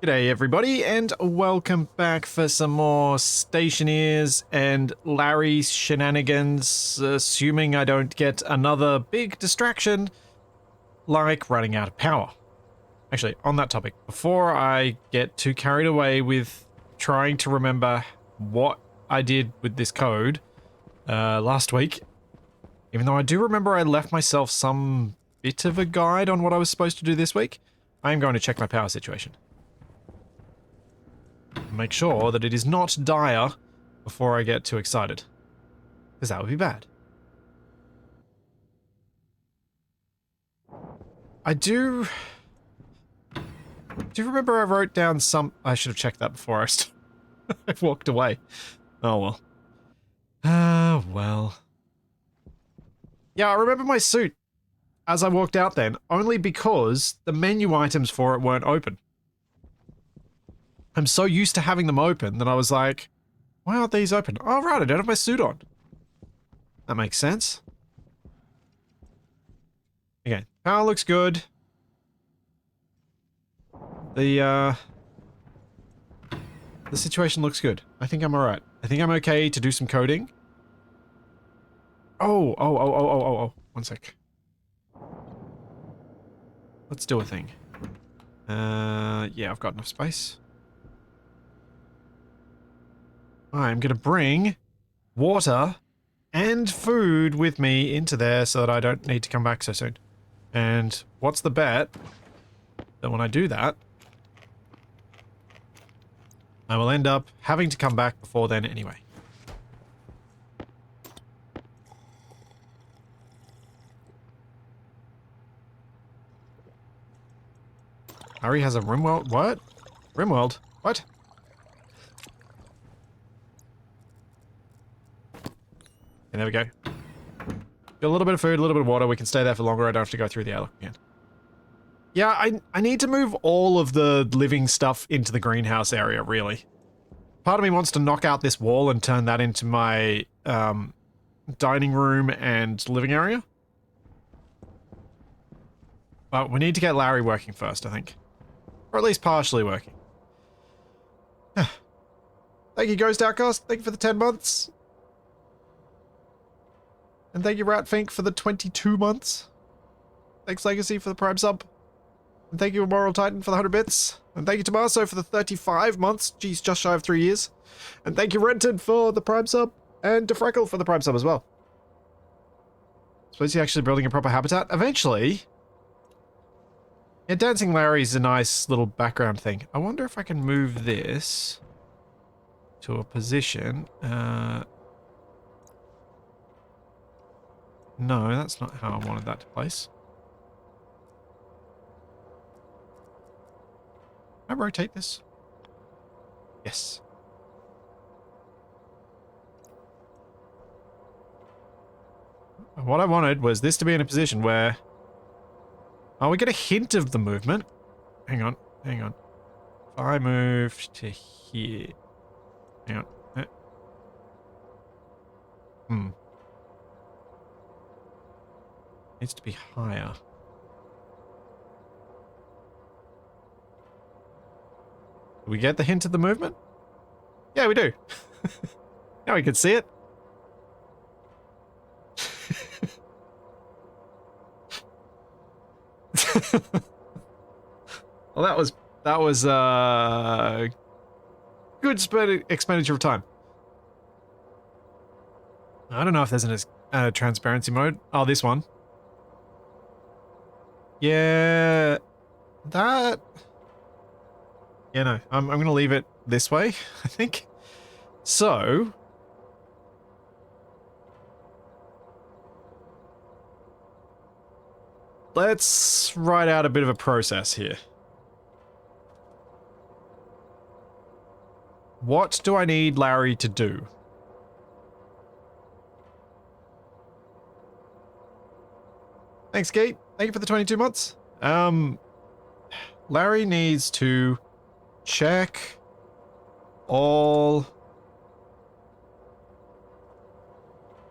G'day everybody, and welcome back for some more Stationeers and LARrE shenanigans, assuming I don't get another big distraction, like running out of power. Actually, on that topic, before I get too carried away with trying to remember what I did with this code last week, even though I do remember I left myself some bit of a guide on what I was supposed to do this week, I am going to check my power situation. Make sure that it is not dire before I get too excited, because that would be bad. I do remember I wrote down some... I should have checked that before I walked away. Oh well. Well. Yeah, I remember my suit as I walked out then, only because the menu items for it weren't open. I'm so used to having them open that I was like, why aren't these open? Oh, right, I don't have my suit on. That makes sense. Okay, power looks good. The situation looks good. I think I'm alright. I think I'm okay to do some coding. Oh. 1 sec. Let's do a thing. Yeah, I've got enough space. I'm gonna bring water and food with me into there so that I don't need to come back so soon. And what's the bet that when I do that, I will end up having to come back before then anyway. Harry has a rimworld? What? Rimworld? What? And there we go. Got a little bit of food, a little bit of water. We can stay there for longer. I don't have to go through the airlock again. Yeah, I need to move all of the living stuff into the greenhouse area, really. Part of me wants to knock out this wall and turn that into my dining room and living area. But we need to get LARrE working first, I think. Or at least partially working. Thank you, Ghost Outcast. Thank you for the 10 months. And thank you, Ratfink, for the 22 months. Thanks, Legacy, for the Prime sub. And thank you, Immoral Titan, for the 100 bits. And thank you, Tommaso, for the 35 months. Geez, just shy of 3 years. And thank you, Renton, for the Prime sub. And DeFreckle for the Prime sub as well. Suppose you're actually building a proper habitat? Eventually. Yeah, Dancing Larry is a nice little background thing. I wonder if I can move this to a position. No, that's not how I wanted that to place. Can I rotate this? Yes. What I wanted was this to be in a position where... Oh, we get a hint of the movement. Hang on. If I move to here... Hang on. Needs to be higher. Do we get the hint of the movement? Yeah, we do. Now we can see it. Well, that was good expenditure of time. I don't know if there's a transparency mode. Oh, this one. Yeah, that... Yeah, no, I'm going to leave it this way, I think. So... let's write out a bit of a process here. What do I need LARrE to do? Thanks, Kate. Thank you for the 22 months. LARrE needs to check all...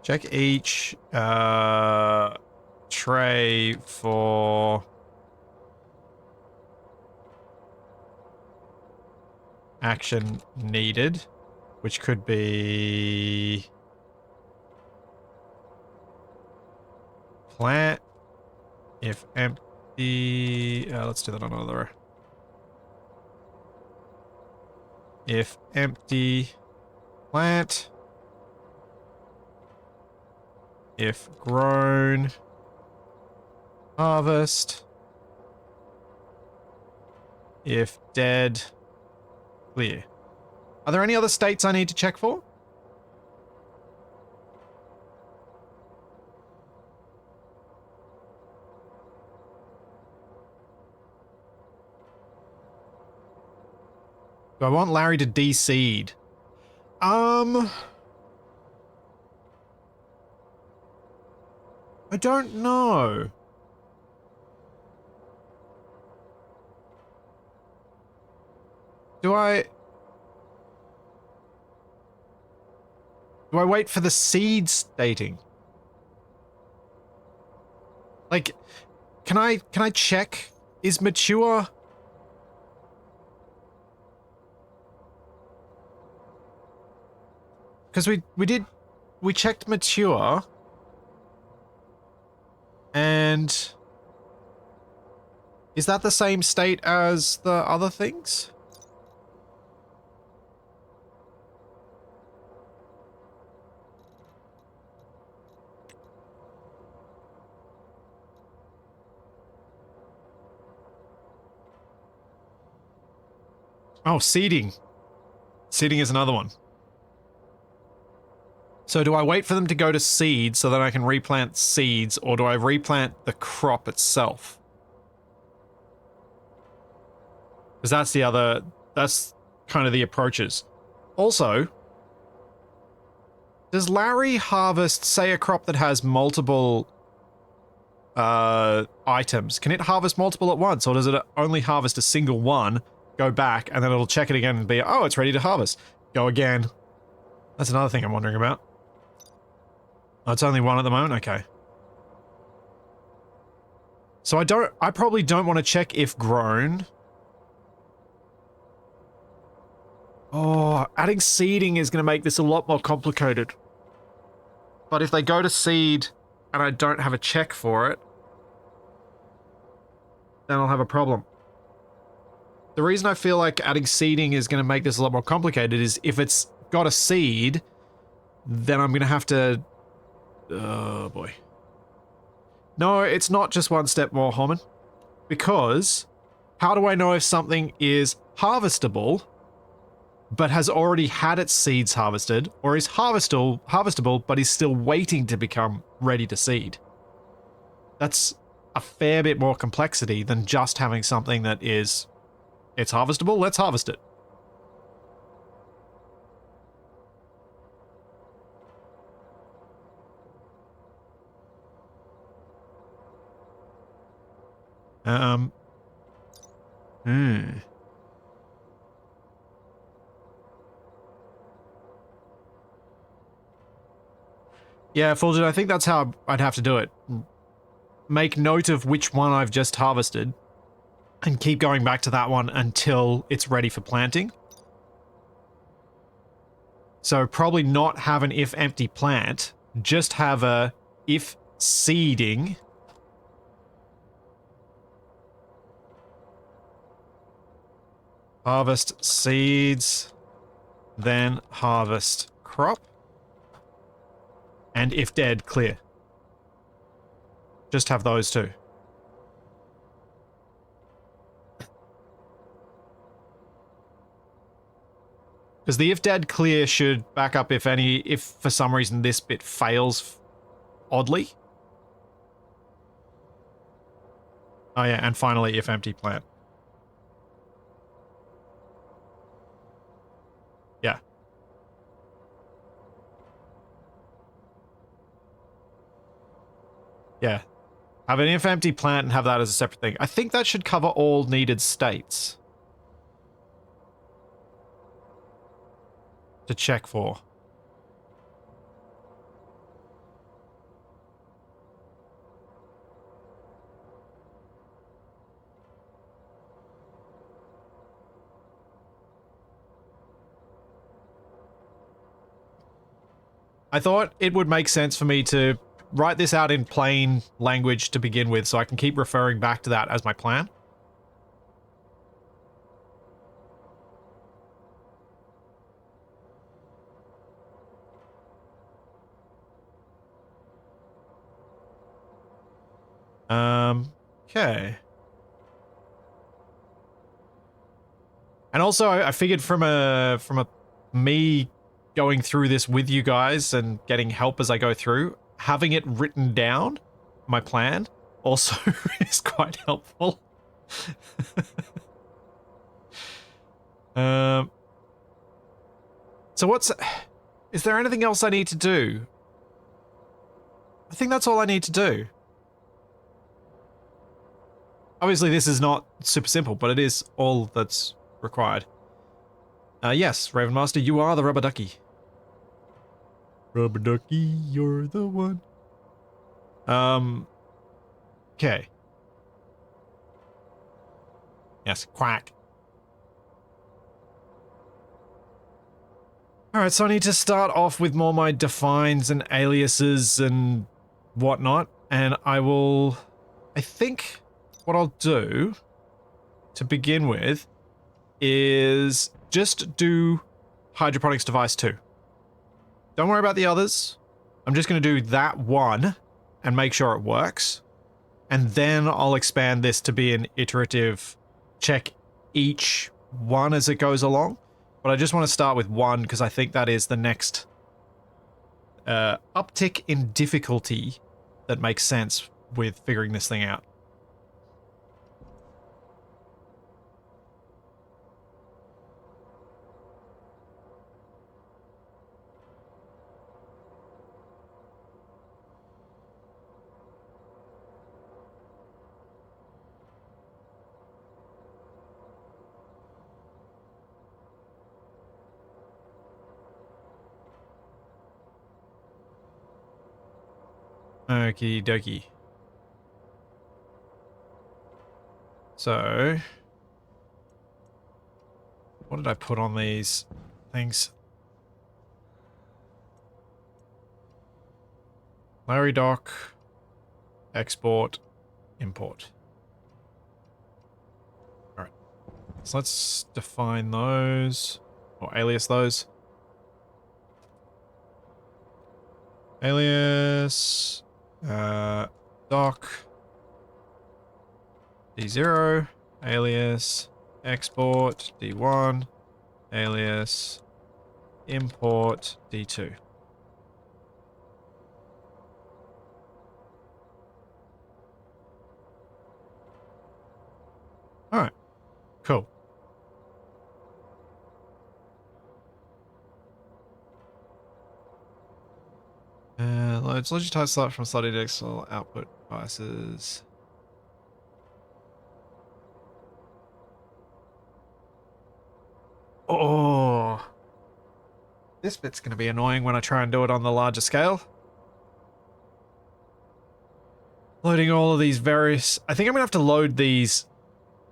Check each tray for action needed, which could be plant if empty. Let's do that on another. If empty, plant. If grown, harvest. If dead, clear. Are there any other states I need to check for? Do I want Larry to de-seed? I don't know. Do I wait for the seed stating? Like, can I check? Is mature? Because we checked mature. And is that the same state as the other things? Oh, seeding. Seeding is another one. So do I wait for them to go to seed so that I can replant seeds, or do I replant the crop itself? Because that's kind of the approaches. Also, does LARrE harvest, say, a crop that has multiple items? Can it harvest multiple at once, or does it only harvest a single one, go back, and then it'll check it again and be, oh, it's ready to harvest. Go again. That's another thing I'm wondering about. Oh, it's only one at the moment? Okay. So I probably don't want to check if grown. Oh, adding seeding is going to make this a lot more complicated. But if they go to seed and I don't have a check for it, then I'll have a problem. The reason I feel like adding seeding is going to make this a lot more complicated is if it's got a seed, then I'm going to have to... Oh, boy. No, it's not just one step more, Homan. Because how do I know if something is harvestable but has already had its seeds harvested, or is harvestable but is still waiting to become ready to seed? That's a fair bit more complexity than just having something that is, it's harvestable, let's harvest it. Yeah, Fulgid, I think that's how I'd have to do it. Make note of which one I've just harvested, and keep going back to that one until it's ready for planting. So probably not have an if empty plant, just have a if seeding. Harvest seeds, then harvest crop. And if dead, clear. Just have those two. Because the if dead clear should back up if for some reason this bit fails oddly. Oh yeah, and finally if empty plant. Yeah. Yeah. Have an if empty plant and have that as a separate thing. I think that should cover all needed states to check for. I thought it would make sense for me to write this out in plain language to begin with, so I can keep referring back to that as my plan. Okay. And also, I figured from me going through this with you guys and getting help as I go through, having it written down, my plan, also is quite helpful. So is there anything else I need to do? I think that's all I need to do. Obviously, this is not super simple, but it is all that's required. Yes, Ravenmaster, you are the rubber ducky. Rubber ducky, you're the one. Okay. Yes, quack. Alright, so I need to start off with more my defines and aliases and whatnot, and I think what I'll do to begin with is just do hydroponics device 2. Don't worry about the others. I'm just going to do that one and make sure it works. And then I'll expand this to be an iterative check each one as it goes along. But I just want to start with one because I think that is the next uptick in difficulty that makes sense with figuring this thing out. Okie dokie. So, what did I put on these things? LARrE doc, export, import. Alright. So let's define those, or alias those. Alias, doc, D0, alias, export, D1, alias, import, D2. Alright, cool. Loads logitize slot from slot index or output devices. Oh, this bit's going to be annoying when I try and do it on the larger scale. Loading all of these various... I think I'm going to have to load these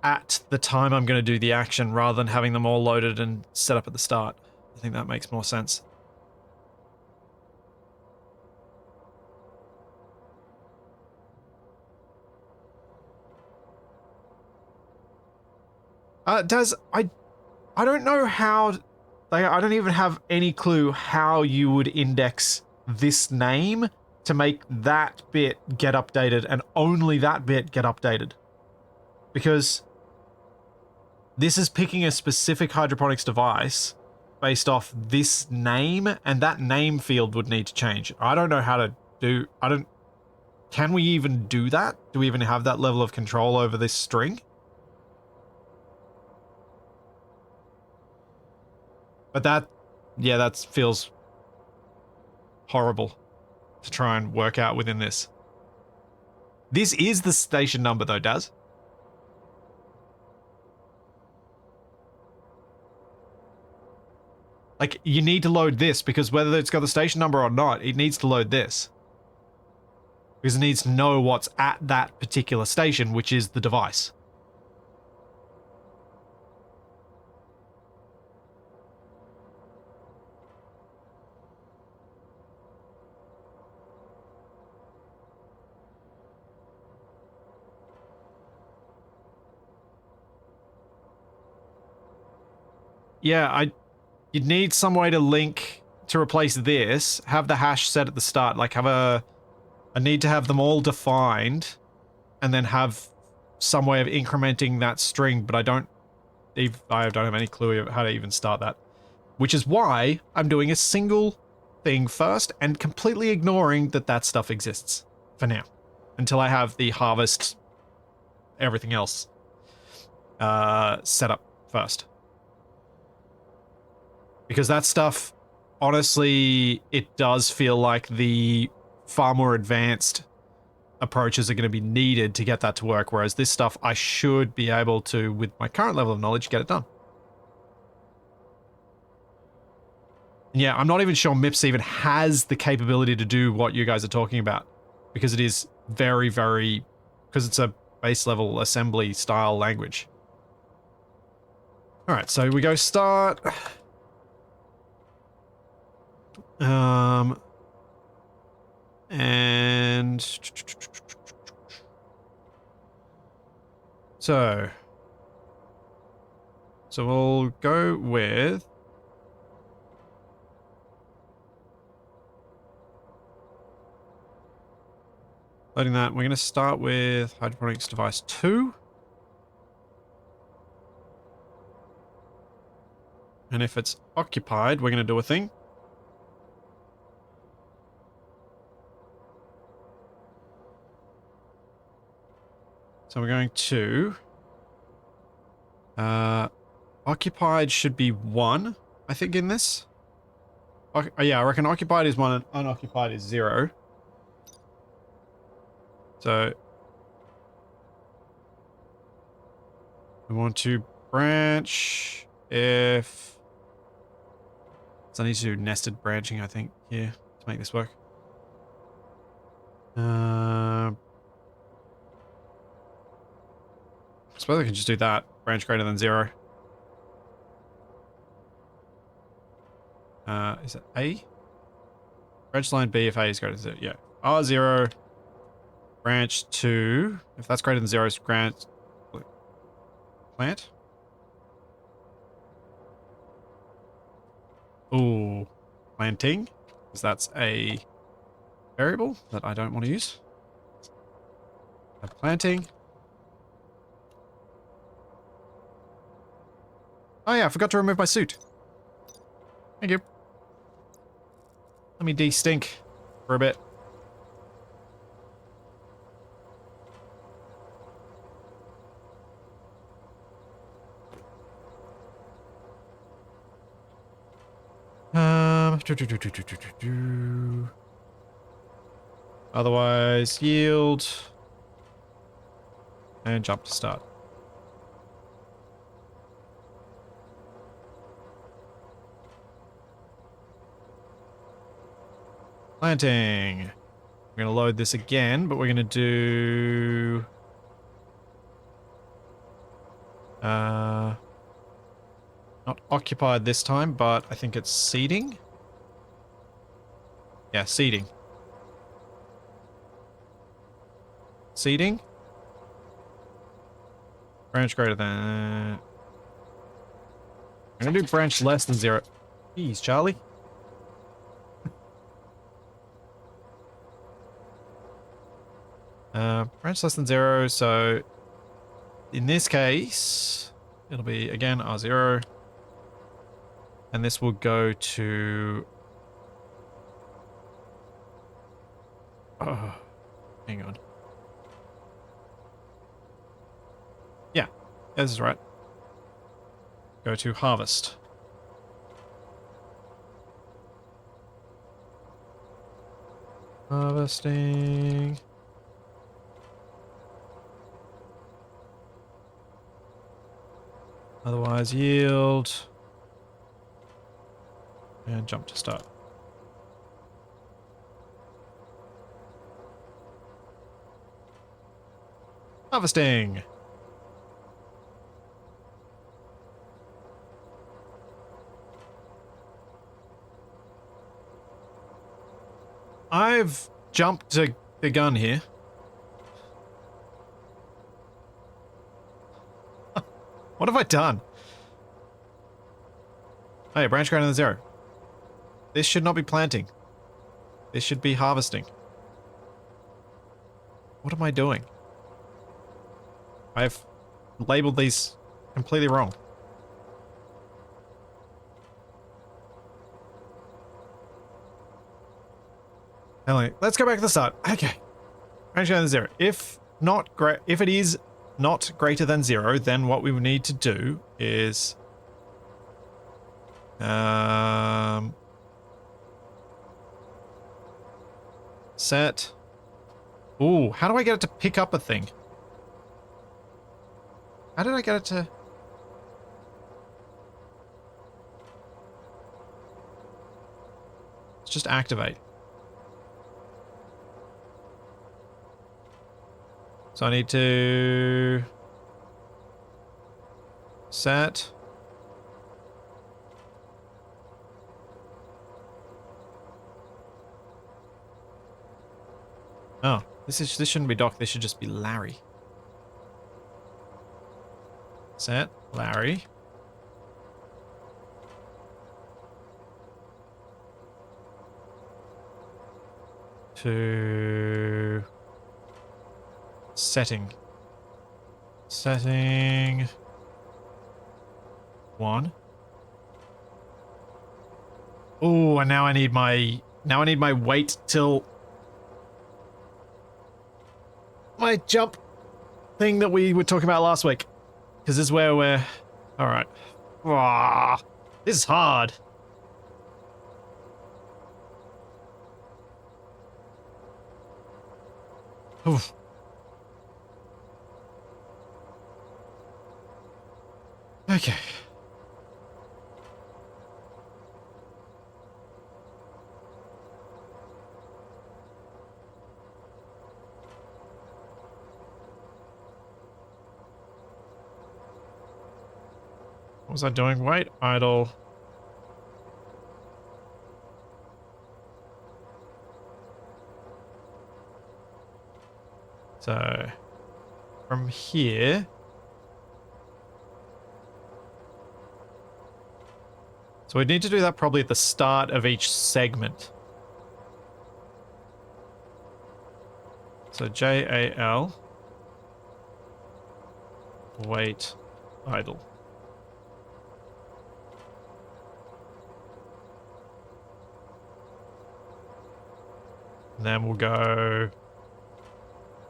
at the time I'm going to do the action rather than having them all loaded and set up at the start. I think that makes more sense. I don't know how... I don't even have any clue how you would index this name to make that bit get updated and only that bit get updated. Because this is picking a specific hydroponics device based off this name, and that name field would need to change. I don't know how to do... Can we even do that? Do we even have that level of control over this string? But that, yeah, that feels horrible to try and work out within this. This is the station number though, Daz. Like, you need to load this because whether it's got the station number or not, it needs to load this. Because it needs to know what's at that particular station, which is the device. yeah, you'd need some way to link to replace this, have the hash set at the start, like I need to have them all defined, and then have some way of incrementing that string, but I don't have any clue of how to even start that. Which is why I'm doing a single thing first and completely ignoring that stuff exists for now, until I have the harvest, everything else set up first. Because that stuff, honestly, it does feel like the far more advanced approaches are going to be needed to get that to work, whereas this stuff I should be able to, with my current level of knowledge, get it done. And yeah, I'm not even sure MIPS even has the capability to do what you guys are talking about, because it is very, very, because it's a base level assembly style language. All right, so we go start. And so we'll go with loading that. We're going to start with hydroponics device 2. And if it's occupied, we're going to do a thing. So we're going to occupied should be 1, I think, in this. Yeah, I reckon occupied is 1 and unoccupied is 0. So we want to branch if... So I need to do nested branching, I think, here to make this work. I suppose I can just do that. Branch greater than 0. Is it A? Branch line B if A is greater than 0. Yeah. R0. Branch 2. If that's greater than 0, is plant. Ooh. Planting. Because that's a variable that I don't want to use. Planting. Oh yeah, I forgot to remove my suit. Thank you. Let me de-stink for a bit. Otherwise, yield. And jump to start. Planting. I'm going to load this again, but we're going to do... not occupied this time, but I think it's seeding. Yeah, seeding. Seeding. Branch greater than... I'm going to do branch less than 0. Jeez, Charlie. Branch less than 0, so in this case, it'll be, again, R0. And this will go to... Oh, hang on. Yeah, this is right. Go to harvest. Harvesting. Otherwise, yield. And jump to start. Harvesting. I've jumped to the gun here. What have I done? Oh yeah, branch greater than 0. This should not be planting. This should be harvesting. What am I doing? I've labeled these completely wrong. Anyway, let's go back to the start. Okay. Branch greater than 0. If it is not greater than 0, then what we would need to do is set. Ooh, how do I get it to pick up a thing? How did I get it to... Let's just activate. So I need to set. Oh, this shouldn't be doc, this should just be LARrE. Set LARrE. To setting. Setting 1. Oh, and now I need my wait till my jump thing that we were talking about last week. Because this is where we're... Alright. This is hard. Oof. Okay. What was I doing? Wait, idle. So, from here... So we need to do that probably at the start of each segment. So JAL. Wait, idle. And then we'll go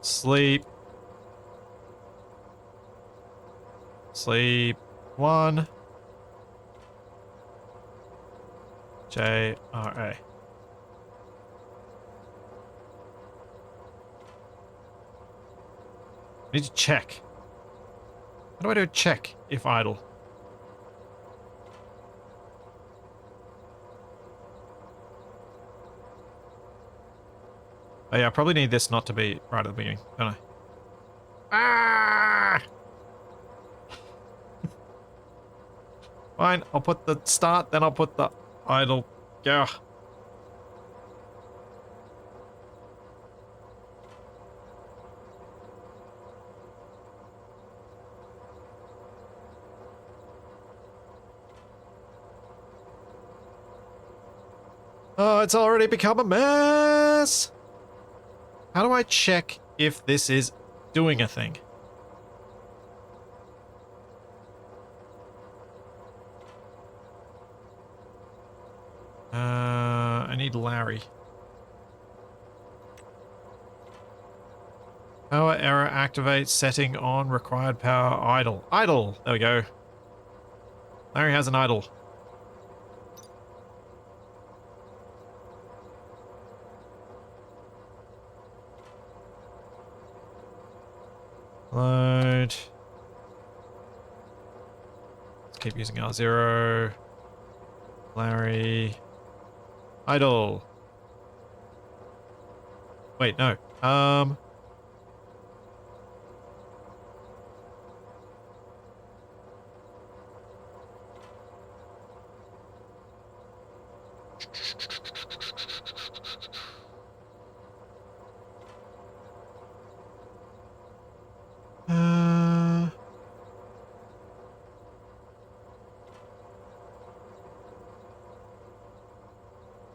sleep. Sleep 1. JRA. Need to check. How do I do a check if idle? Oh yeah, I probably need this not to be right at the beginning, don't I? Ah! Fine, I'll put the start, then I'll put the idle. Yeah. Oh, it's already become a mess. How do I check if this is doing a thing? I need LARrE. Power error activate setting on required power idle. Idle! There we go. LARrE has an idle. Load. Let's keep using R0. LARrE. Idle. Wait, no.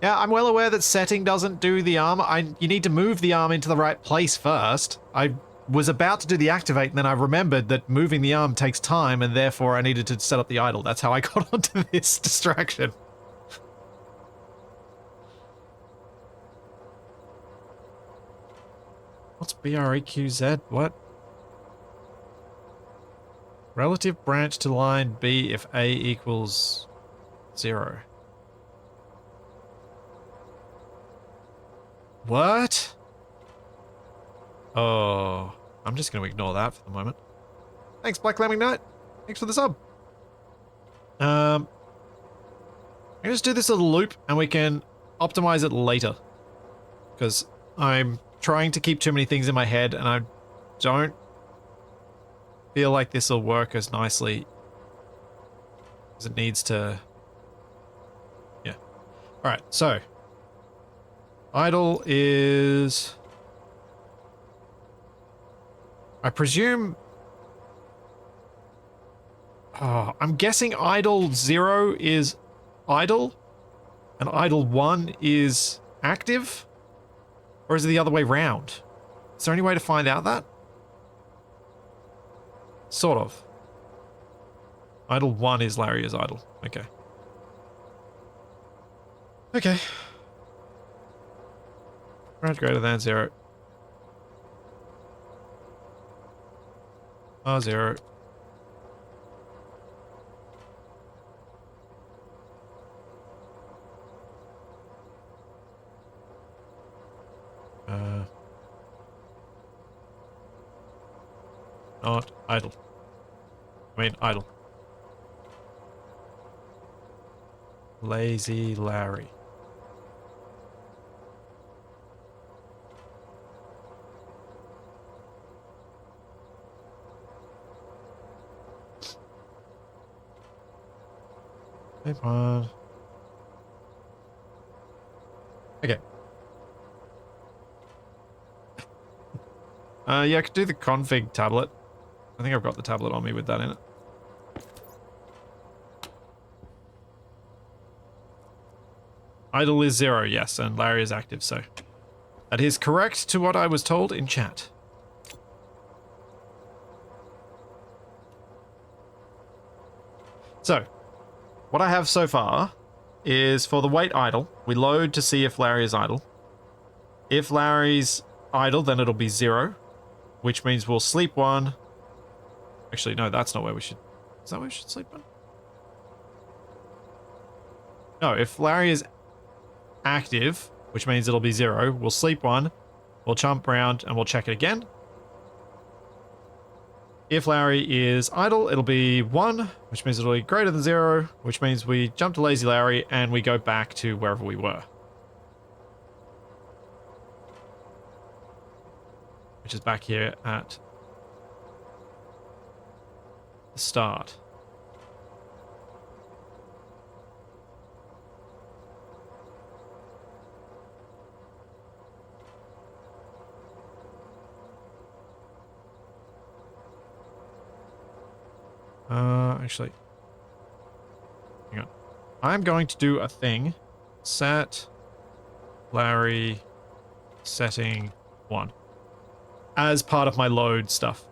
Yeah, I'm well aware that setting doesn't do the arm. You need to move the arm into the right place first. I was about to do the activate, and then I remembered that moving the arm takes time, and therefore I needed to set up the idle. That's how I got onto this distraction. What's BREQZ? What? Relative branch to line B if A equals 0. What? Oh, I'm just going to ignore that for the moment. Thanks, Black Lambing Knight. Thanks for the sub. I can just do this little loop and we can optimize it later. Because I'm trying to keep too many things in my head and I don't feel like this will work as nicely as it needs to. Yeah. Alright, so. Idle is... I presume... Oh, I'm guessing idle 0 is idle, and idle 1 is active? Or is it the other way round? Is there any way to find out that? Sort of. Idle 1 is LARrE is idle. Okay. Okay. Branch greater than 0. R0. Not idle. I mean, idle. Lazy Larry. Type 1. Okay. Yeah, I could do the config tablet. I think I've got the tablet on me with that in it. Idle is 0, yes, and LARrE is active, so that is correct to what I was told in chat. So, what I have so far is for the wait idle, we load to see if LARrE is idle. If LARRE's idle, then it'll be 0, which means we'll sleep 1. Actually, no, that's not where we should... Is that where we should sleep 1? No, if LARrE is active, which means it'll be 0, we'll sleep 1, we'll jump around, and we'll check it again. If LARrE is idle, it'll be 1, which means it'll be greater than 0, which means we jump to lazy LARrE, and we go back to wherever we were. Which is back here at the start. Actually, hang on. I'm going to do a thing. Set LARrE setting 1 as part of my load stuff.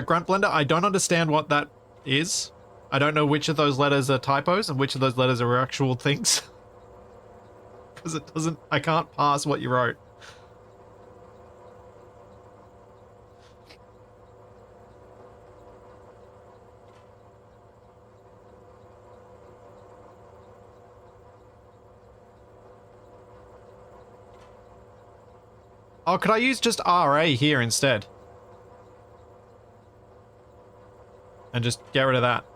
Grunt Blender, I don't understand what that is. I don't know which of those letters are typos and which of those letters are actual things. Because it doesn't... I can't pass what you wrote. Oh, could I use just RA here instead? And just get rid of that.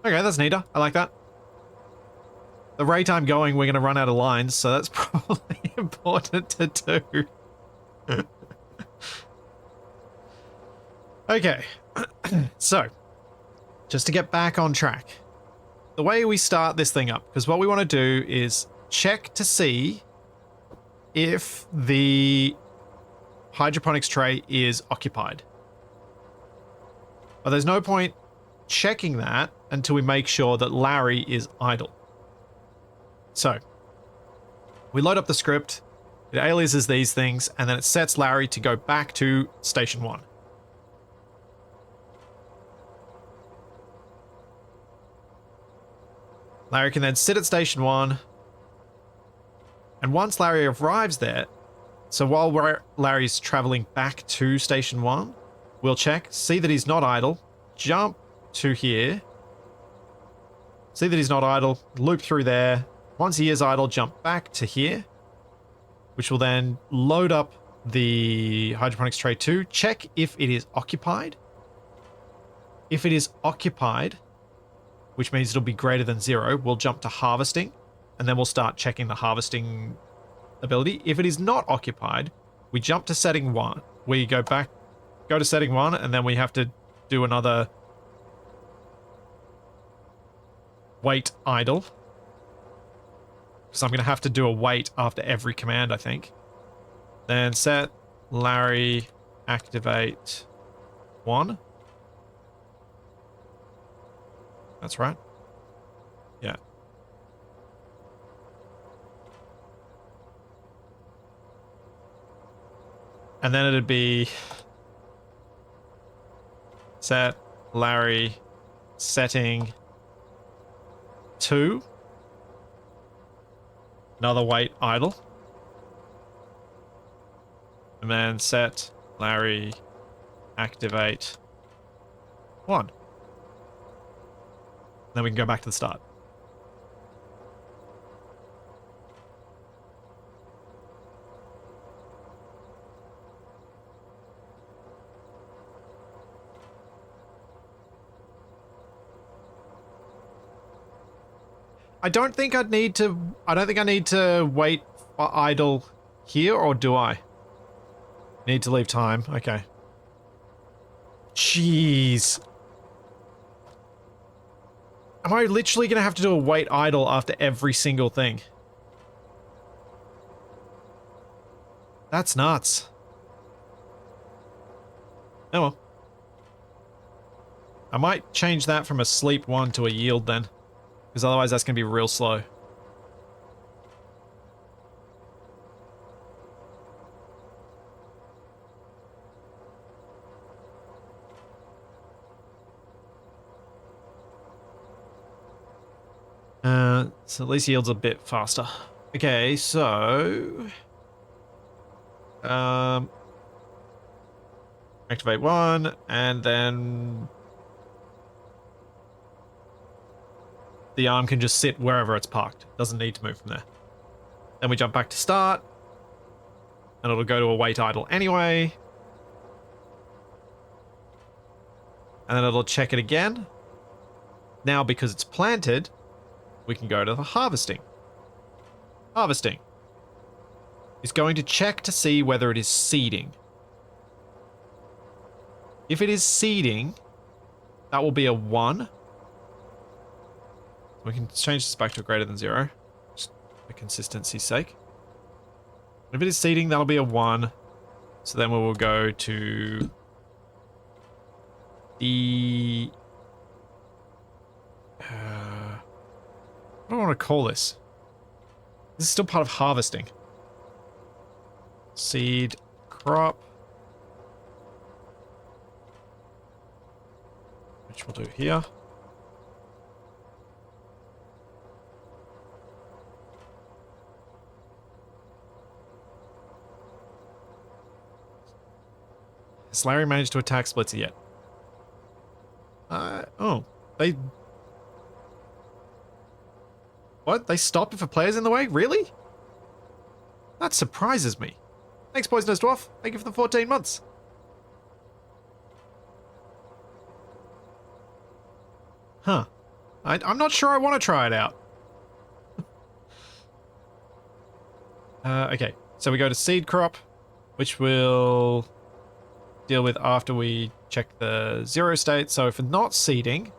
Okay, that's neater. I like that. the rate I'm going, we're going to run out of lines, so that's probably important to do. Okay, so just to get back on track, the way we start this thing up, because what we want to do is check to see if the hydroponics tray is occupied. But there's no point checking that until we make sure that LARrE is idle. So we load up the script, it aliases these things, and then it sets LARrE to go back to station 1. LARrE can then sit at station 1, and once LARrE arrives there, so while LARRE's traveling back to station 1, we'll check, see that he's not idle, jump to here, see that he's not idle, loop through there. Once he is idle, jump back to here, which will then load up the hydroponics tray 2, check if it is occupied. If it is occupied, which means it'll be greater than 0, we'll jump to harvesting, and then we'll start checking the harvesting ability. If it is not occupied, we jump to setting 1. We go to setting 1, and then we have to do another wait idle. So I'm going to have to do a wait after every command, I think. Then set LARrE activate 1. That's right. Yeah. And then it'd be set LARrE setting 2. Another wait idle. And then set LARrE activate 1. Then we can go back to the start. I don't think I need to wait for idle here, or do I? Need to leave time. Okay. Jeez. Am I literally going to have to do a wait idle after every single thing? That's nuts. Oh well. I might change that from a sleep 1 to a yield then. Because otherwise that's going to be real slow. So at least yields a bit faster. Okay, so activate 1, and then the arm can just sit wherever it's parked. Doesn't need to move from there. Then we jump back to start, and it'll go to a wait idle anyway. And then it'll check it again. Now, because it's planted, we can go to the harvesting. Harvesting is going to check to see whether it is seeding. If it is seeding, that will be a 1. We can change this back to a greater than 0, just for consistency's sake. If it is seeding, that'll be a 1. So then we will go to the... what do I want to call this? This is still part of harvesting. Seed crop. Which we'll do here. Has LARrE managed to attack Splitzer yet? Oh. What? They stop if a player's in the way? Really? That surprises me. Thanks, Poisonous Dwarf. Thank you for the 14 months. Huh. I'm not sure I want to try it out. Okay, so we go to seed crop, which we'll deal with after we check the 0 state. So if it's not seeding,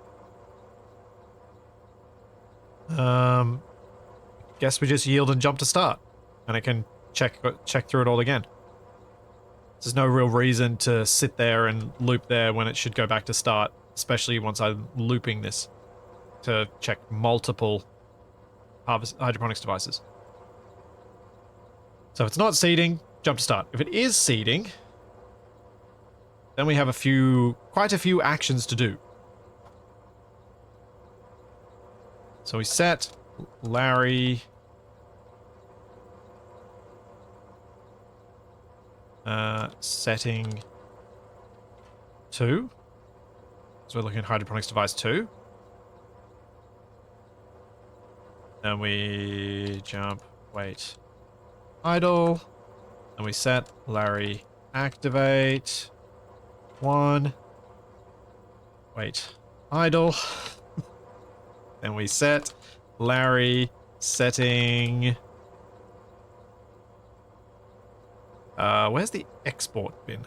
guess we just yield and jump to start, and it can check through it all again. There's no real reason to sit there and loop there when it should go back to start, especially once I'm looping this to check multiple hydroponics devices. So if it's not seeding, jump to start. If it is seeding, then we have quite a few actions to do. So we set LARrE setting 2. So we're looking at hydroponics device 2. Then we jump, wait, idle. And we set LARrE activate 1. Wait, idle. Then we set LARrE setting. Where's the export bin?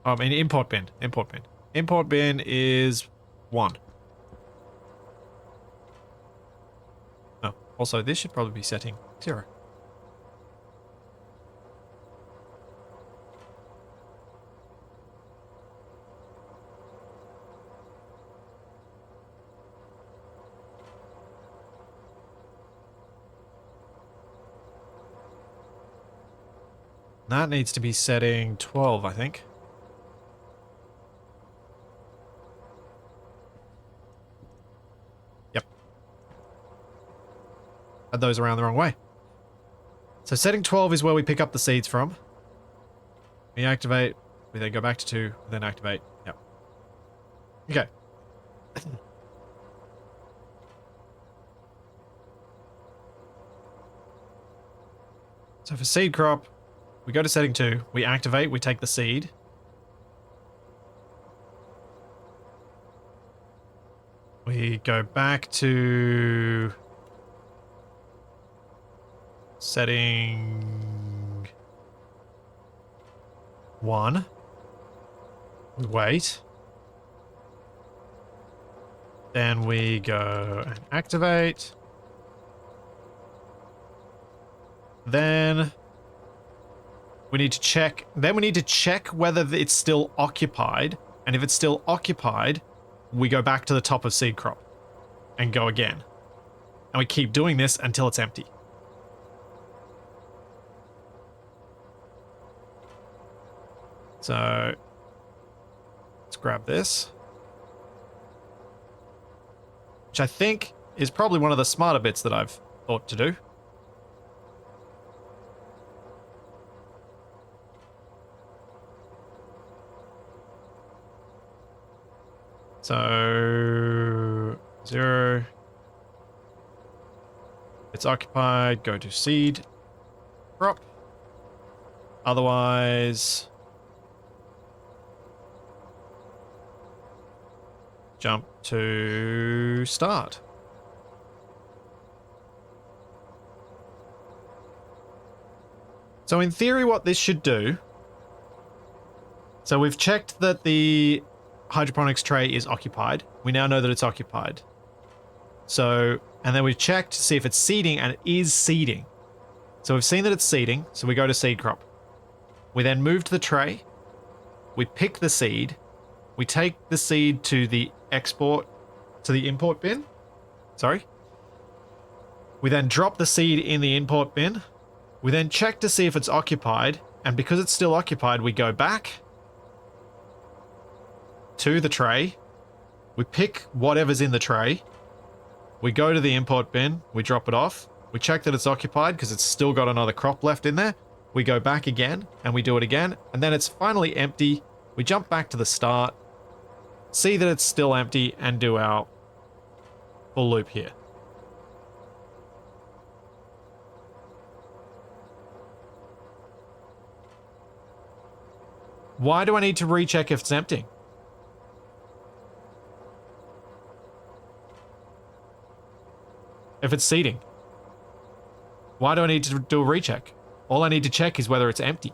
Oh, I mean import bin. Import bin. Import bin is 1. Oh, also this should probably be setting 0. That needs to be setting 12, I think. Yep. Had those around the wrong way. So setting 12 is where we pick up the seeds from. We activate, we then go back to 2, then activate. Yep. Okay. So for seed crop, we go to setting 2, we activate, we take the seed. We go back to setting 1. We wait. Then we go and activate. Then we need to check. Then we need to check whether it's still occupied. And if it's still occupied, we go back to the top of seed crop and go again. And we keep doing this until it's empty. So let's grab this, which I think is probably one of the smarter bits that I've thought to do. So 0. It's occupied, go to seed crop. Otherwise, jump to start. So in theory, what this should do, so we've checked that the hydroponics tray is occupied. We now know that it's occupied. So, and then we've checked to see if it's seeding, and it is seeding. So we've seen that it's seeding, so we go to seed crop. We then move to the tray. We pick the seed. We take the seed to the import bin. Sorry. We then drop the seed in the import bin. We then check to see if it's occupied, and because it's still occupied, we go back to the tray. We pick whatever's in the tray. We go to the import bin. We drop it off. We check that it's occupied because it's still got another crop left in there. We go back again and we do it again. And then it's finally empty. We jump back to the start, see that it's still empty, and do our full loop here. Why do I need to recheck if it's empty? If it's seating. Why do I need to do a recheck? All I need to check is whether it's empty.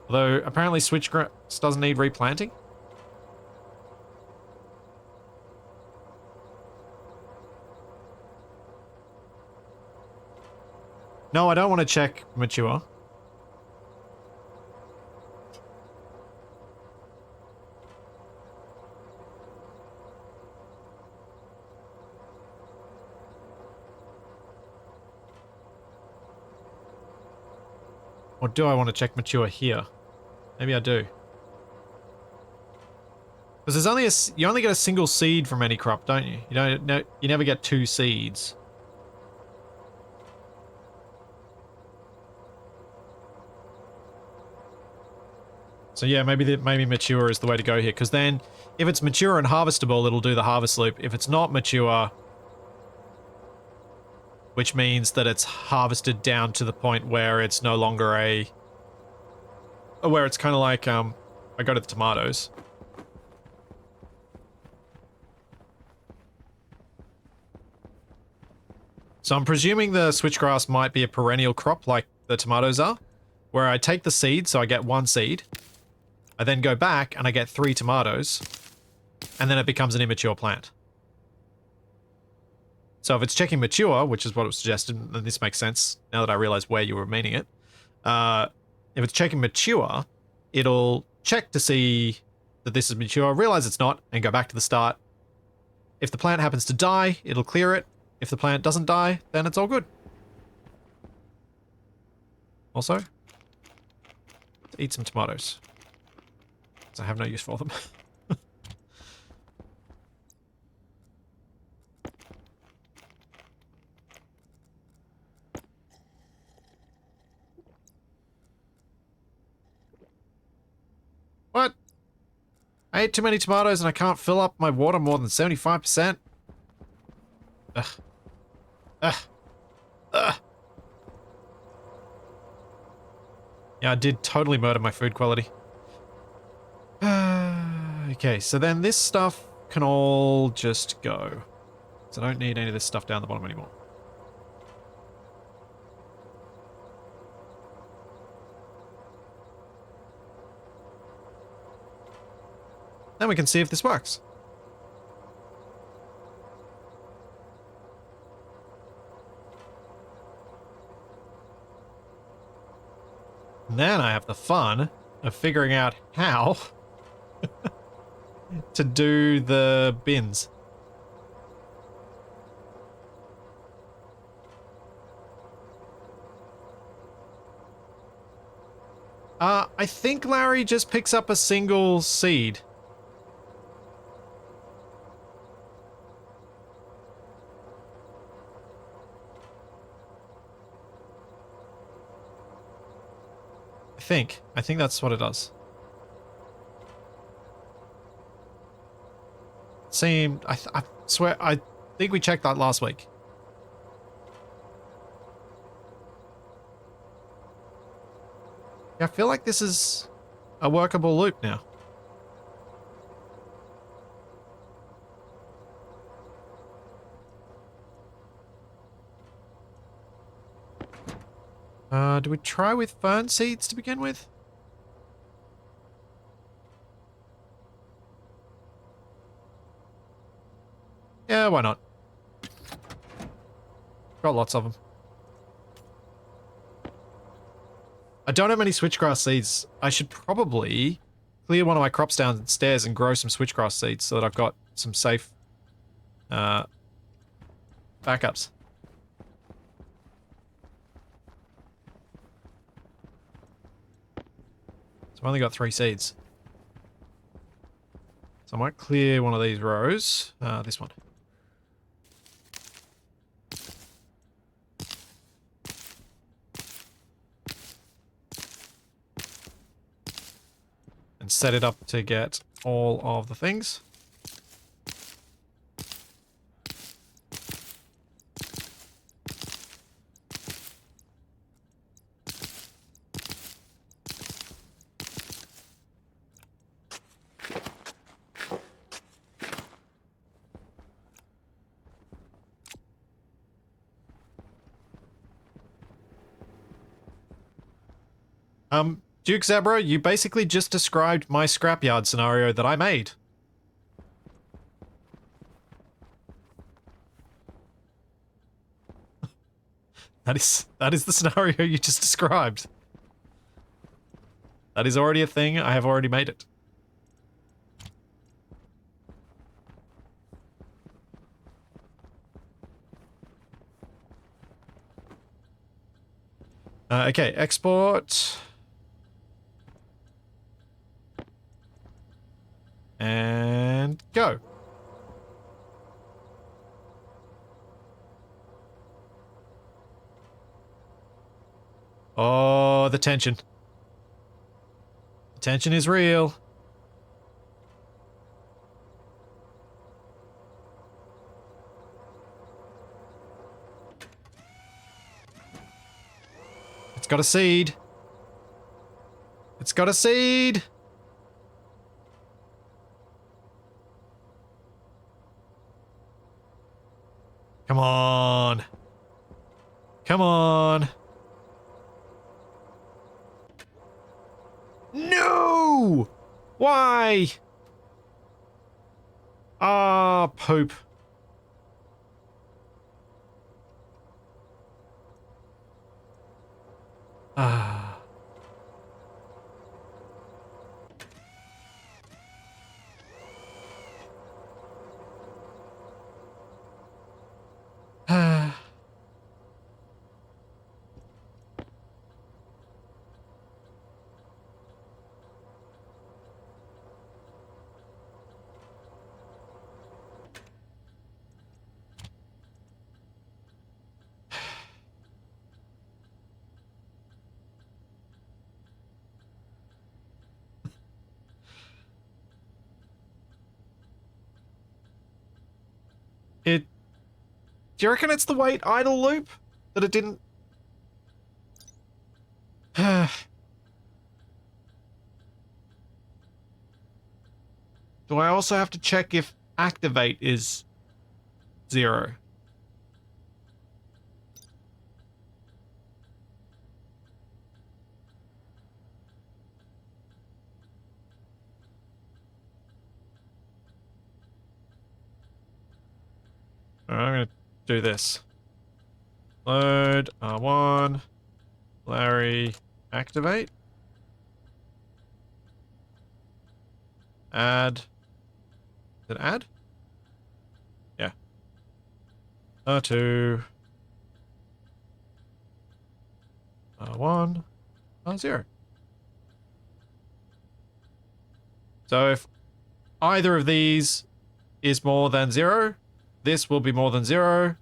Although, apparently switchgrass doesn't need replanting. No, I don't want to check mature. Or do I want to check mature here? Maybe I do. Because there's only you only get a single seed from any crop, don't you? You never get 2 seeds. So yeah, maybe mature is the way to go here, because then if it's mature and harvestable, it'll do the harvest loop. If it's not mature, which means that it's harvested down to the point where it's no longer where it's kind of like, I go to the tomatoes. So I'm presuming the switchgrass might be a perennial crop like the tomatoes are, where I take the seed, so I get 1 seed. I then go back and I get 3 tomatoes, and then it becomes an immature plant. So if it's checking mature, which is what was suggested, and this makes sense now that I realize where you were meaning it. If it's checking mature, it'll check to see that this is mature, realize it's not, and go back to the start. If the plant happens to die, it'll clear it. If the plant doesn't die, then it's all good. Also, let's eat some tomatoes. Because I have no use for them. What? I ate too many tomatoes and I can't fill up my water more than 75%? Ugh. Ugh. Ugh. Yeah, I did totally murder my food quality. Okay, so then this stuff can all just go. So I don't need any of this stuff down the bottom anymore. Then we can see if this works. And then I have the fun of figuring out how to do the bins. I think LARrE just picks up a single seed. I think that's what it does. I swear, I think we checked that last week. Yeah, I feel like this is a workable loop now. Do we try with fern seeds to begin with? Yeah, why not? Got lots of them. I don't have many switchgrass seeds. I should probably clear one of my crops downstairs and grow some switchgrass seeds so that I've got some safe backups. I've only got 3 seeds. So I might clear one of these rows. This one. And set it up to get all of the things. Duke Zebra, you basically just described my scrapyard scenario that I made. That is the scenario you just described. That is already a thing. I have already made it. Okay, export. And go. Oh, the tension. The tension is real. It's got a seed. It's got a seed. Come on. Come on. No! Why? Ah, poop. Ah. Ah. It... Do you reckon it's the wait idle loop? That it didn't... Do I also have to check if activate is 0? Alright, I'm gonna do this. Load R1, LARrE, activate. Add. Is it add? Yeah. R2. R1. R0. So if either of these is more than 0, this will be more than 0.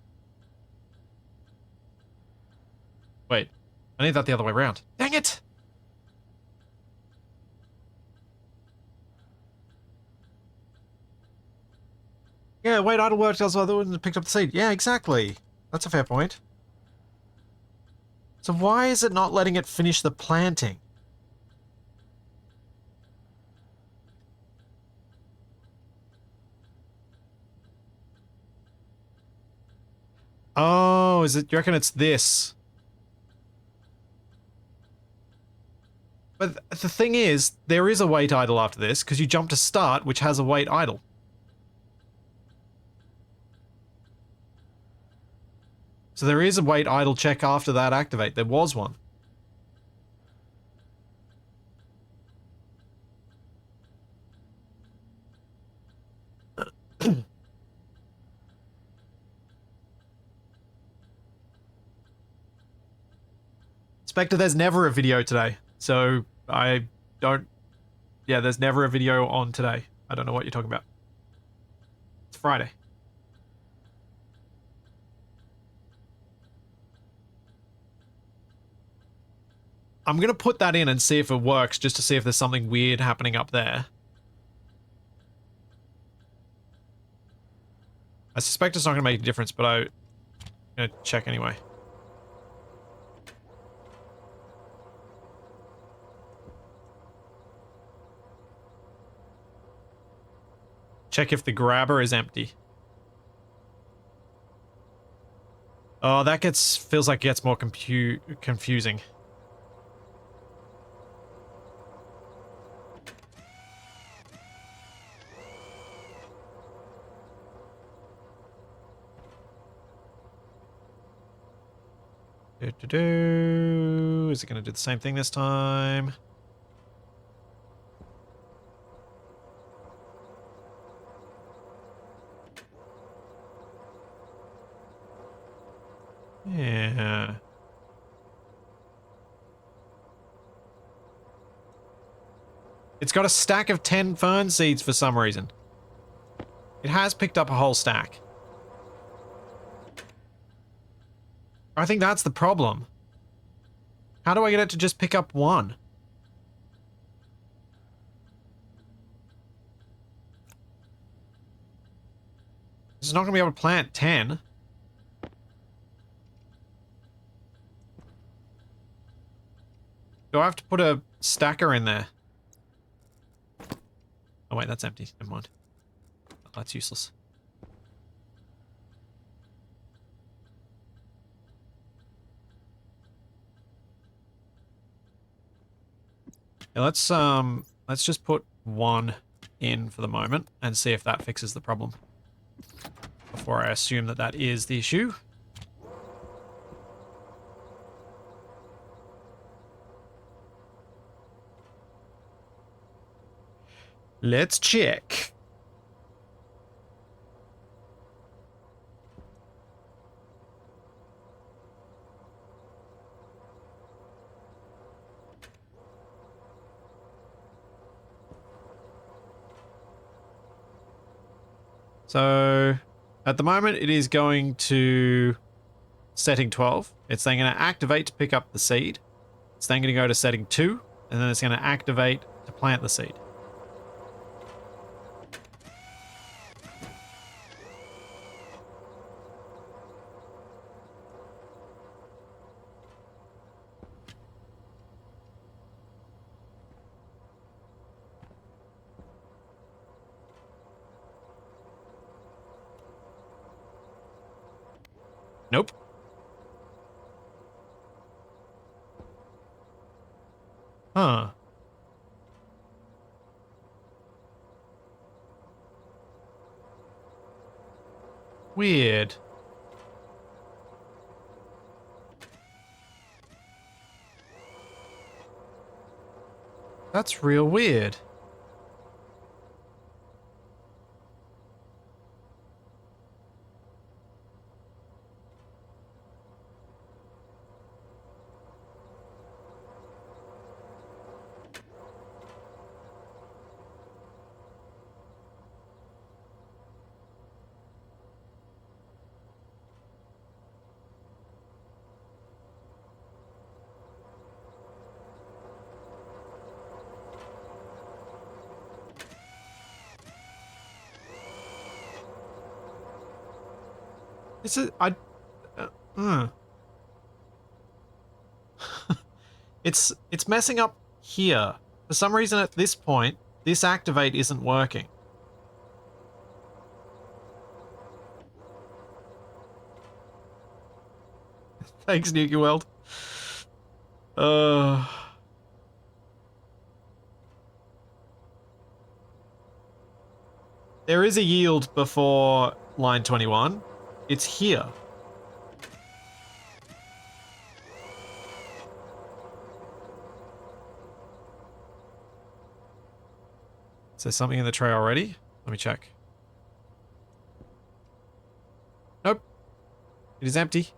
Wait, I need that the other way around. Dang it! Yeah, wait, idle worked else other than picked up the seed. Yeah, exactly. That's a fair point. So why is it not letting it finish the planting? Oh, is it? You reckon it's this? But the thing is, there is a wait idle after this, because you jump to start, which has a wait idle. So there is a wait idle check after that activate. There was one. Spectre, there's never a video today. So I don't... Yeah, there's never a video on today. I don't know what you're talking about. It's Friday. I'm gonna put that in and see if it works, just to see if there's something weird happening up there. I suspect it's not gonna make a difference, but I'm gonna check anyway. Check if the grabber is empty. Oh, that feels like it gets more confusing. Is it going to do the same thing this time? Yeah. It's got a stack of 10 fern seeds for some reason. It has picked up a whole stack. I think that's the problem. How do I get it to just pick up one? It's not going to be able to plant 10. Do I have to put a stacker in there? Oh wait, that's empty. Never mind. Oh, that's useless. Yeah, let's just put one in for the moment and see if that fixes the problem. Before I assume that that is the issue. Let's check. So, at the moment, it is going to setting 12. It's then going to activate to pick up the seed. It's then going to go to setting 2, and then it's going to activate to plant the seed. Nope. Huh. Weird. That's real weird. This is it's messing up here. For some reason at this point, this activate isn't working. Thanks, Nuki Weld. There is a yield before line 21. It's here. Is there something in the tray already? Let me check. Nope. It is empty.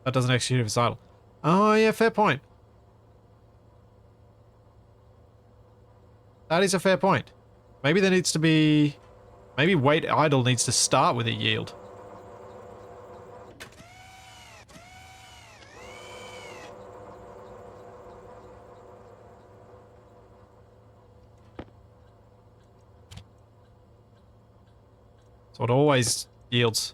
That doesn't execute if it's idle. Oh, yeah, fair point. That is a fair point. Maybe there needs to be... Maybe wait idle needs to start with a yield. So it always yields.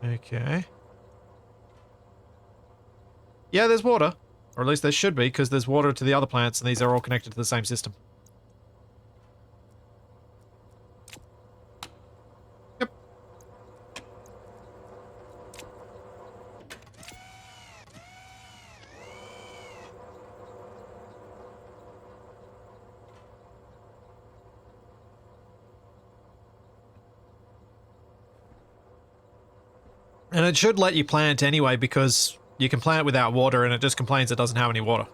Okay. Yeah, there's water. Or at least there should be, because there's water to the other plants, and these are all connected to the same system. Yep. And it should let you plant anyway, because you can plant without water and it just complains it doesn't have any water.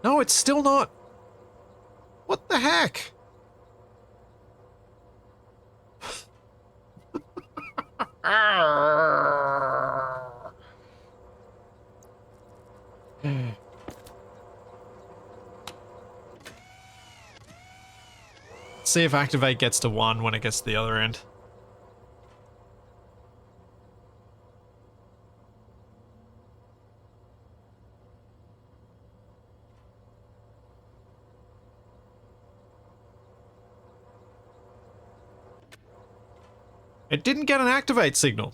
No, it's still not. What the heck? See if activate gets to 1 when it gets to the other end. It didn't get an activate signal.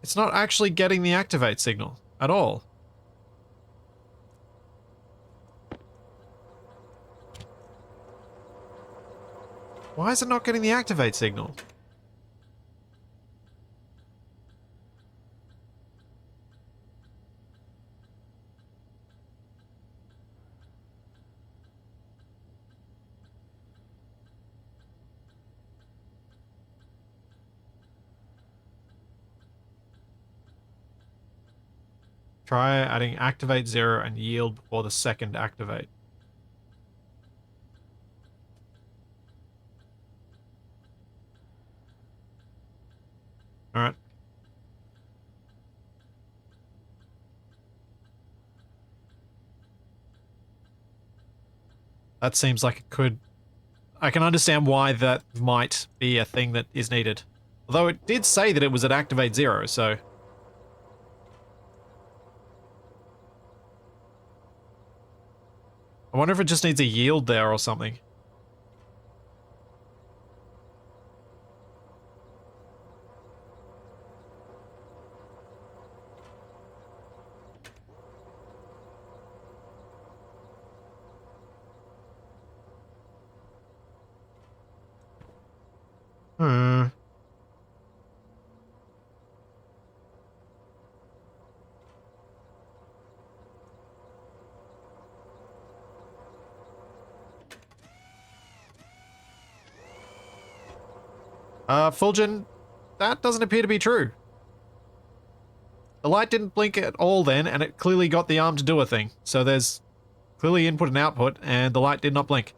It's not actually getting the activate signal at all. Why is it not getting the activate signal? Try adding activate 0 and yield before the second activate. Alright. That seems like it could... I can understand why that might be a thing that is needed. Although it did say that it was at activate 0, so... I wonder if it just needs a yield there or something. Hmm. Fulgen, that doesn't appear to be true. The light didn't blink at all then, and it clearly got the arm to do a thing. So there's clearly input and output, and the light did not blink.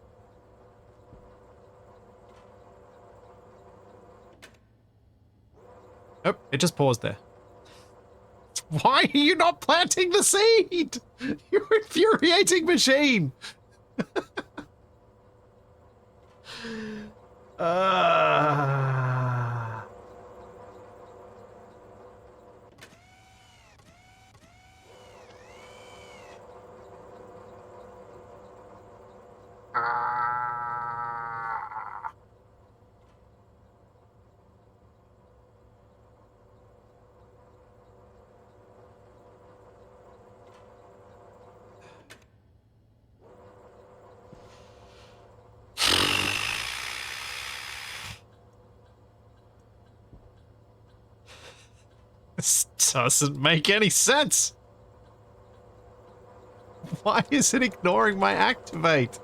Oh, it just paused there. Why are you not planting the seed? You infuriating machine! This doesn't make any sense. Why is it ignoring my activate?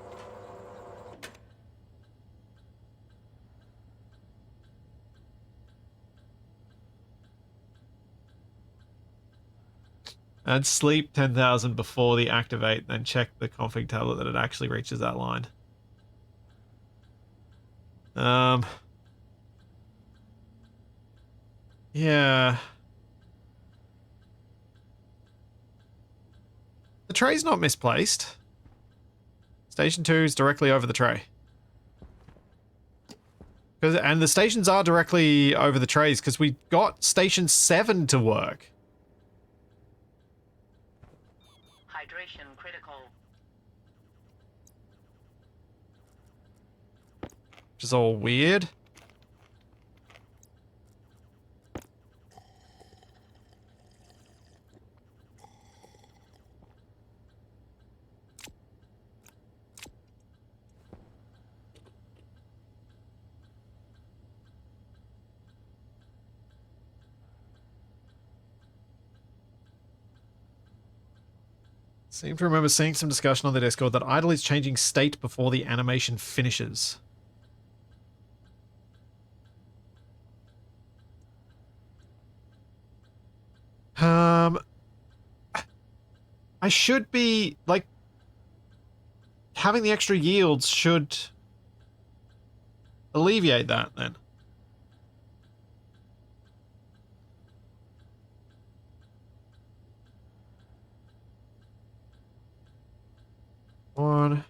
And sleep 10,000 before the activate, then check the config tablet that it actually reaches that line. Yeah. The tray's not misplaced. Station 2 is directly over the tray. And the stations are directly over the trays, because we got Station 7 to work. Hydration critical. Which is all weird. Seem to remember seeing some discussion on the Discord that idle is changing state before the animation finishes. I should be, like, having the extra yields should alleviate that, then. One.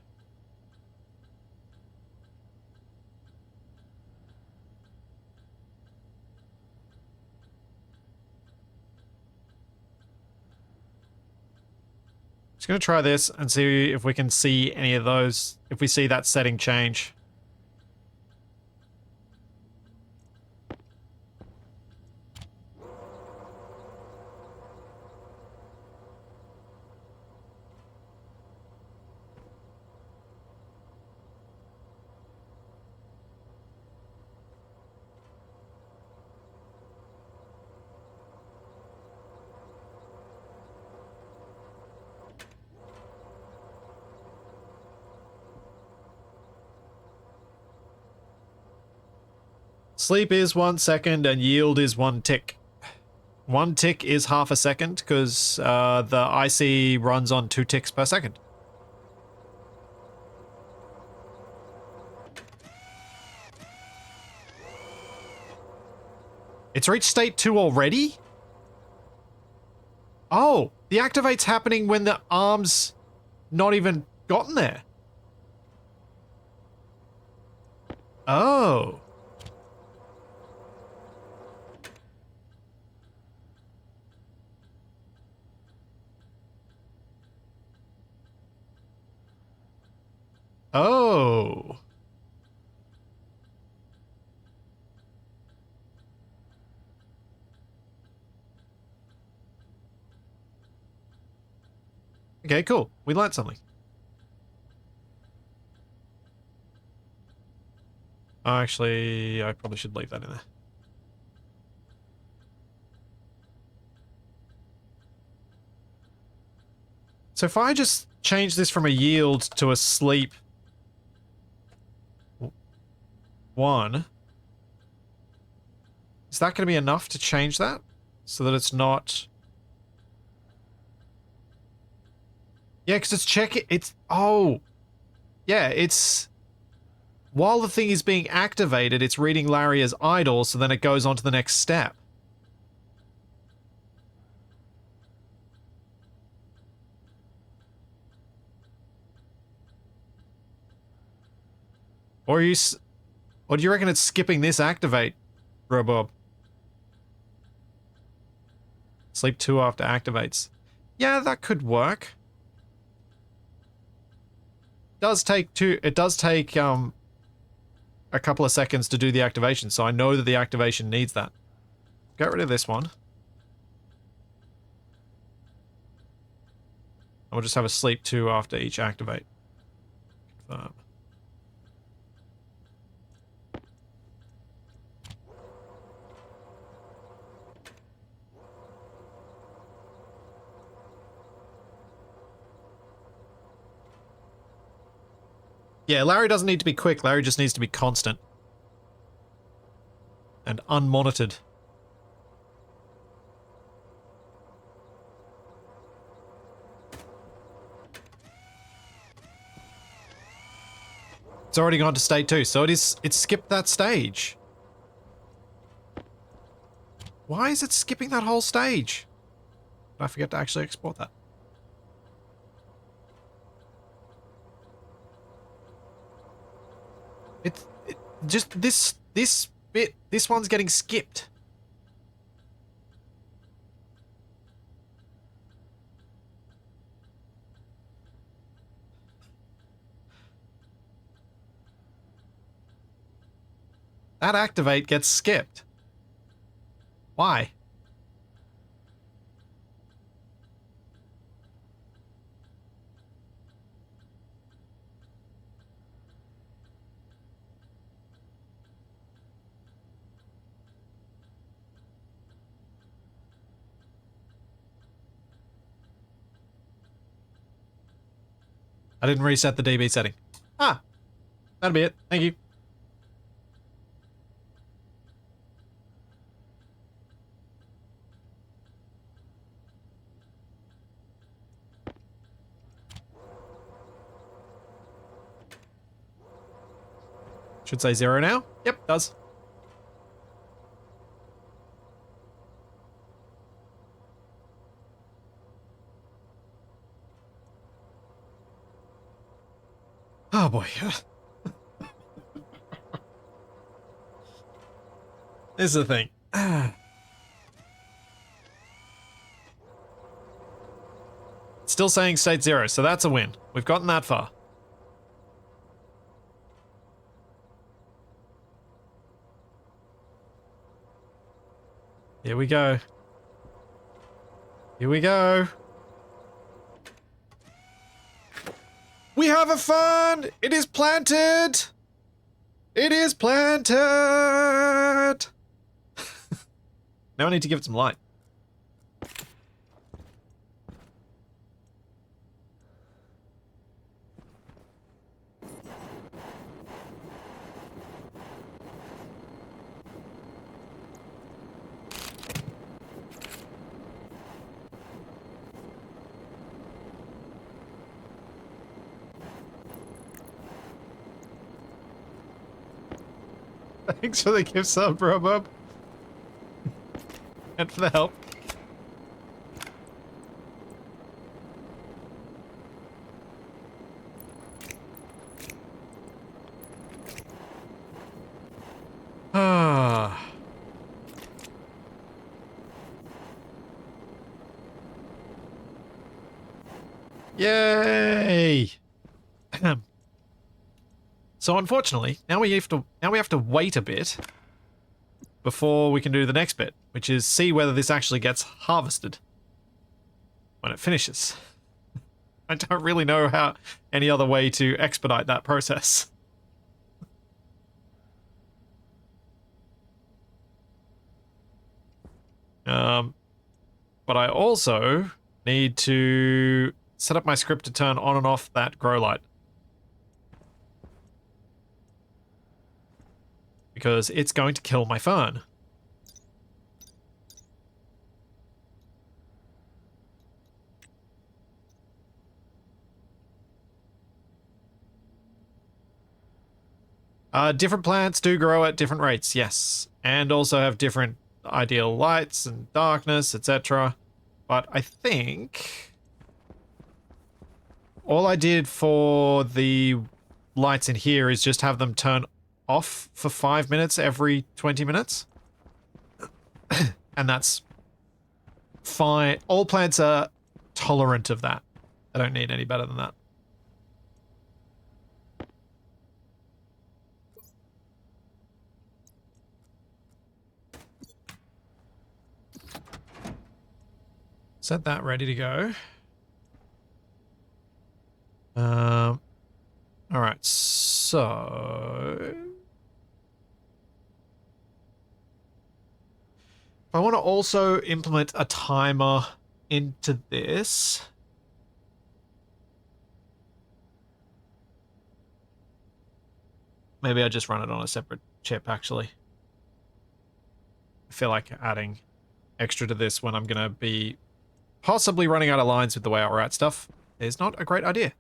Just gonna try this and see if we can see any of those, if we see that setting change. Sleep is 1 second and yield is 1 tick. 1 tick is half a second because the IC runs on 2 ticks per second. It's reached state 2 already? Oh, the activate's happening when the arm's not even gotten there. Oh. Oh. Okay, cool. We learned something. Actually, I probably should leave that in there. So if I just change this from a yield to a sleep 1, is that going to be enough to change that? So that it's not... Yeah, because it's... Oh! Yeah, it's... While the thing is being activated, it's reading LARrE as idle, so then it goes on to the next step. Or do you reckon it's skipping this activate, Robob? Sleep 2 after activates. Yeah, that could work. It does take a couple of seconds to do the activation, so I know that the activation needs that. Get rid of this one. And we'll just have a sleep 2 after each activate. Confirm. Yeah, LARrE doesn't need to be quick, LARrE just needs to be constant. And unmonitored. It's already gone to state 2, so it's skipped that stage. Why is it skipping that whole stage? Did I forget to actually export that? It just this bit, this one's getting skipped. That activate gets skipped. Why? I didn't reset the DB setting. Ah, that'll be it. Thank you. Should say 0 now. Yep, does. Oh boy. This is the thing. Still saying state 0, so that's a win. We've gotten that far. Here we go. Here we go. We have a fern! It is planted! It is planted! Now I need to give it some light. Thanks for the gift sub, Robub. And for the help. Ah. Yay! So unfortunately, now we have to wait a bit before we can do the next bit, which is see whether this actually gets harvested when it finishes. I don't really know how any other way to expedite that process. But I also need to set up my script to turn on and off that grow light. Because it's going to kill my fern. Different plants do grow at different rates, yes. And also have different ideal lights and darkness, etc. But I think all I did for the lights in here is just have them turn off for 5 minutes every 20 minutes. And that's fine. All plants are tolerant of that. I don't need any better than that. Set that ready to go. All right, so if I want to also implement a timer into this, maybe I just run it on a separate chip, actually. I feel like adding extra to this when I'm going to be possibly running out of lines with the way I write stuff is not a great idea.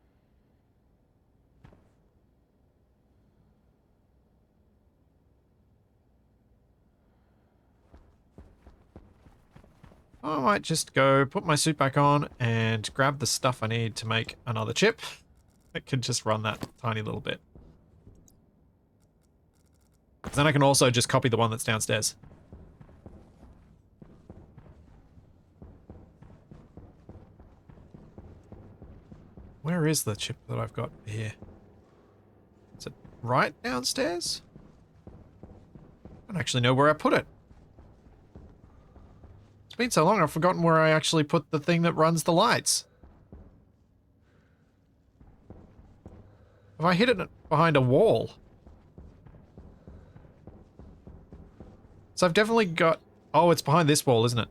I might just go put my suit back on and grab the stuff I need to make another chip that can just run that tiny little bit. Then I can also just copy the one that's downstairs. Where is the chip that I've got here? Is it right downstairs? I don't actually know where I put it. It's been so long I've forgotten where I actually put the thing that runs the lights. Have I hid it behind a wall? So I've definitely got... Oh, it's behind this wall, isn't it?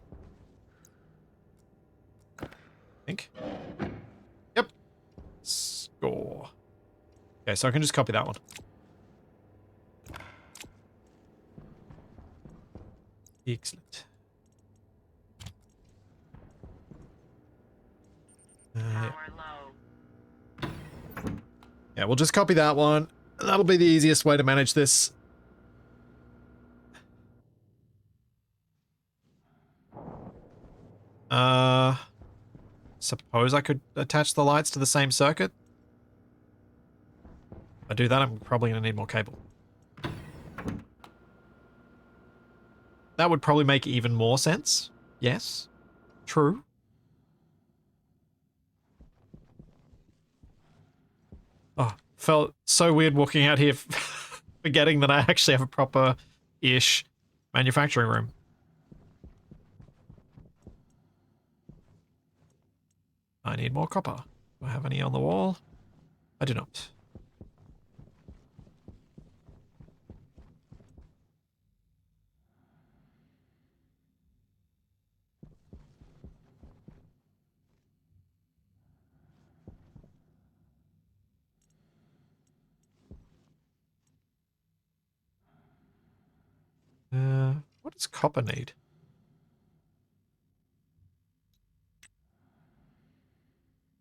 I think. Yep. Score. Okay, so I can just copy that one. Excellent. Power low. Yeah, we'll just copy that one. That'll be the easiest way to manage this. Suppose I could attach the lights to the same circuit. If I do that, I'm probably going to need more cable. That would probably make even more sense. Yes. True. Oh, felt so weird walking out here forgetting that I actually have a proper-ish manufacturing room. I need more copper. Do I have any on the wall? I do not. What does copper need?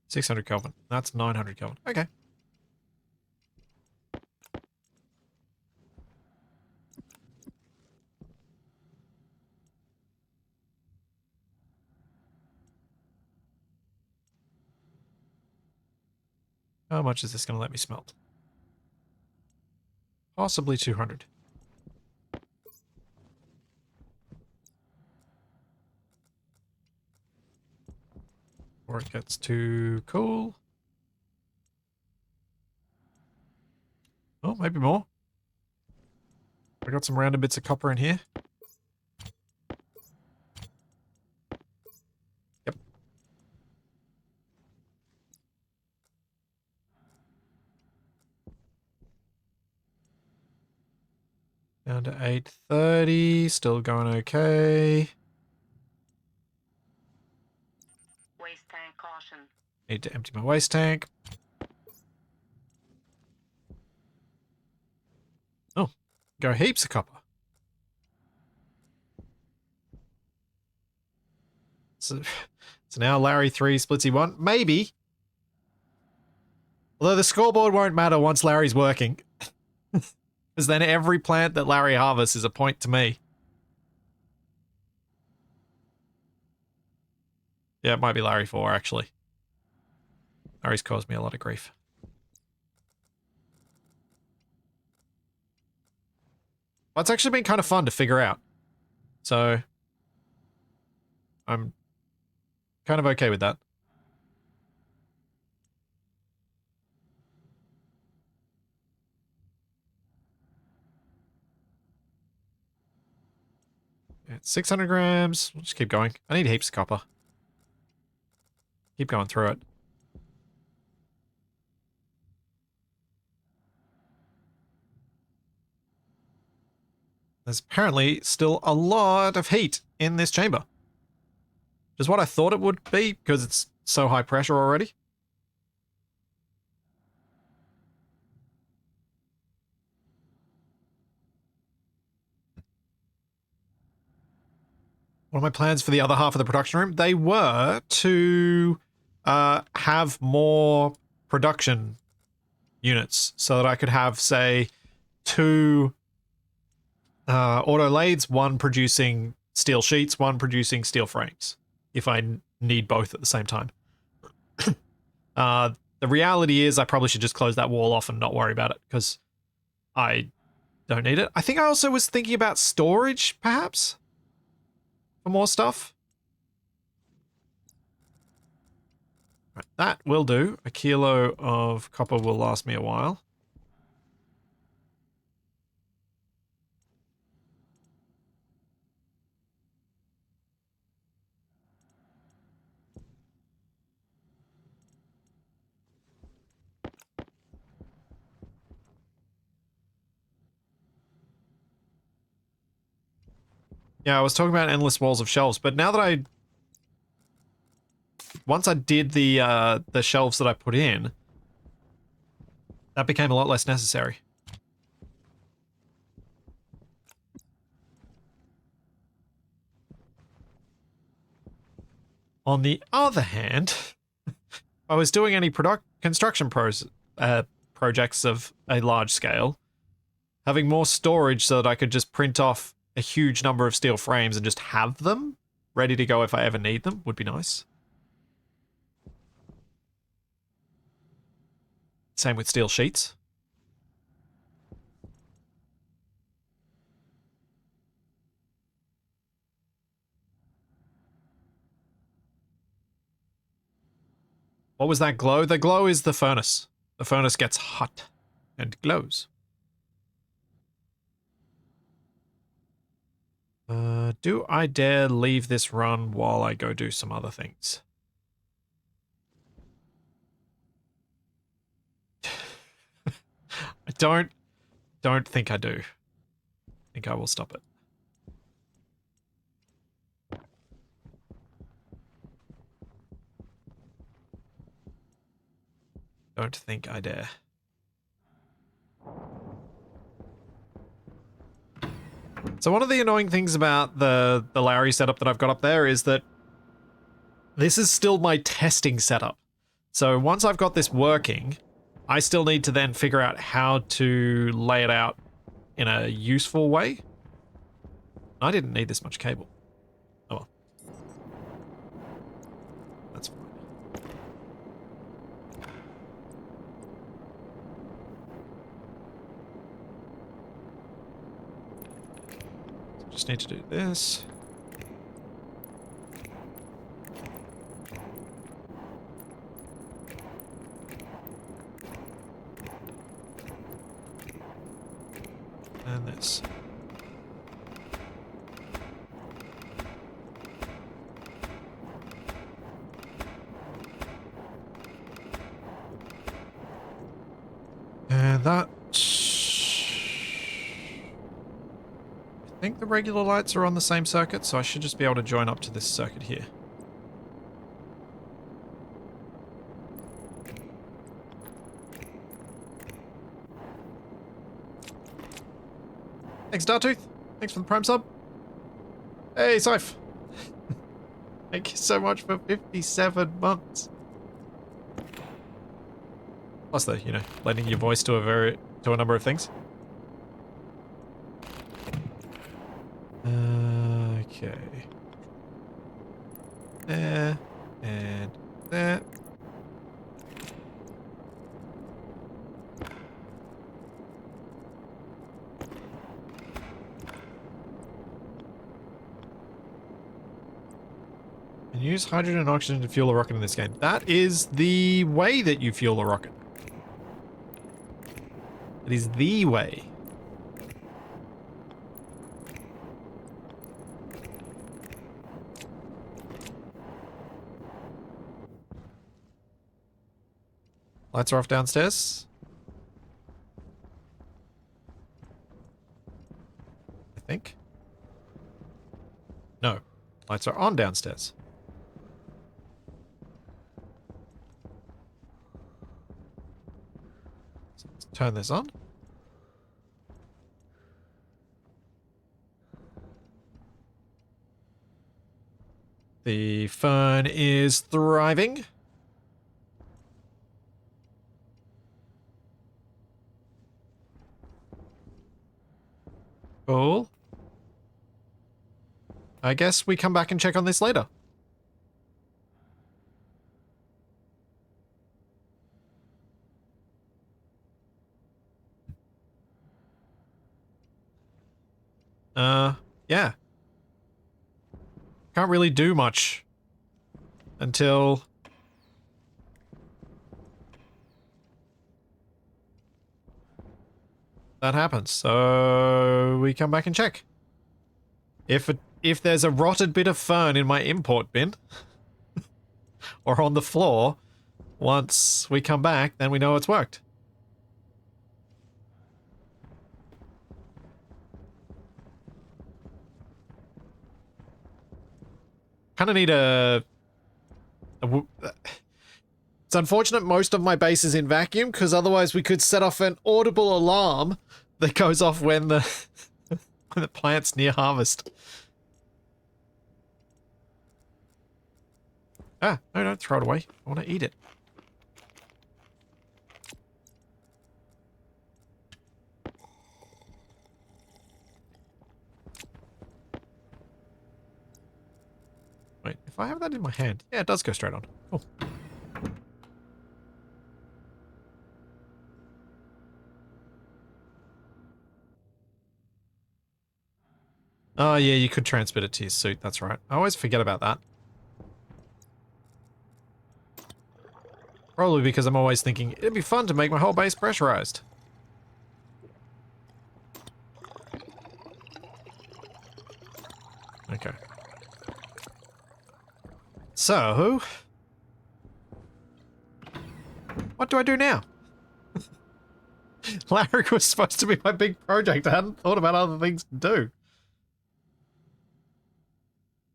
600 Kelvin. That's 900 Kelvin. Okay. How much is this going to let me smelt? Possibly 200. Or it gets too cool. Oh, maybe more. I got some random bits of copper in here. Yep. Down to 830. Still going okay. Waste tank caution. Need to empty my waste tank. Oh, go heaps of copper. So now LARrE 3, Splitsy 1. Maybe. Although the scoreboard won't matter once LARRE's working. Because then every plant that LARrE harvests is a point to me. Yeah, it might be LARrE 4, actually. LARRE's caused me a lot of grief. Well, it's actually been kind of fun to figure out. So, I'm kind of okay with that. It's 600 grams. We'll just keep going. I need heaps of copper. Keep going through it. There's apparently still a lot of heat in this chamber. Which is what I thought it would be, because it's so high pressure already. What are my plans for the other half of the production room? They were to have more production units so that I could have, say, 2 auto lathes, one producing steel sheets, one producing steel frames, if I need both at the same time. The reality is I probably should just close that wall off and not worry about it, because I don't need it. I think I also was thinking about storage, perhaps, for more stuff. Right, that will do. A kilo of copper will last me a while. Yeah, I was talking about endless walls of shelves, but now that once I did the shelves that I put in, that became a lot less necessary. On the other hand, if I was doing any construction projects of a large scale. Having more storage so that I could just print off a huge number of steel frames and just have them ready to go if I ever need them would be nice. Same with steel sheets. What was that glow? The glow is the furnace. The furnace gets hot and glows. Do I dare leave this run while I go do some other things? I don't think I do. I think I will stop it. Don't think I dare. So one of the annoying things about the LARrE setup that I've got up there is that this is still my testing setup. So once I've got this working, I still need to then figure out how to lay it out in a useful way. I didn't need this much cable. Oh well. That's fine. Just need to do this. And this. And that... I think the regular lights are on the same circuit, so I should just be able to join up to this circuit here. Thanks, Dartooth. Thanks for the Prime sub. Hey, Scythe. Thank you so much for 57 months. Plus the, you know, lending your voice to a number of things. Okay. There and there. And use hydrogen and oxygen to fuel a rocket in this game. That is the way that you fuel a rocket. It is the way. Lights are off downstairs. I think. No. Lights are on downstairs. So let's turn this on. The fern is thriving. Cool. I guess we come back and check on this later. Yeah. Can't really do much until that happens. So we come back and check. If there's a rotted bit of fern in my import bin or on the floor, once we come back, then we know it's worked. Kind of need it's unfortunate most of my base is in vacuum, because otherwise we could set off an audible alarm that goes off when the when the plant's near harvest. Ah, no, don't throw it away. I want to eat it. Wait, if I have that in my hand, yeah, it does go straight on. Cool. Oh yeah, you could transmit it to your suit, that's right. I always forget about that. Probably because I'm always thinking, it'd be fun to make my whole base pressurized. Okay. So... what do I do now? LARrE was supposed to be my big project. I hadn't thought about other things to do.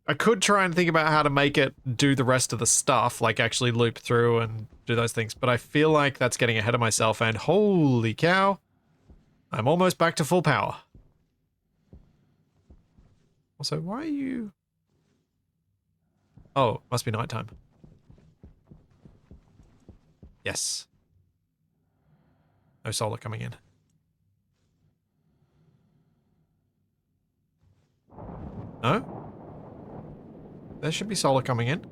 I could try and think about how to make it do the rest of the stuff, like actually loop through and do those things, but I feel like that's getting ahead of myself, and holy cow, I'm almost back to full power. Also, why are you... oh, must be nighttime. Yes. No solar coming in. No? There should be solar coming in.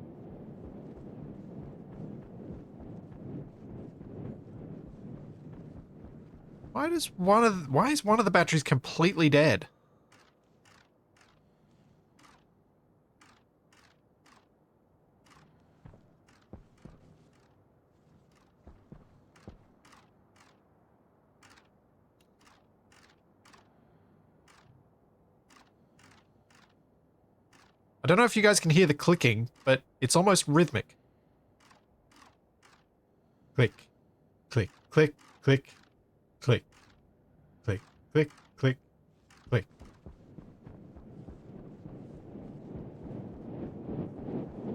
Why is one of the batteries completely dead? I don't know if you guys can hear the clicking, but it's almost rhythmic. Click, click, click, click, click, click, click, click, click.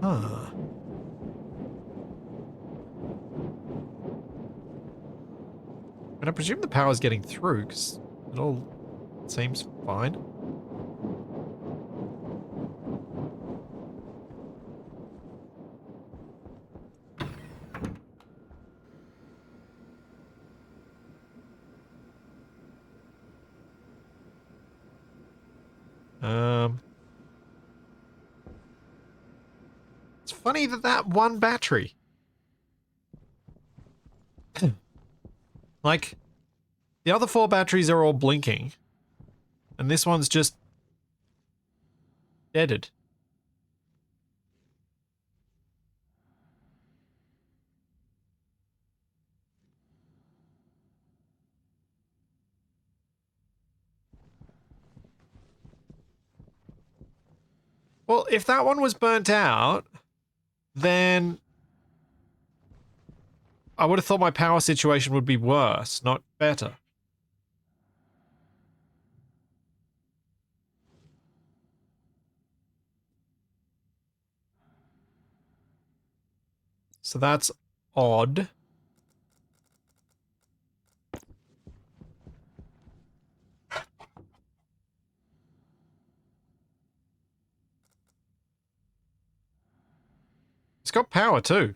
Huh. And I presume the power's getting through, because it all seems fine. It's funny that one battery... like, the other 4 batteries are all blinking, and this one's just deaded. Well, if that one was burnt out, then I would have thought my power situation would be worse, not better. So that's odd. It's got power too.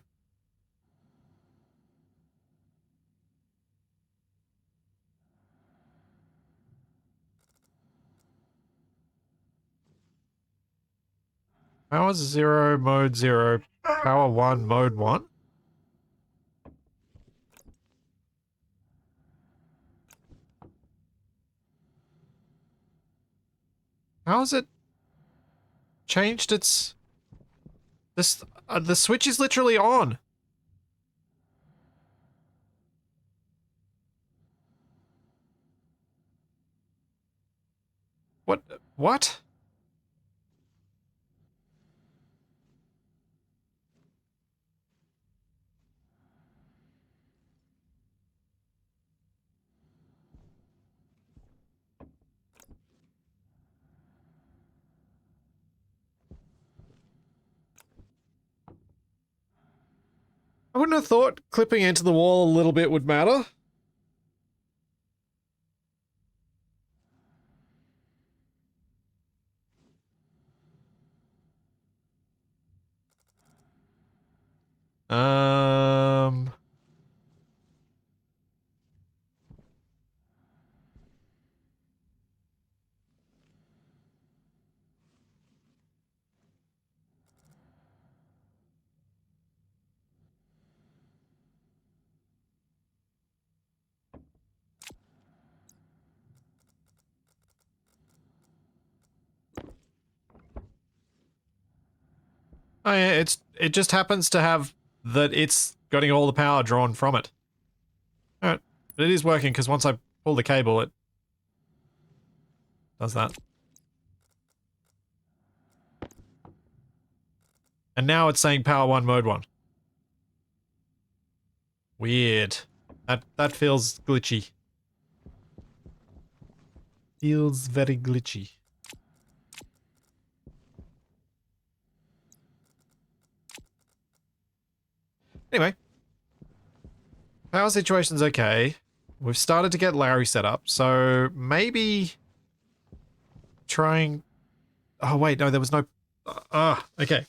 Power 0, mode 0, power 1, mode 1? How has it changed its... the switch is literally on. What? What? I wouldn't have thought clipping into the wall a little bit would matter. Um... Oh yeah, it just happens to have that it's getting all the power drawn from it. Alright. But it is working because once I pull the cable, it does that. And now it's saying power 1, mode 1. Weird. That feels glitchy. Feels very glitchy. Anyway. Power situation's okay. We've started to get LARrE set up, so maybe trying... Oh wait, no, there was no... okay.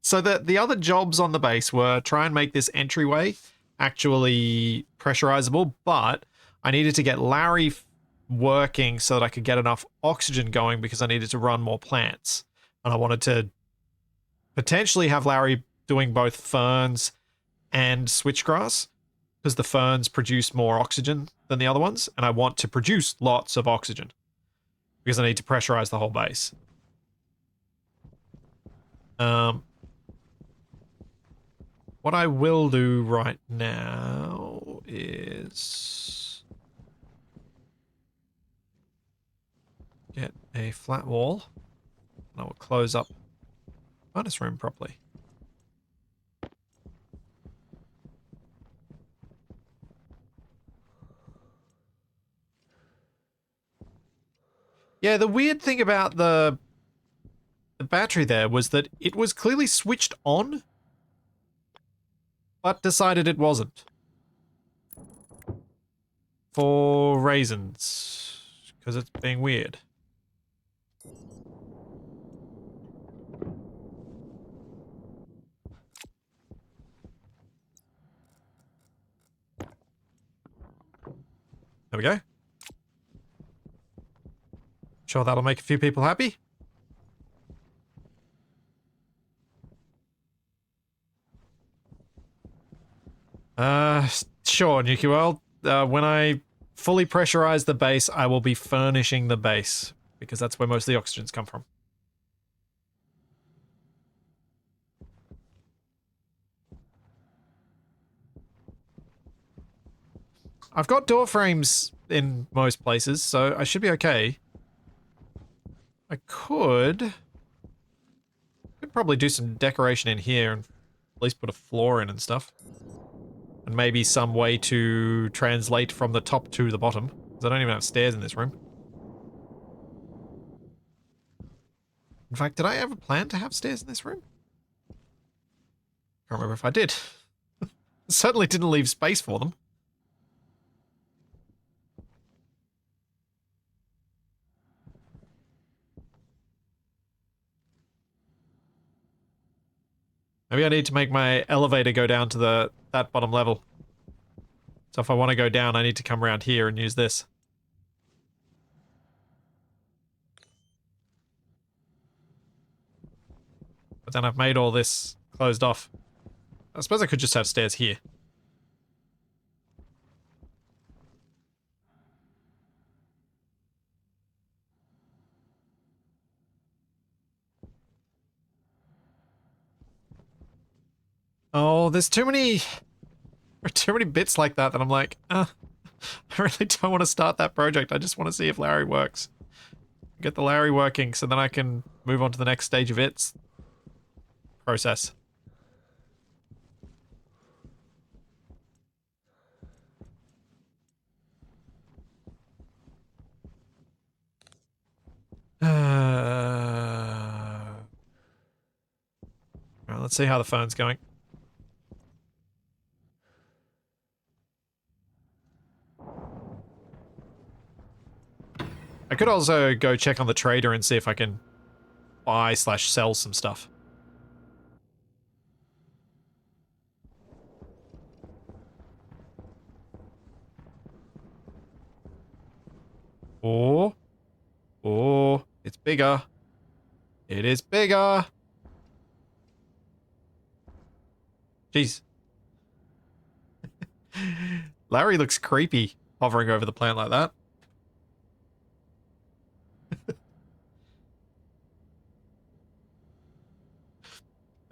So the other jobs on the base were try and make this entryway actually pressurizable, but I needed to get LARrE working so that I could get enough oxygen going because I needed to run more plants. And I wanted to potentially have LARrE doing both ferns and switchgrass because the ferns produce more oxygen than the other ones, and I want to produce lots of oxygen because I need to pressurize the whole base. What I will do right now is get a flat wall, and I will close up the furnace room properly. Yeah, the weird thing about the battery there was that it was clearly switched on, but decided it wasn't. For reasons. Because it's being weird. There we go. Sure that'll make a few people happy. Sure, Nuki World. When I fully pressurize the base, I will be furnishing the base, because that's where most of the oxygens come from. I've got door frames in most places, so I should be okay. I could probably do some decoration in here and at least put a floor in and stuff. And maybe some way to translate from the top to the bottom, because I don't even have stairs in this room. In fact, did I ever plan to have stairs in this room? Can't remember if I did. Certainly didn't leave space for them. Maybe I need to make my elevator go down to that bottom level. So if I want to go down, I need to come around here and use this. But then I've made all this closed off. I suppose I could just have stairs here. Oh, there's too many bits like that I'm like, I really don't want to start that project. I just want to see if LARrE works. Get the LARrE working so then I can move on to the next stage of its process. Well, let's see how the phone's going. I could also go check on the trader and see if I can buy/sell some stuff. Oh, it's bigger. It is bigger. Jeez. LARrE looks creepy hovering over the plant like that.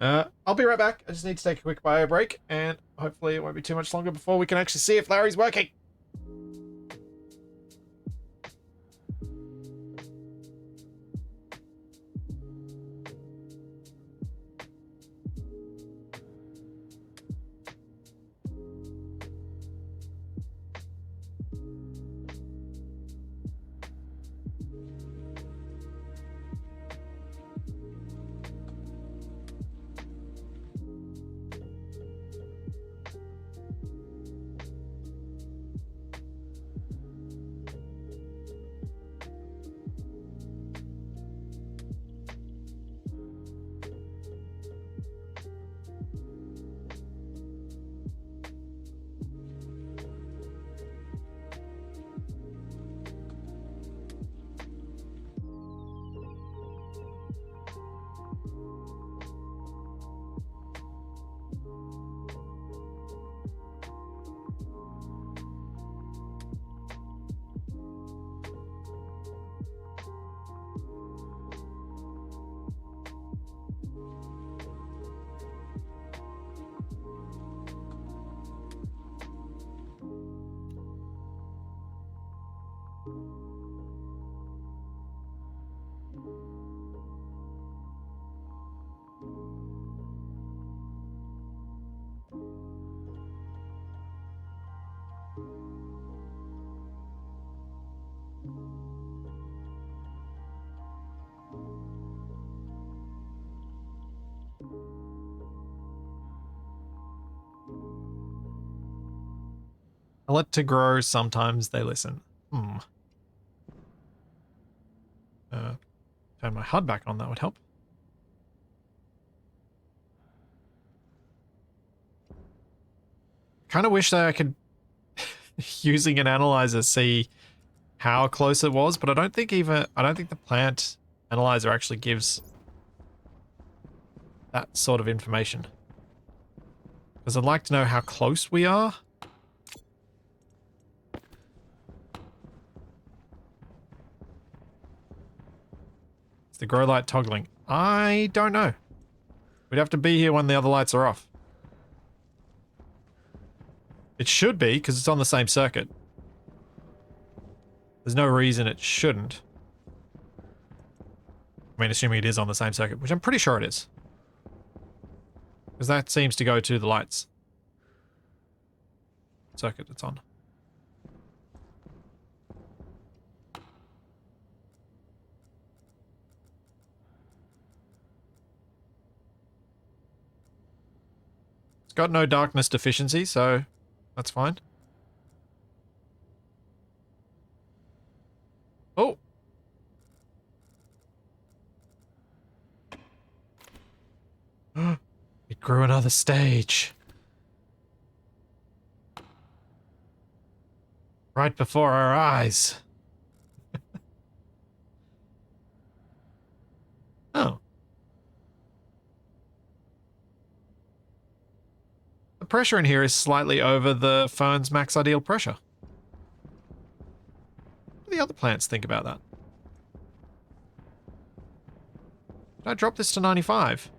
I'll be right back. I just need to take a quick bio break, and hopefully it won't be too much longer before we can actually see if Larry's working. I let to grow, sometimes they listen. Turn my HUD back on, that would help. Kind of wish that I could, using an analyzer, see how close it was, but I don't think the plant analyzer actually gives that sort of information. Because I'd like to know how close we are. The grow light toggling. I don't know. We'd have to be here when the other lights are off. It should be, because it's on the same circuit. There's no reason it shouldn't. I mean, assuming it is on the same circuit, which I'm pretty sure it is. Because that seems to go to the lights. Circuit it's on. Got no darkness deficiency, so that's fine. Oh! It grew another stage. Right before our eyes. Oh. Pressure in here is slightly over the Fern's max ideal pressure. What do the other plants think about that? Did I drop this to 95?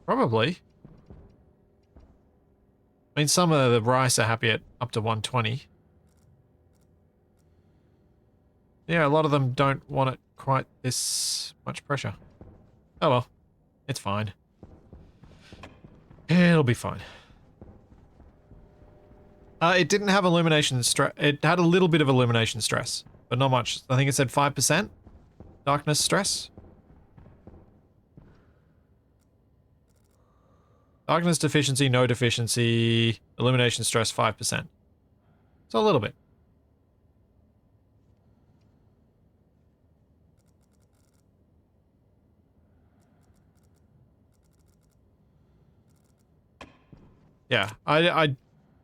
Probably. I mean, some of the rice are happy at up to 120. Yeah, a lot of them don't want it quite this much pressure. Oh well, it's fine. It'll be fine. It didn't have illumination stress. It had a little bit of illumination stress, but not much. I think it said 5% darkness stress. Darkness deficiency, no deficiency, illumination stress 5%. So a little bit. Yeah, I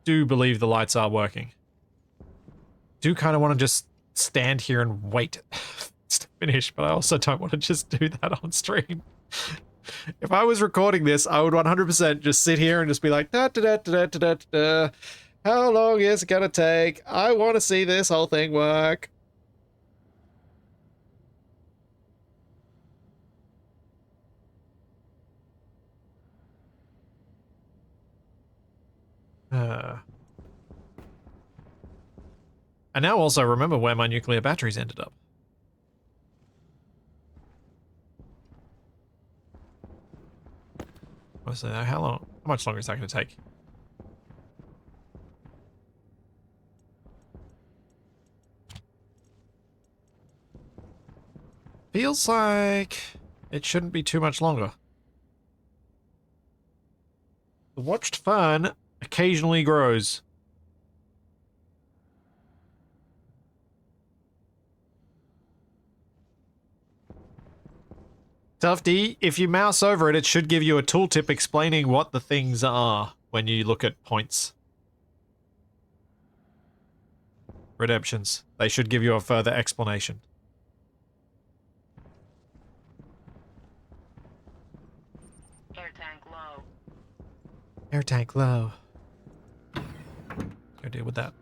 do believe the lights are working. Do kind of want to just stand here and wait to finish, but I also don't want to just do that on stream. If I was recording this, I would 100% just sit here and just be like, da, da, da, da, da, da, da. How long is it gonna take? I want to see this whole thing work. I now also remember where my nuclear batteries ended up. Honestly, how much longer is that going to take? Feels like it shouldn't be too much longer. The watched fern occasionally grows. Tufty, if you mouse over it, it should give you a tooltip explaining what the things are when you look at points. Redemptions. They should give you a further explanation. Air tank low. Air tank low. Go deal with that.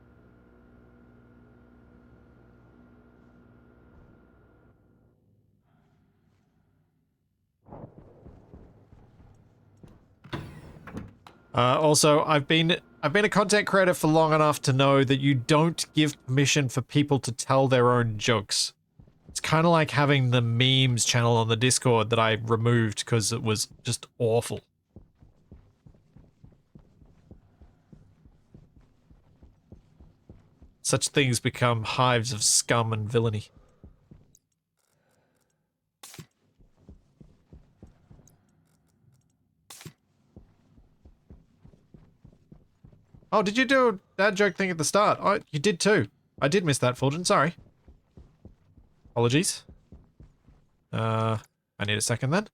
Also, I've been a content creator for long enough to know that you don't give permission for people to tell their own jokes. It's kind of like having the memes channel on the Discord that I removed because it was just awful. Such things become hives of scum and villainy. Oh, did you do a dad joke thing at the start? Oh, you did too. I did miss that, Fulgen. Sorry. Apologies. I need a second then.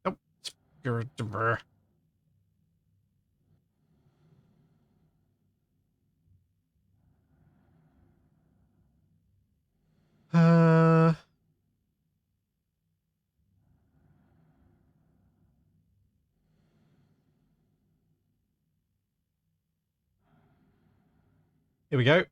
Nope. Uh, Here we go.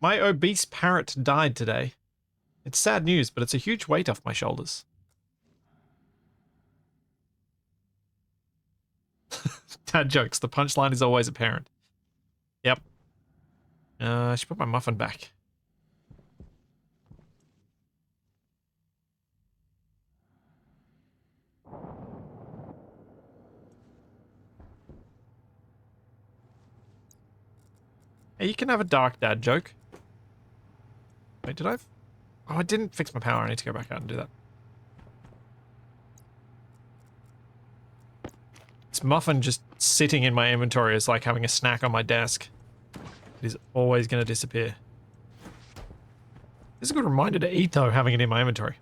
My obese parrot died today. It's sad news, but it's a huge weight off my shoulders. Dad jokes. The punchline is always apparent. Yep. I should put my muffin back. Hey, you can have a dark dad joke. Wait, did I? Oh, I didn't fix my power. I need to go back out and do that. This muffin just sitting in my inventory is like having a snack on my desk. It is always going to disappear. This is a good reminder to eat, though, having it in my inventory.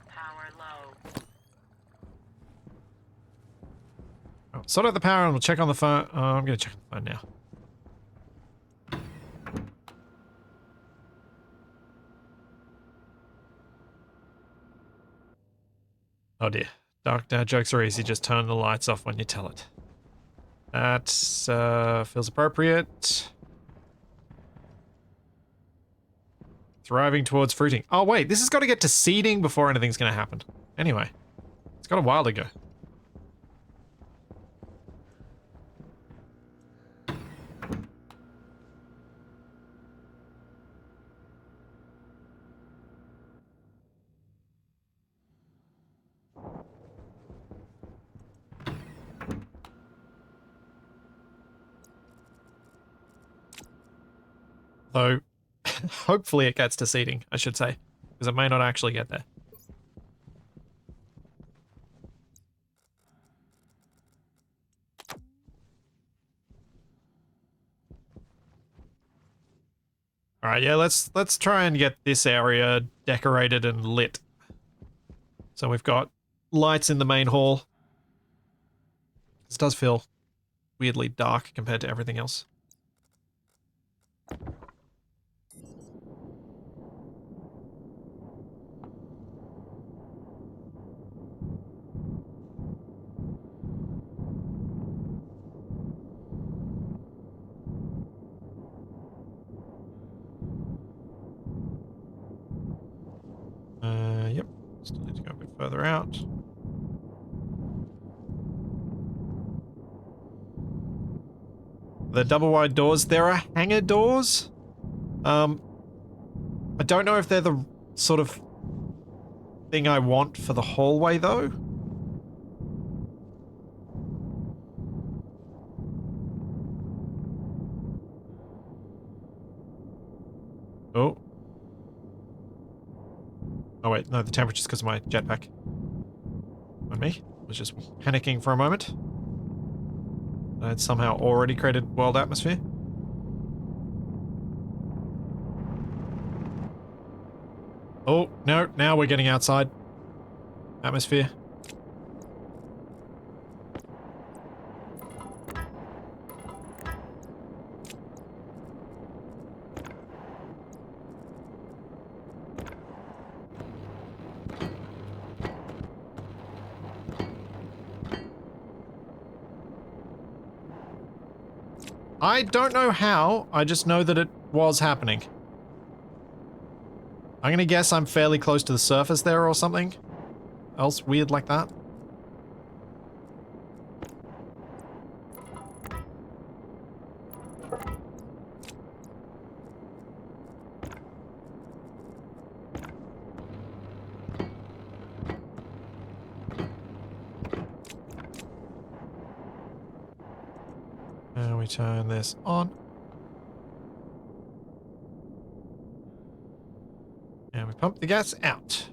Power low. Oh, sort out the power and we'll check on the phone. Oh, I'm going to check on the phone now. Oh dear. Dark dad jokes are easy. Just turn the lights off when you tell it. That feels appropriate. Thriving towards fruiting. Oh wait, this has got to get to seeding before anything's going to happen. Anyway, it's got a while to go. Though, hopefully it gets to seeding, I should say. Because it may not actually get there. Alright, yeah, let's try and get this area decorated and lit. So we've got lights in the main hall. This does feel weirdly dark compared to everything else. further out. The double wide doors. There are hangar doors. I don't know if they're the sort of thing I want for the hallway, though. Oh. Oh, wait. No, the temperature's because of my jetpack. On me. I was just panicking for a moment. I had somehow already created world atmosphere. Oh, no. Now we're getting outside. Atmosphere. I don't know how, I just know that it was happening. I'm gonna guess I'm fairly close to the surface there or something else weird like that. And we turn this on. And we pump the gas out.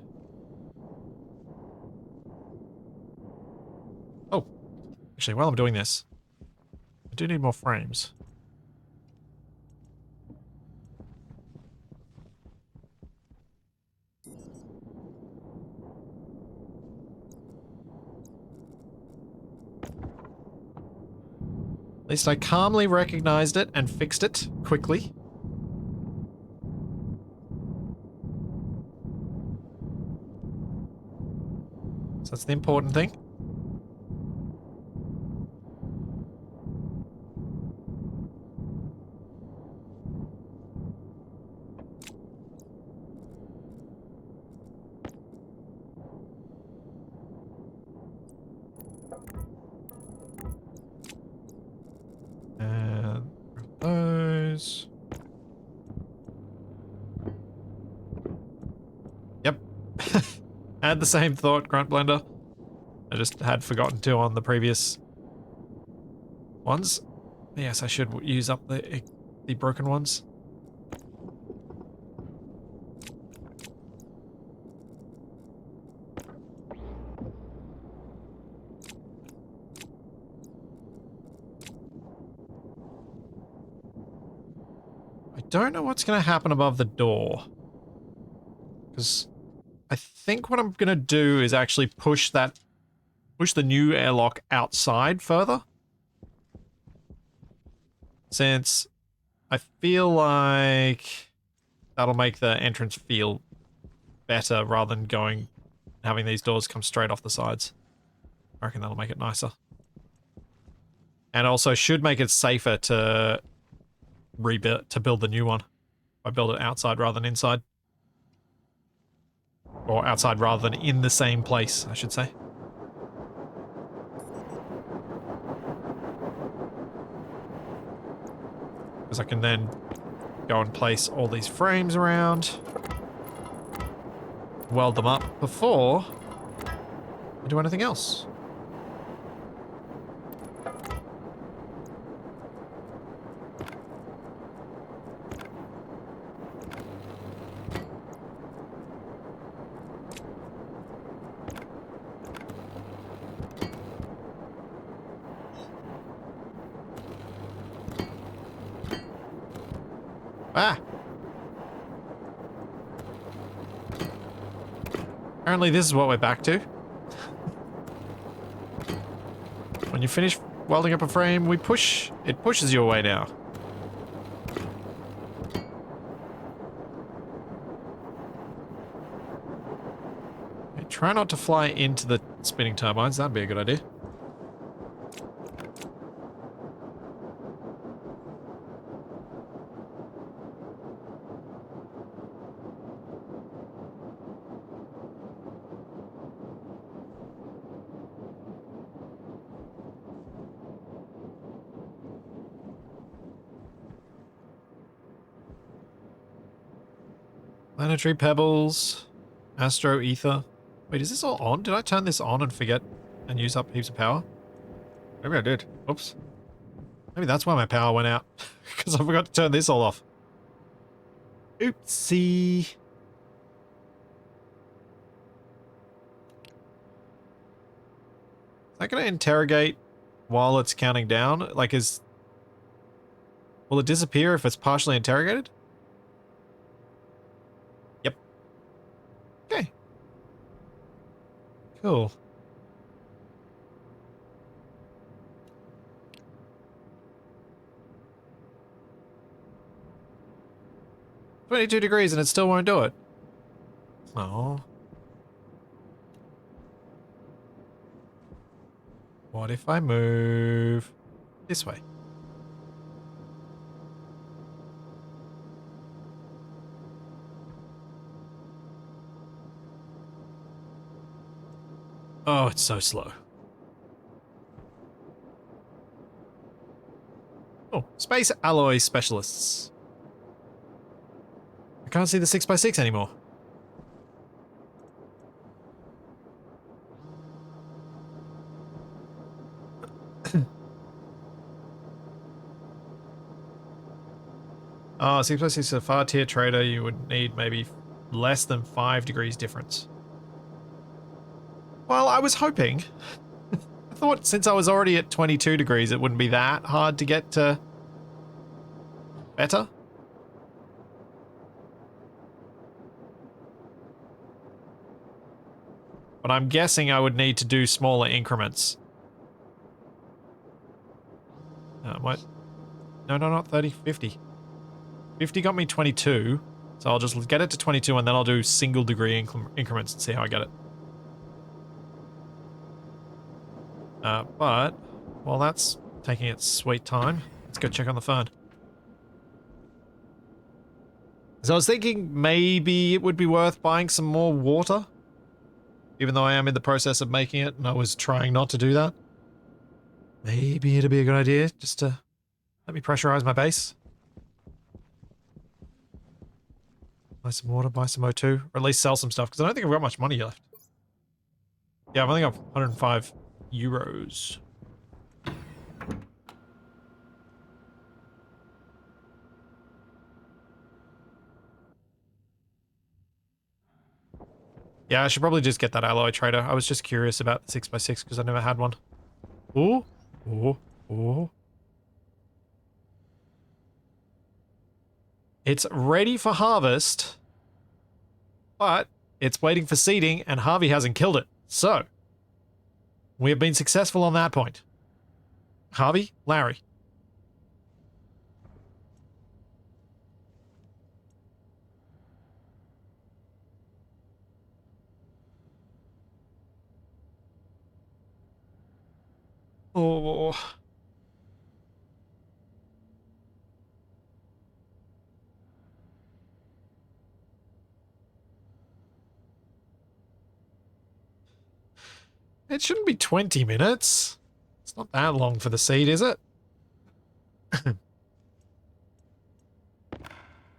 Oh, actually, while I'm doing this, I do need more frames. At least I calmly recognized it and fixed it quickly. So that's the important thing. And those. Yep. I had the same thought, Grunt Blender. I just had forgotten to on the previous ones. Yes, I should use up the broken ones. I don't know what's going to happen above the door. Because I think what I'm going to do is actually push the new airlock outside further. Since I feel like that'll make the entrance feel better rather than having these doors come straight off the sides. I reckon that'll make it nicer. And also should make it safer to build the new one. If I build it outside rather than inside. Or outside rather than in the same place, I should say. Because I can then go and place all these frames around. Weld them up before I do anything else. Ah! Apparently this is what we're back to. When you finish welding up a frame, it pushes you away now. Okay, try not to fly into the spinning turbines, that'd be a good idea. Planetary pebbles. Astro ether. Wait, is this all on? Did I turn this on and forget and use up heaps of power? Maybe I did. Oops. Maybe that's why my power went out. Because I forgot to turn this all off. Oopsie. Is that going to interrogate while it's counting down? Like, will it disappear if it's partially interrogated? Yep. Okay. Cool. $22 and it still won't do it. Oh. What if I move this way? Oh, it's so slow. Oh, space alloy specialists. I can't see the 6x6 anymore. Oh, 6x6 is a far tier trader. You would need maybe less than 5 degrees difference. Well, I was hoping. I thought since I was already at 22 degrees, it wouldn't be that hard to get to better. But I'm guessing I would need to do smaller increments. What? No, not 30, 50. 50 got me 22, so I'll just get it to 22 and then I'll do single degree increments and see how I get it. But, while that's taking its sweet time, let's go check on the phone. So I was thinking maybe it would be worth buying some more water, even though I am in the process of making it and I was trying not to do that. Maybe it'd be a good idea just to let me pressurize my base. Buy some water, buy some O2, or at least sell some stuff, because I don't think I've got much money left. Yeah, I've only got 105 euros. Yeah, I should probably just get that alloy trader. I was just curious about the 6x6 because I never had one. Ooh, ooh, ooh. It's ready for harvest, but it's waiting for seeding and Harvey hasn't killed it. So, we have been successful on that point. Harvey, LARrE. Oh. It shouldn't be 20 minutes. It's not that long for the seed, is it?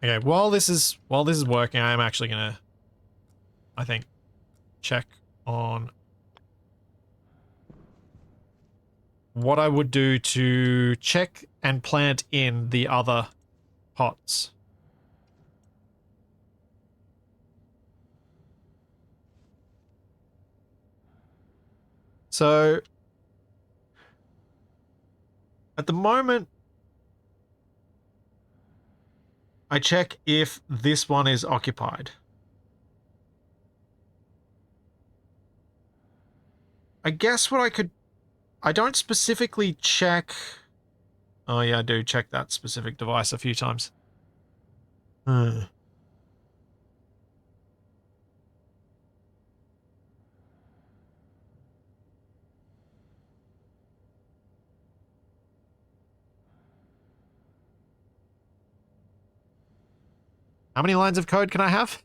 Okay, while this is working, I am actually gonna, I think, check on what I would do to check and plant in the other pots. So, at the moment, I check if this one is occupied. I guess what I don't specifically check. Oh yeah, I do check that specific device a few times. How many lines of code can I have?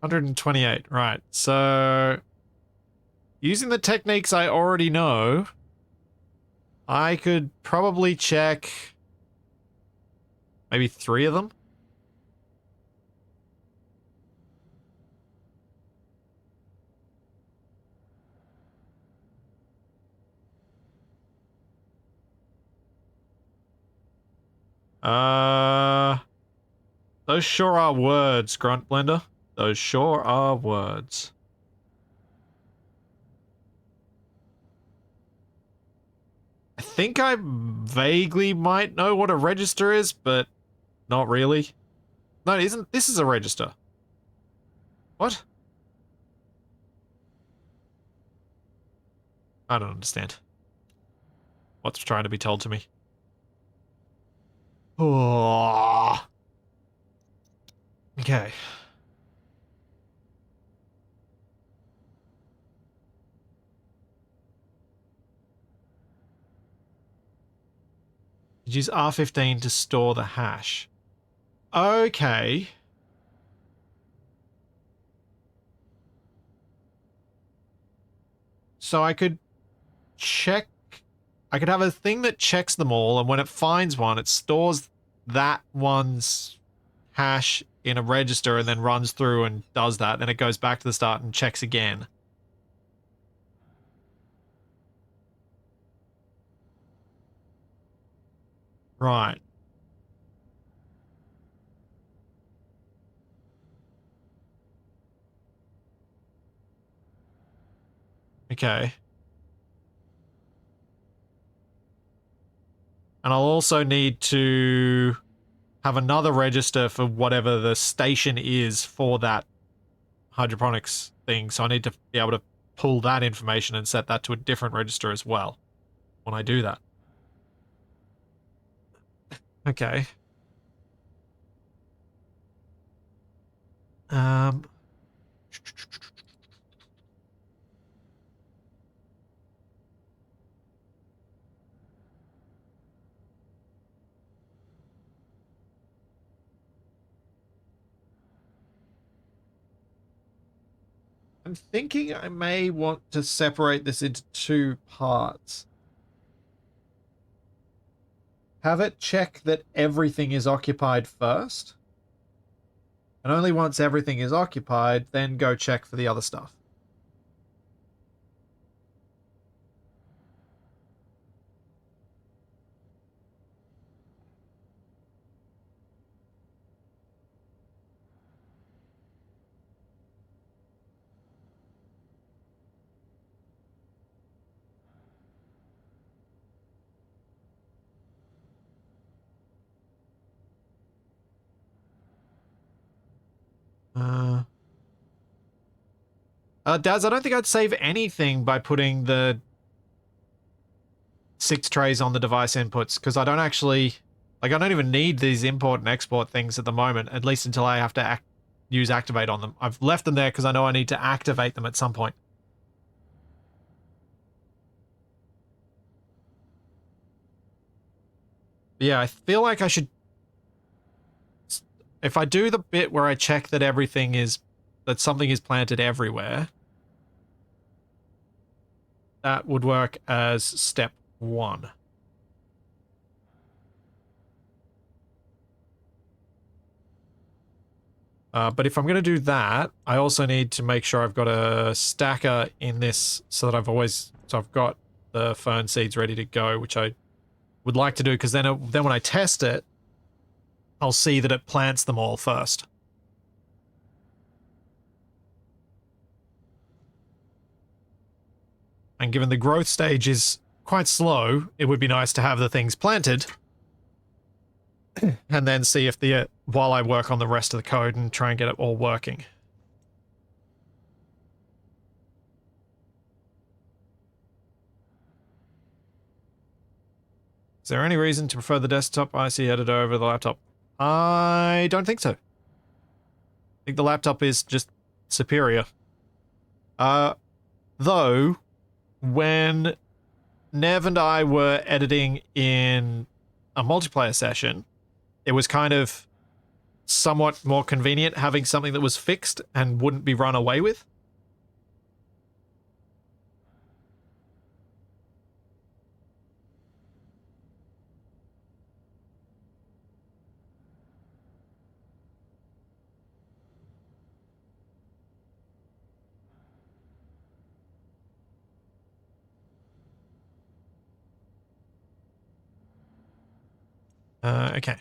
$128, right. So using the techniques I already know, I could probably check maybe 3 of them. Those sure are words, Grunt Blender. Those sure are words. I think I vaguely might know what a register is, but not really. No, it isn't. This is a register. What? I don't understand. What's trying to be told to me? Oh. Okay. Use R15 to store the hash. Okay. So I could check... I could have a thing that checks them all, and when it finds one, it stores that one's hash in a register and then runs through and does that. Then it goes back to the start and checks again. Right. Okay. And I'll also need to have another register for whatever the station is for that hydroponics thing. So I need to be able to pull that information and set that to a different register as well when I do that. Okay. I'm thinking I may want to separate this into 2 parts. Have it check that everything is occupied first. And only once everything is occupied, then go check for the other stuff. Daz, I don't think I'd save anything by putting the 6 trays on the device inputs, because I don't actually... Like, I don't even need these import and export things at the moment, at least until I have to use Activate on them. I've left them there because I know I need to activate them at some point. But yeah, I feel like I should... If I do the bit where I check that everything is... that something is planted everywhere, that would work as step 1. But if I'm going to do that, I also need to make sure I've got a stacker in this so that so I've got the fern seeds ready to go, which I would like to do, because then when I test it, I'll see that it plants them all first. And given the growth stage is quite slow, it would be nice to have the things planted and then see if while I work on the rest of the code and try and get it all working. Is there any reason to prefer the desktop IC editor over the laptop? I don't think so. I think the laptop is just superior. Though, when Nev and I were editing in a multiplayer session, it was kind of somewhat more convenient having something that was fixed and wouldn't be run away with. Okay.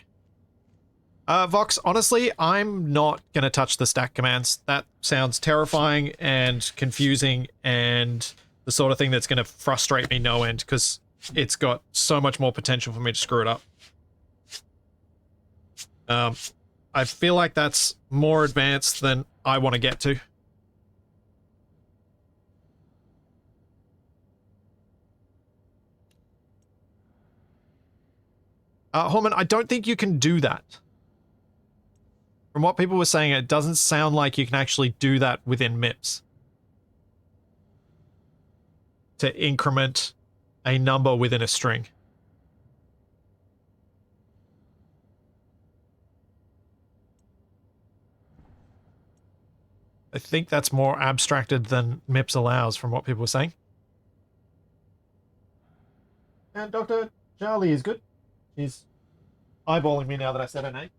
Vox, honestly, I'm not going to touch the stack commands. That sounds terrifying and confusing and the sort of thing that's going to frustrate me no end because it's got so much more potential for me to screw it up. I feel like that's more advanced than I want to get to. Horman, I don't think you can do that. From what people were saying, it doesn't sound like you can actually do that within MIPS. To increment a number within a string. I think that's more abstracted than MIPS allows from what people were saying. And Dr. Charlie is good. She's eyeballing me now that I said her name.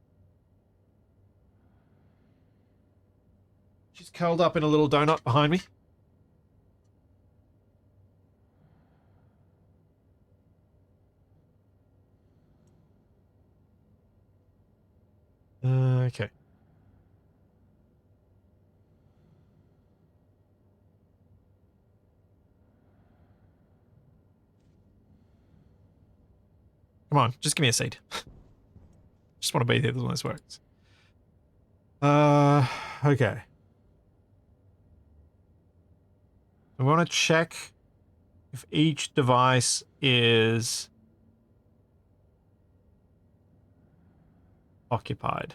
She's curled up in a little donut behind me. Okay. Come on, just give me a seat. Just want to be there when this works. Okay. We want to check if each device is occupied.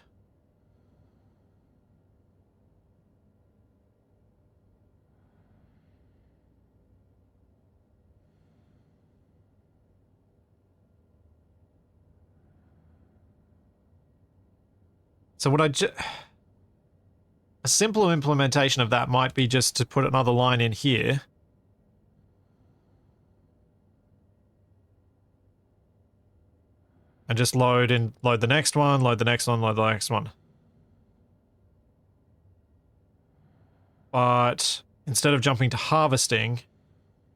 So would I just... A simple implementation of that might be just to put another line in here. And just load the next one, load the next one, load the next one. But instead of jumping to harvesting,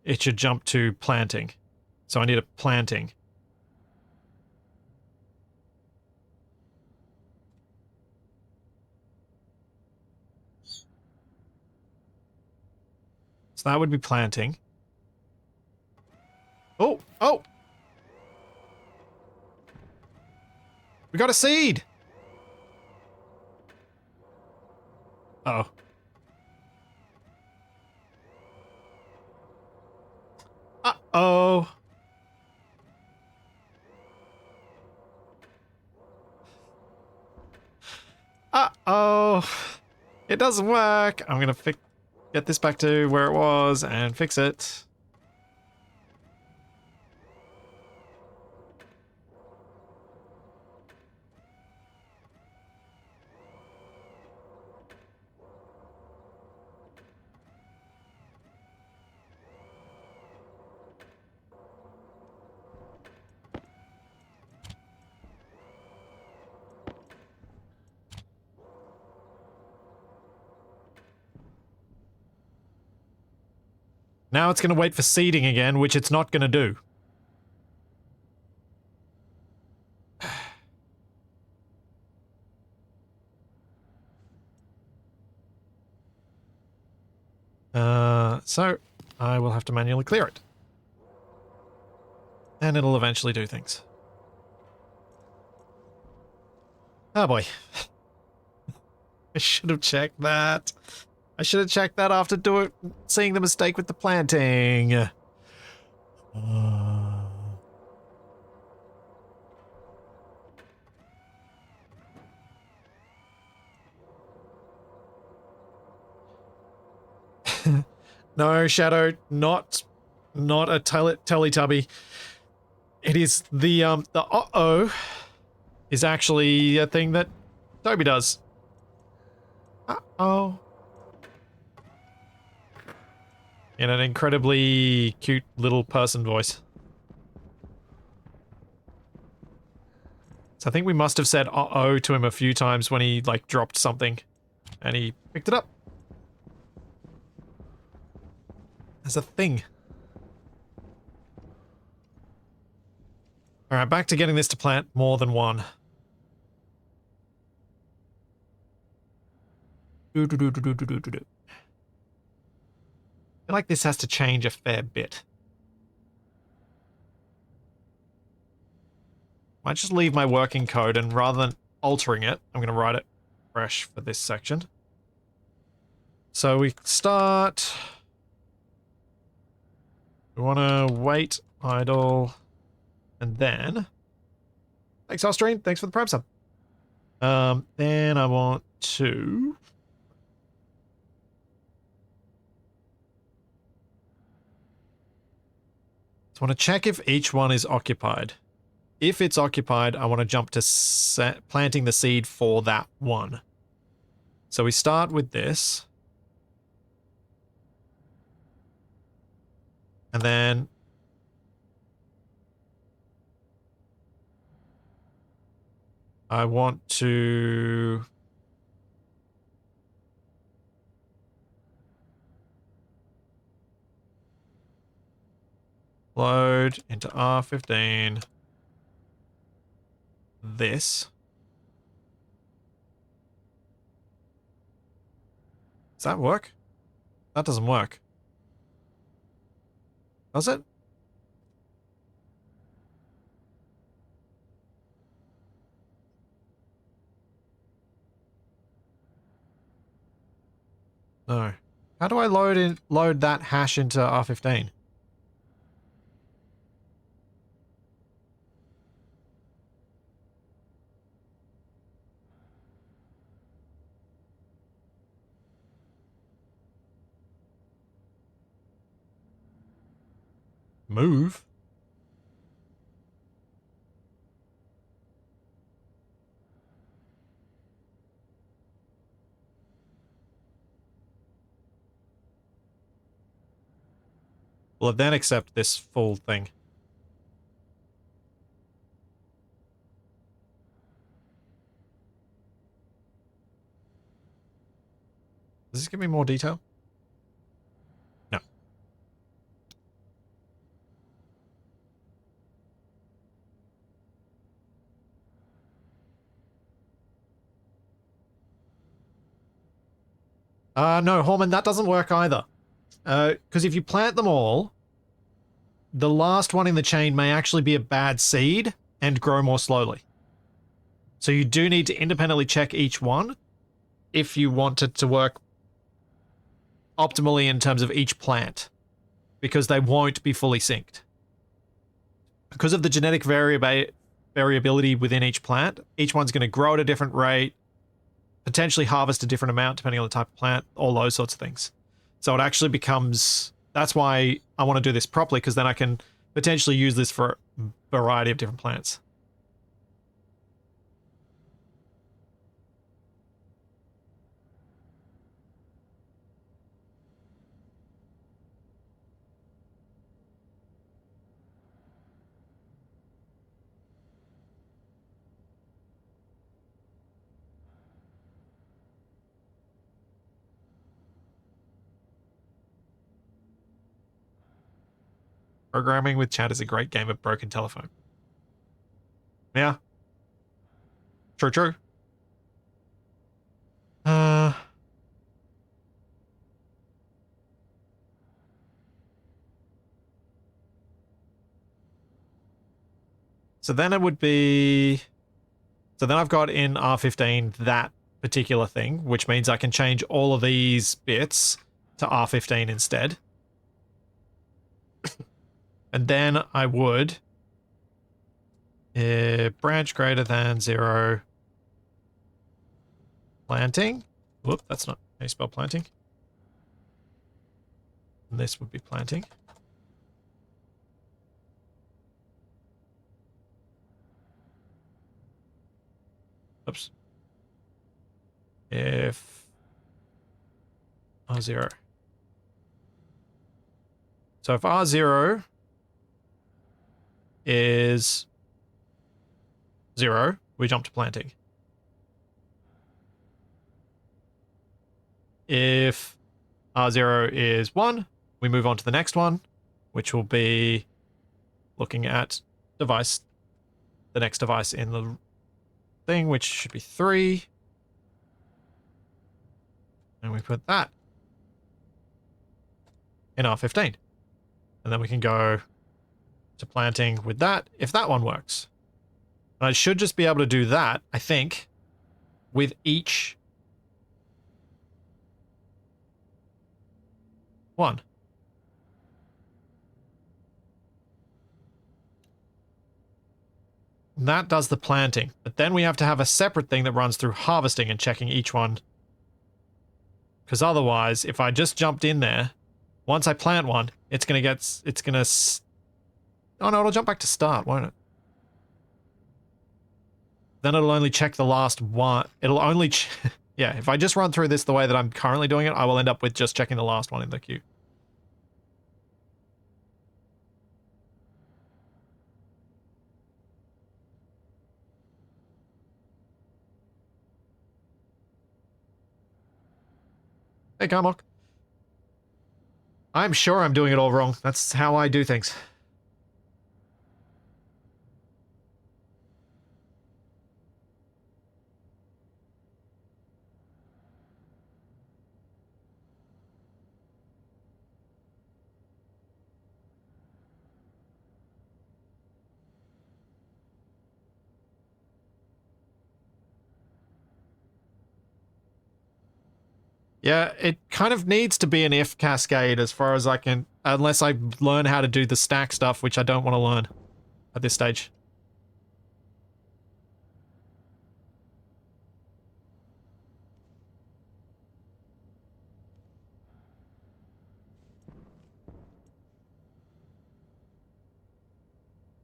it should jump to planting. So I need a planting. So that would be planting. Oh, oh! We got a seed! Uh-oh. Uh-oh. Uh-oh. It doesn't work. I'm gonna get this back to where it was and fix it. Now it's going to wait for seeding again, which it's not going to do. So I will have to manually clear it. And it'll eventually do things. Oh boy. I should have checked that. I should have checked that after seeing the mistake with the planting. No, Shadow, not a Teletubby. It is the uh-oh is actually a thing that Toby does. Uh-oh. In an incredibly cute little person voice. So I think we must have said uh-oh to him a few times when he, like, dropped something. And he picked it up. As a thing. All right, back to getting this to plant more than one. I feel like this has to change a fair bit. Might just leave my working code, and rather than altering it, I'm going to write it fresh for this section. So we start... We want to wait, idle, and then... Thanks, Austrian. Thanks for the Prime sub. Then I want to... So I want to check if each one is occupied. If it's occupied, I want to jump to planting the seed for that one. So we start with this. And then... I want to... load into R15 this. Does that work? That doesn't work. Does it? No. How do I load that hash into R15? Move? Will it then accept this full thing? Does this give me more detail? No. No, Horman, that doesn't work either. Because if you plant them all, the last one in the chain may actually be a bad seed and grow more slowly. So you do need to independently check each one if you want it to work optimally in terms of each plant, because they won't be fully synced. Because of the genetic variability within each plant, each one's going to grow at a different rate, potentially harvest a different amount depending on the type of plant, all those sorts of things. So it actually becomes... That's why I want to do this properly, because then I can potentially use this for a variety of different plants. Programming with chat is a great game of broken telephone. Yeah. True, true. So then it would be... So then I've got in R15 that particular thing, which means I can change all of these bits to R15 instead. And then I would branch greater than 0 planting. Whoop, that's not how you spell planting. And this would be planting. Oops. If R0. So if R0 is 0, we jump to planting. If R0 is 1, we move on to the next one, which will be looking at device the next device in the thing, which should be 3. And we put that in R15. And then we can go to planting with that, if that one works. And I should just be able to do that, I think, with each one. And that does the planting. But then we have to have a separate thing that runs through harvesting and checking each one. Because otherwise, if I just jumped in there, once I plant one, it's going to get, it's going to, oh no, it'll jump back to start, won't it? Then it'll only check the last one. It'll only, yeah, if I just run through this the way that I'm currently doing it, I will end up with just checking the last one in the queue. Hey, Carmock. I'm sure I'm doing it all wrong. That's how I do things. Yeah, it kind of needs to be an if cascade as far as I can, unless I learn how to do the stack stuff, which I don't want to learn at this stage.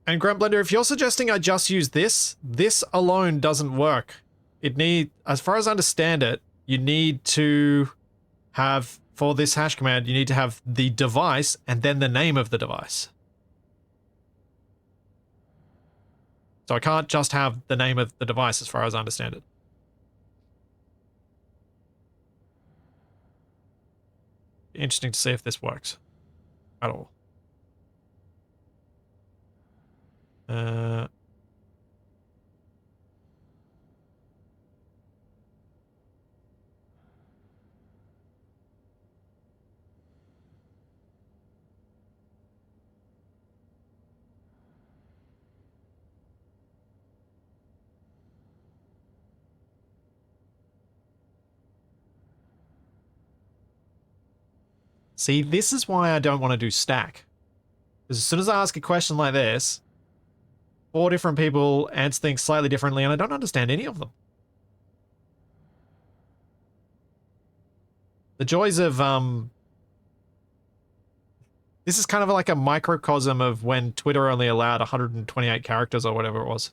And Grunt Blender, if you're suggesting I just use this, this alone doesn't work. It need, as far as I understand it, you need to have, for this hash command, you need to have the device and then the name of the device. So I can't just have the name of the device as far as I understand it. Interesting to see if this works at all. See, this is why I don't want to do stack. Because as soon as I ask a question like this, 4 different people answer things slightly differently, and I don't understand any of them. The joys of, this is kind of like a microcosm of when Twitter only allowed 128 characters or whatever it was.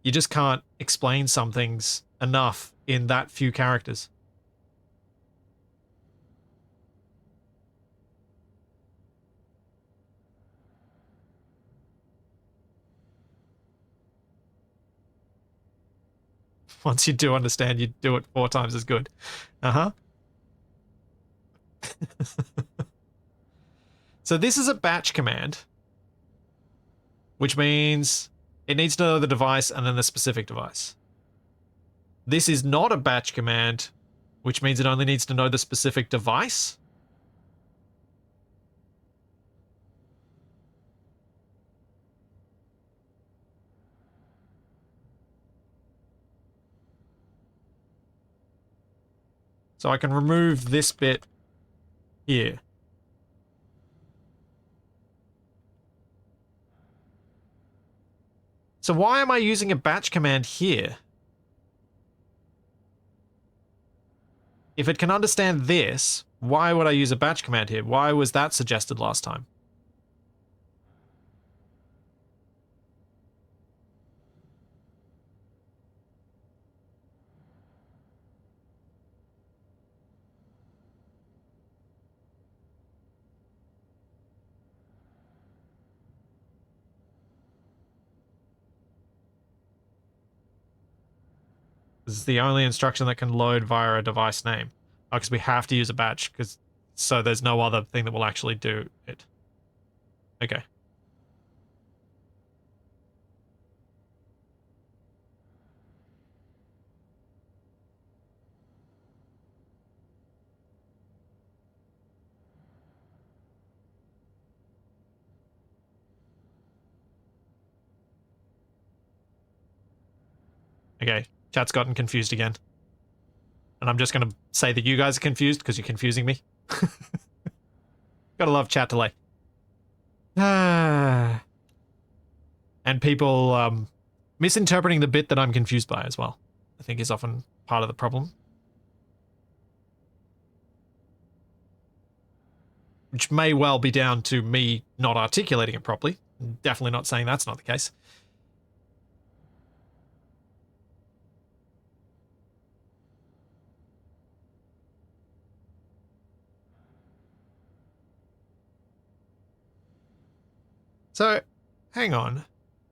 You just can't explain some things enough in that few characters. Once you do understand, you do it 4 times as good. Uh-huh. So this is a batch command, which means it needs to know the device and then the specific device. This is not a batch command, which means it only needs to know the specific device. So I can remove this bit here. So why am I using a batch command here? If it can understand this, why would I use a batch command here? Why was that suggested last time? This is the only instruction that can load via a device name. Oh, because we have to use a batch, because so there's no other thing that will actually do it. Okay. Okay, chat's gotten confused again. And I'm just going to say that you guys are confused because you're confusing me. Gotta love chat delay. And people misinterpreting the bit that I'm confused by as well, I think is often part of the problem. Which may well be down to me not articulating it properly. Definitely not saying that's not the case. So, hang on.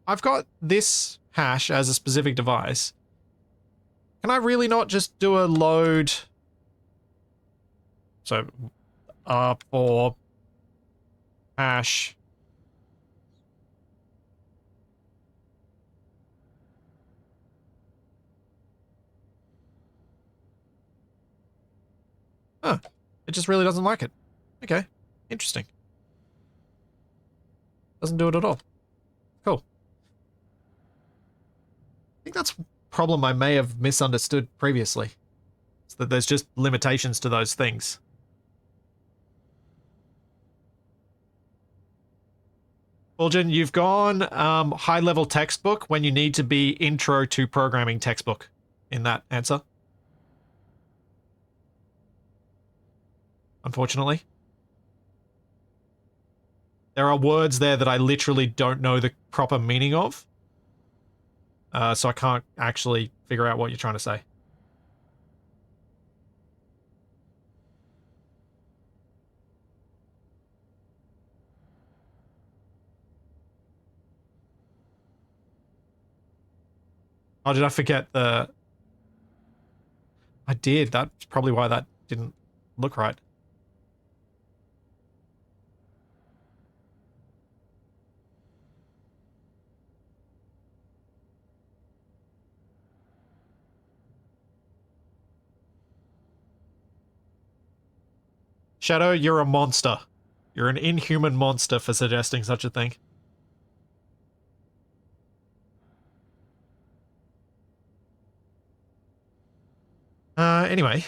I've got this hash as a specific device. Can I really not just do a load? So, R4 hash. Huh. It just really doesn't like it. Okay. Interesting. Doesn't do it at all. Cool. I think that's a problem I may have misunderstood previously. It's that there's just limitations to those things. Fulgen, you've gone high-level textbook when you need to be intro to programming textbook in that answer. Unfortunately. There are words there that I literally don't know the proper meaning of. So I can't actually figure out what you're trying to say. Oh, did I forget the... I did. That's probably why that didn't look right. Shadow, you're a monster. You're an inhuman monster for suggesting such a thing. Anyway.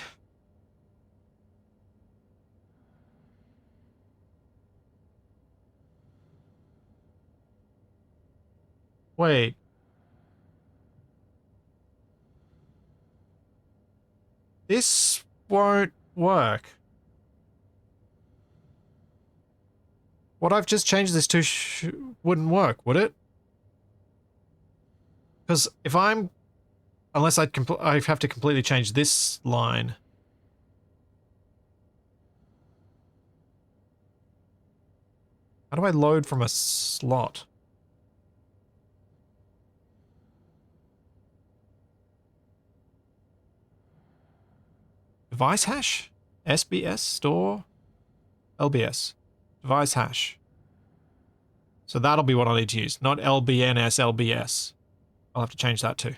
Wait. This won't work. What I've just changed this to wouldn't work, would it? Because if I'm... Unless I have to completely change this line. How do I load from a slot? Device hash? SBS? Store? LBS. Device hash. So that'll be what I need to use, not LBNS, LBS. I'll have to change that too.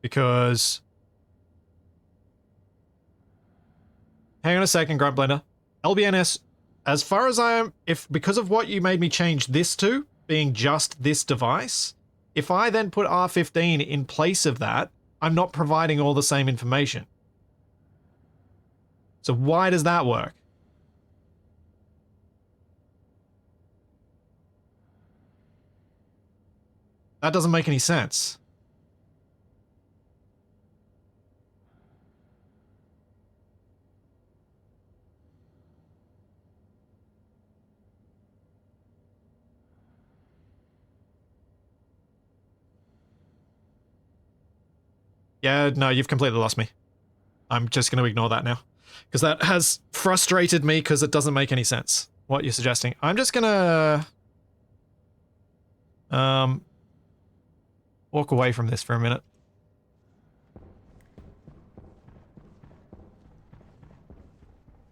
Because... Hang on a second, Grunt Blender. LBNS, as far as I am, because of what you made me change this to, being just this device, if I then put R15 in place of that, I'm not providing all the same information. So why does that work? That doesn't make any sense. Yeah, no, you've completely lost me. I'm just going to ignore that now. Because that has frustrated me because it doesn't make any sense, what you're suggesting. I'm just going to... walk away from this for a minute.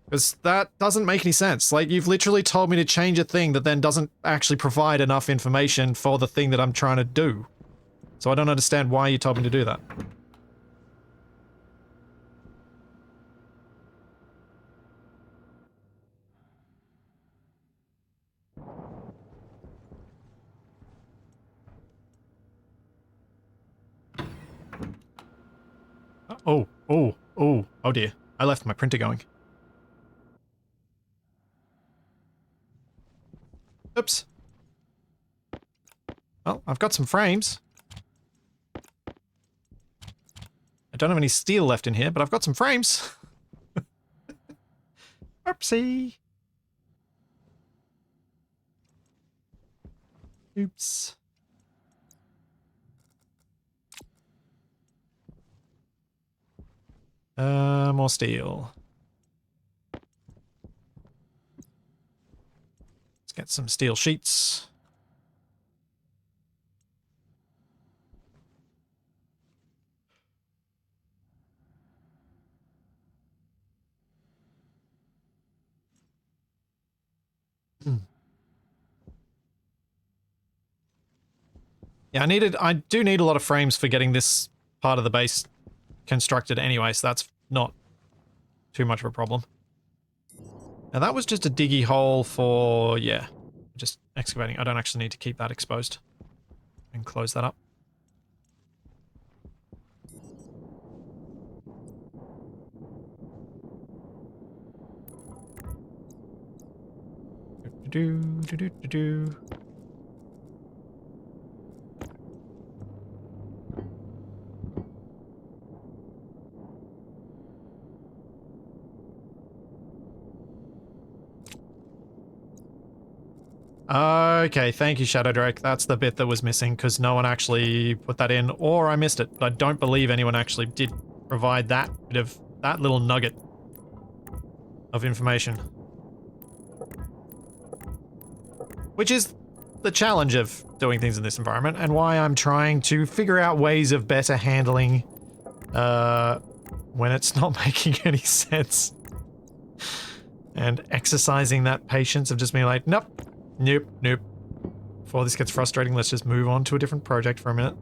Because that doesn't make any sense. Like, you've literally told me to change a thing that then doesn't actually provide enough information for the thing that I'm trying to do. So I don't understand why you told me to do that. Oh dear. I left my printer going. Oops. Well, I've got some frames. I don't have any steel left in here, but I've got some frames. Oopsie. Oops. More steel. Let's get some steel sheets. Yeah, I do need a lot of frames for getting this part of the base constructed anyway, so that's not too much of a problem. Now that was just a diggy hole for, yeah, just excavating. I don't actually need to keep that exposed. And close that up. Do. Okay, thank you, Shadow Drake. That's the bit that was missing, because no one actually put that in, or I missed it. But I don't believe anyone actually did provide that bit of, that little nugget of information. Which is the challenge of doing things in this environment, and why I'm trying to figure out ways of better handling, when it's not making any sense. And exercising that patience of just being like, nope. Nope. Before this gets frustrating, let's just move on to a different project for a minute.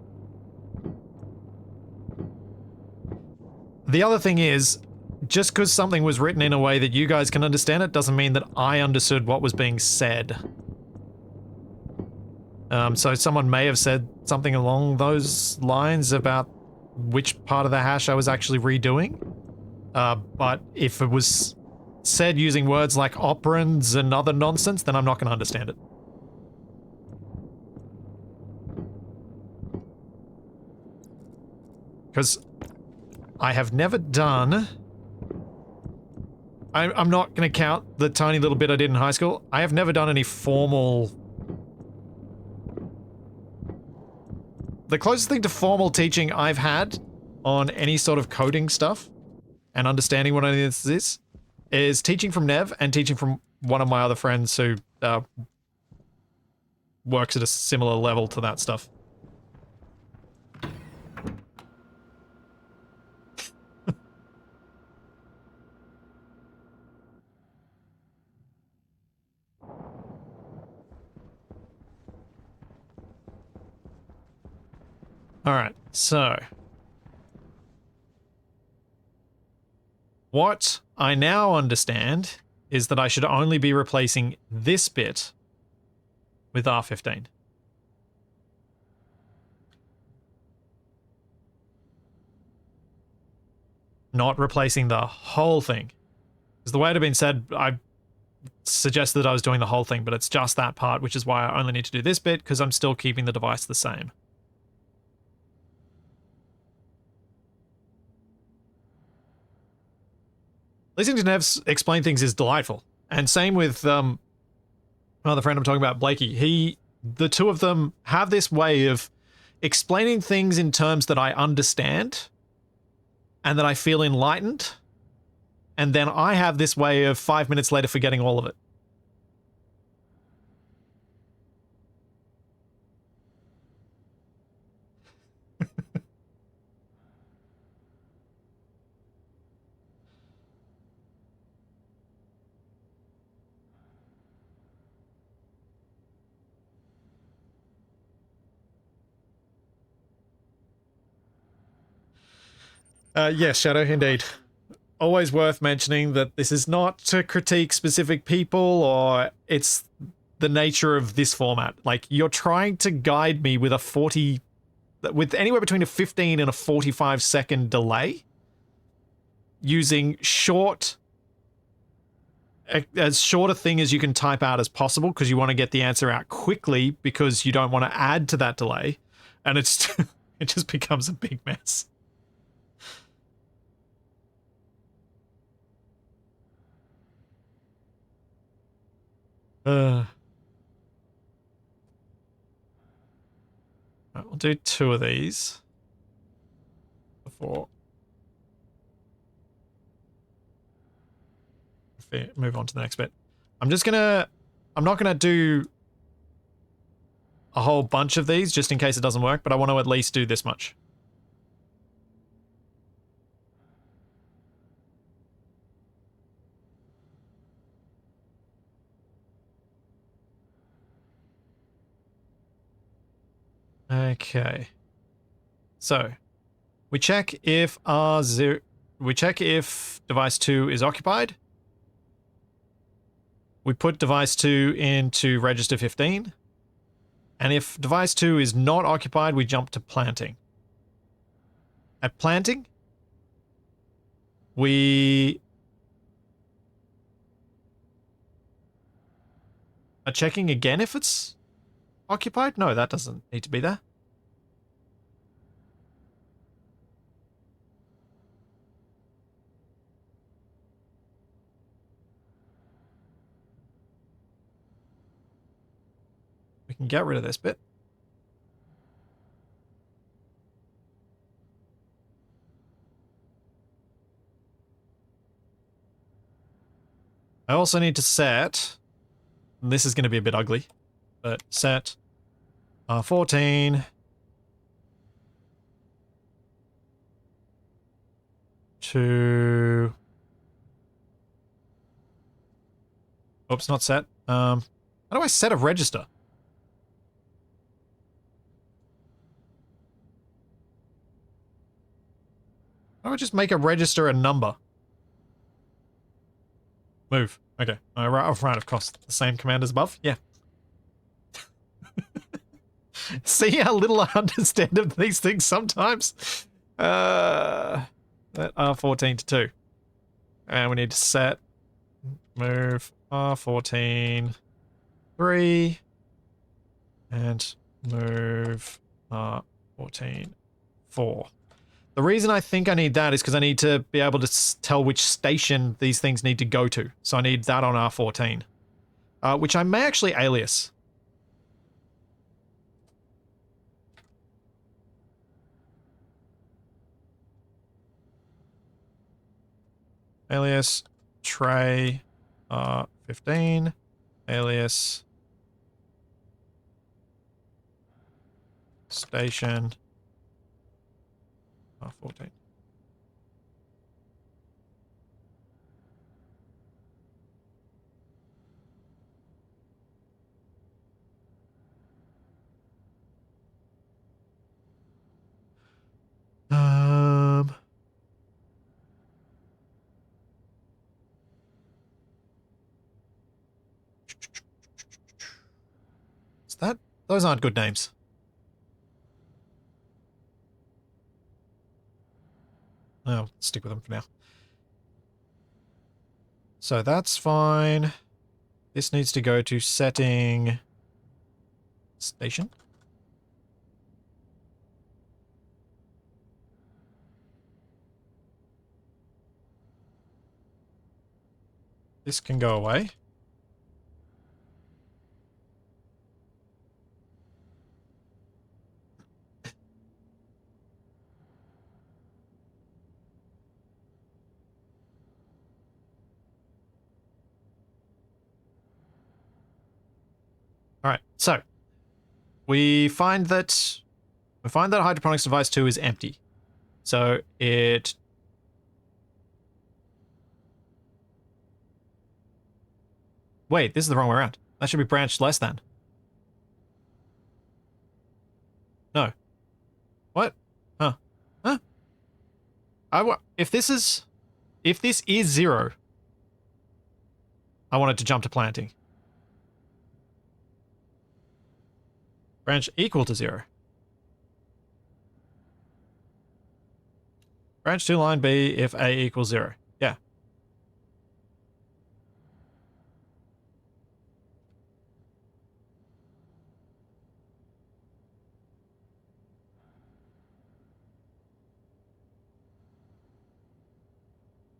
The other thing is, just because something was written in a way that you guys can understand it doesn't mean that I understood what was being said. So someone may have said something along those lines about which part of the hash I was actually redoing. But if it was said using words like operands and other nonsense, then I'm not going to understand it. Because I have never done... I'm not going to count the tiny little bit I did in high school. I have never done any formal... The closest thing to formal teaching I've had on any sort of coding stuff and understanding what any of this is teaching from Nev and teaching from one of my other friends who works at a similar level to that stuff. Alright, so... What I now understand is that I should only be replacing this bit with R15. Not replacing the whole thing. Because the way it had been said, I suggested that I was doing the whole thing, but it's just that part, which is why I only need to do this bit, because I'm still keeping the device the same. Listening to Nev explain things is delightful. And same with another friend I'm talking about, Blakey. The two of them have this way of explaining things in terms that I understand and that I feel enlightened. And then I have this way of 5 minutes later forgetting all of it. Yes, Shadow, indeed. Always worth mentioning that this is not to critique specific people, or it's the nature of this format. Like, you're trying to guide me with with anywhere between a 15 and a 45 second delay using as short a thing as you can type out as possible because you want to get the answer out quickly because you don't want to add to that delay, and it just becomes a big mess. Right, we'll do 2 of these before we move on to the next bit. I'm not gonna do a whole bunch of these just in case it doesn't work, but I want to at least do this much. Okay. So, we check if device 2 is occupied. We put device 2 into register 15. And if device 2 is not occupied, we jump to planting. At planting, we are checking again if it's occupied. No, that doesn't need to be there. We can get rid of this bit. I also need to set, and this is going to be a bit ugly, but set 14 to, oops, not set. How do I set a register? How do I just make a register a number? Move. Okay. Right, of course. The same command as above? Yeah. See how little I understand of these things sometimes? That R14 to 2. And we need to set, move R14, 3, and move R14, 4. The reason I think I need that is because I need to be able to tell which station these things need to go to. So I need that on R14, which I may actually alias. Alias tray 15, alias station 14. Is that? Those aren't good names. I'll stick with them for now. So that's fine. This needs to go to setting station. This can go away. All right, so we find that hydroponics device 2 is empty. So it wait, this is the wrong way around. That should be branched less than. No. What? Huh? Huh? If this is 0, I want it to jump to planting. Branch equal to 0. Branch to line B if A equals 0. Yeah.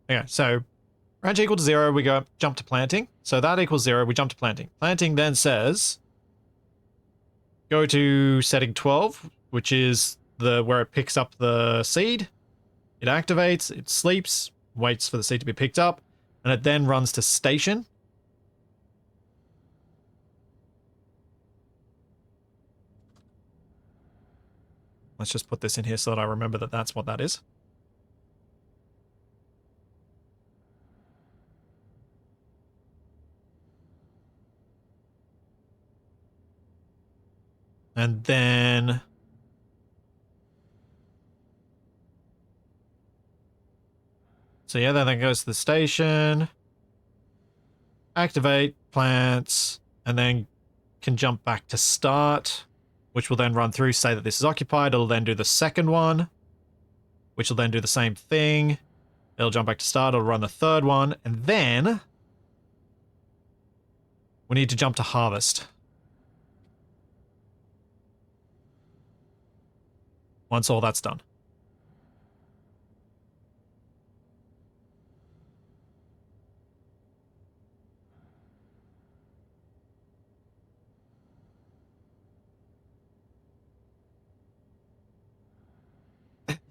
Okay, so branch equal to 0, we go jump to planting. So that equals 0, we jump to planting. Planting then says go to setting 12, which is the where it picks up the seed. It activates, it sleeps, waits for the seed to be picked up, and it then runs to station. Let's just put this in here so that I remember that that's what that is. And then so yeah, then that goes to the station, activate, plants, and then can jump back to start, which will then run through, say that this is occupied. It'll then do the second one, which will then do the same thing. It'll jump back to start, it'll run the third one, and then we need to jump to harvest. Once all that's done.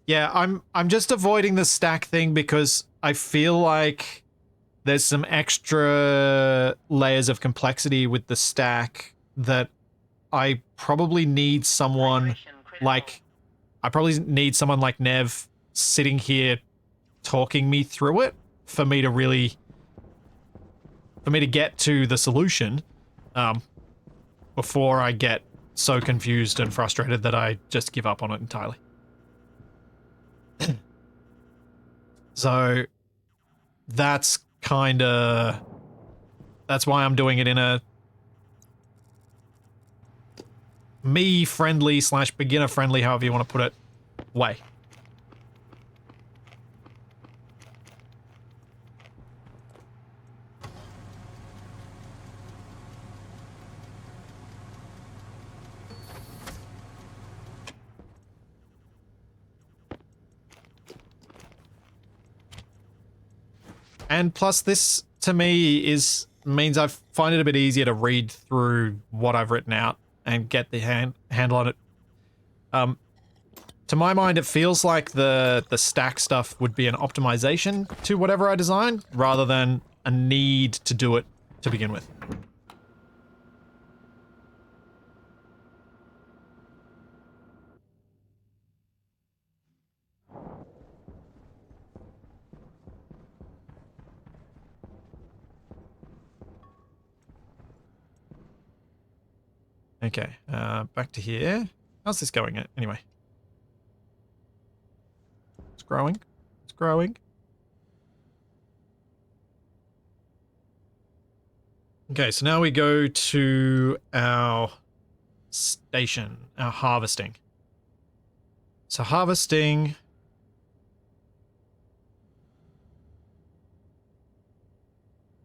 Yeah, I'm just avoiding the stack thing because I feel like there's some extra layers of complexity with the stack that I probably need someone like Nev sitting here talking me through it for me to get to the solution before I get so confused and frustrated that I just give up on it entirely. So that's why I'm doing it in a me-friendly / beginner-friendly, however you want to put it, way. And plus this, to me, means I find it a bit easier to read through what I've written out and get the handle on it. To my mind, it feels like the stack stuff would be an optimization to whatever I design, rather than a need to do it to begin with. Okay, back to here. How's this going anyway? It's growing. It's growing. Okay, so now we go to our station, our harvesting. So harvesting...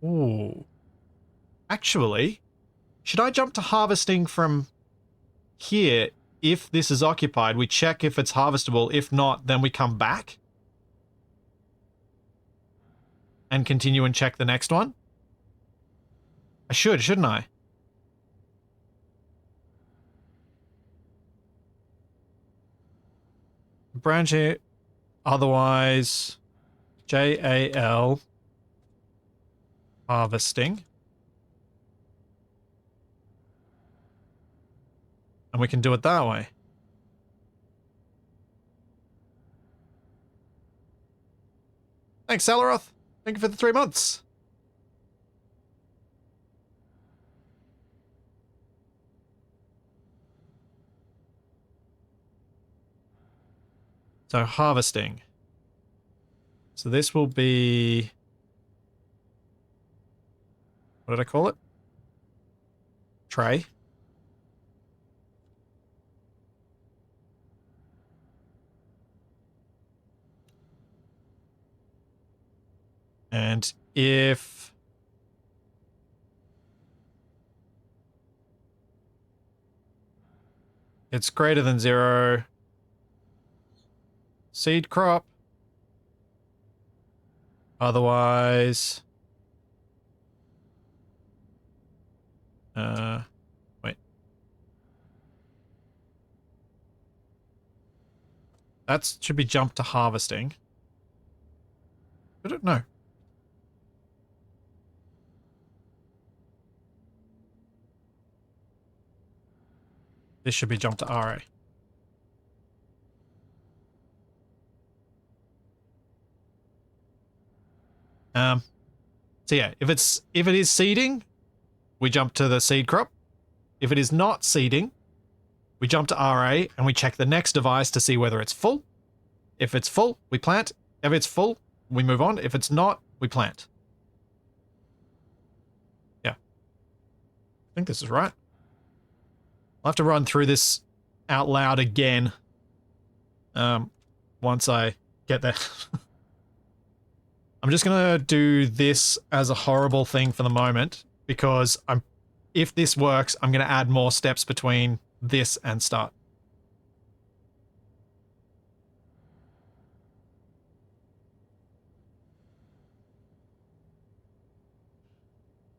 Ooh. Actually, should I jump to harvesting from here? If this is occupied, we check if it's harvestable. If not, then we come back and continue and check the next one. I should, shouldn't I? Branch it. Otherwise, JAL harvesting. And we can do it that way. Thanks, Salaroth. Thank you for the 3 months. So harvesting. So this will be... What did I call it? Tray. And if it's greater than 0, seed crop. Otherwise, wait. That should be jumped to harvesting. Should it? No. This should be jumped to RA. So yeah, if it is seeding, we jump to the seed crop. If it is not seeding, we jump to RA and we check the next device to see whether it's full. If it's full, we plant. If it's full, we move on. If it's not, we plant. Yeah. I think this is right. I'll have to run through this out loud again once I get there. I'm just going to do this as a horrible thing for the moment because if this works, I'm going to add more steps between this and start.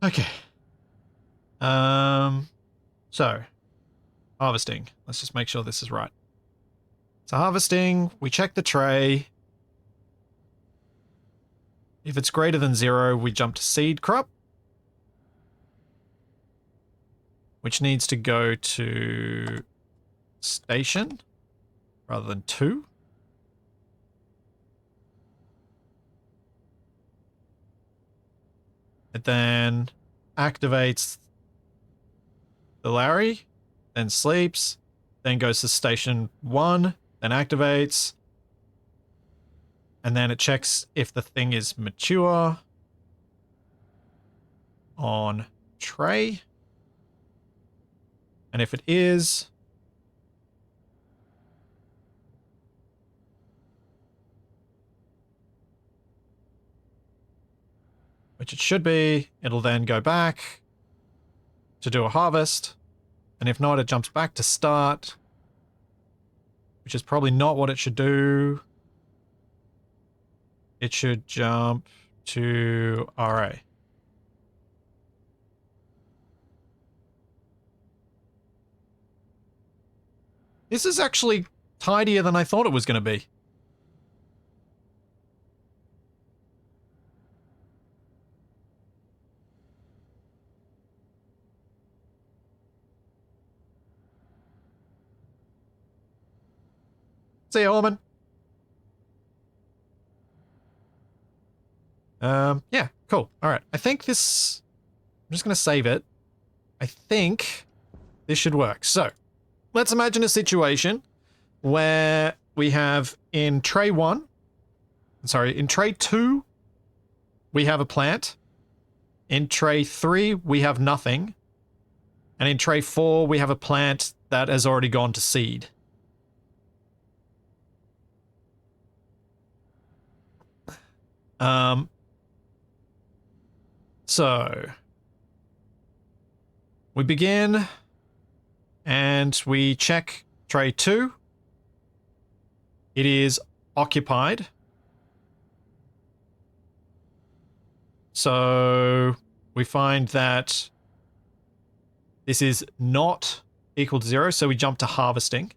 Okay. So, harvesting. Let's just make sure this is right. So harvesting, we check the tray. If it's greater than 0, we jump to seed crop, which needs to go to station rather than 2. It then activates the LARrE, then sleeps, then goes to station 1, then activates, and then it checks if the thing is mature on tray. And if it is, which it should be, it'll then go back to do a harvest. And if not, it jumps back to start, which is probably not what it should do. It should jump to RA. This is actually tidier than I thought it was going to be. See you, Orman. Yeah, cool. All right. I think this... I'm just going to save it. I think this should work. So, let's imagine a situation where we have in tray 1... Sorry, in tray 2, we have a plant. In tray 3, we have nothing. And in tray 4, we have a plant that has already gone to seed. So we begin and we check tray 2. It is occupied. So we find that this is not equal to 0, so we jump to harvesting.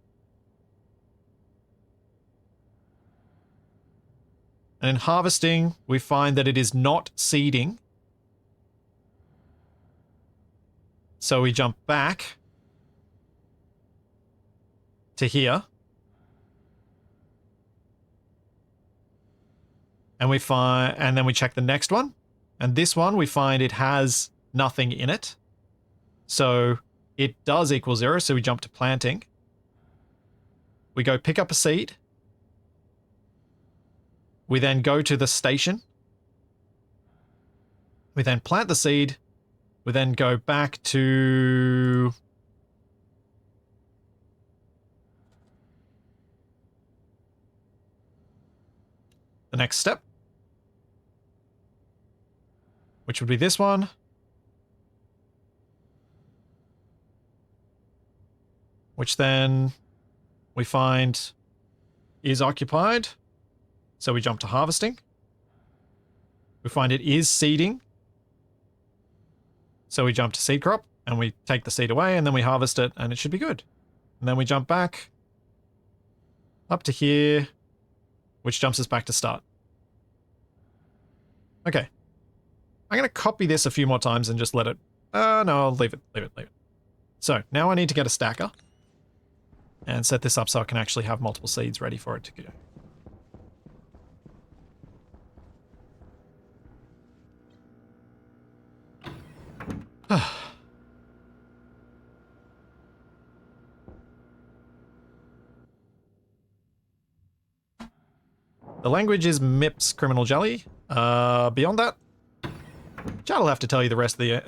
And in harvesting, we find that it is not seeding. So we jump back to here. And then we check the next one. And this one, we find it has nothing in it. So it does equal 0, so we jump to planting. We go pick up a seed. We then go to the station. We then plant the seed. We then go back to the next step. which would be this one. Which then we find is occupied. So we jump to harvesting. We find it is seeding. So we jump to seed crop and we take the seed away and then we harvest it and it should be good. And then we jump back up to here, which jumps us back to start. Okay. I'm going to copy this a few more times and just let it... no, I'll leave it. So now I need to get a stacker and set this up so I can actually have multiple seeds ready for it to go. The language is MIPS Criminal Jelly. Beyond that, Chad will have to tell you the rest of the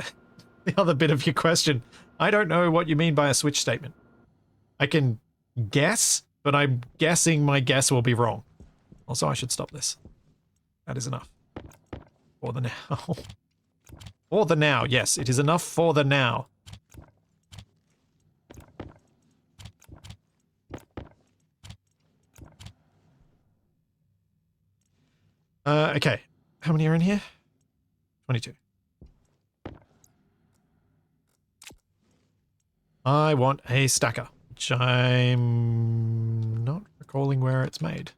other bit of your question. I don't know what you mean by a switch statement. I can guess, but I'm guessing my guess will be wrong. Also, I should stop this. That is enough. For the now. For the now, yes, it is enough for the now. Okay. How many are in here? 22. I want a stacker, which I'm not recalling where it's made.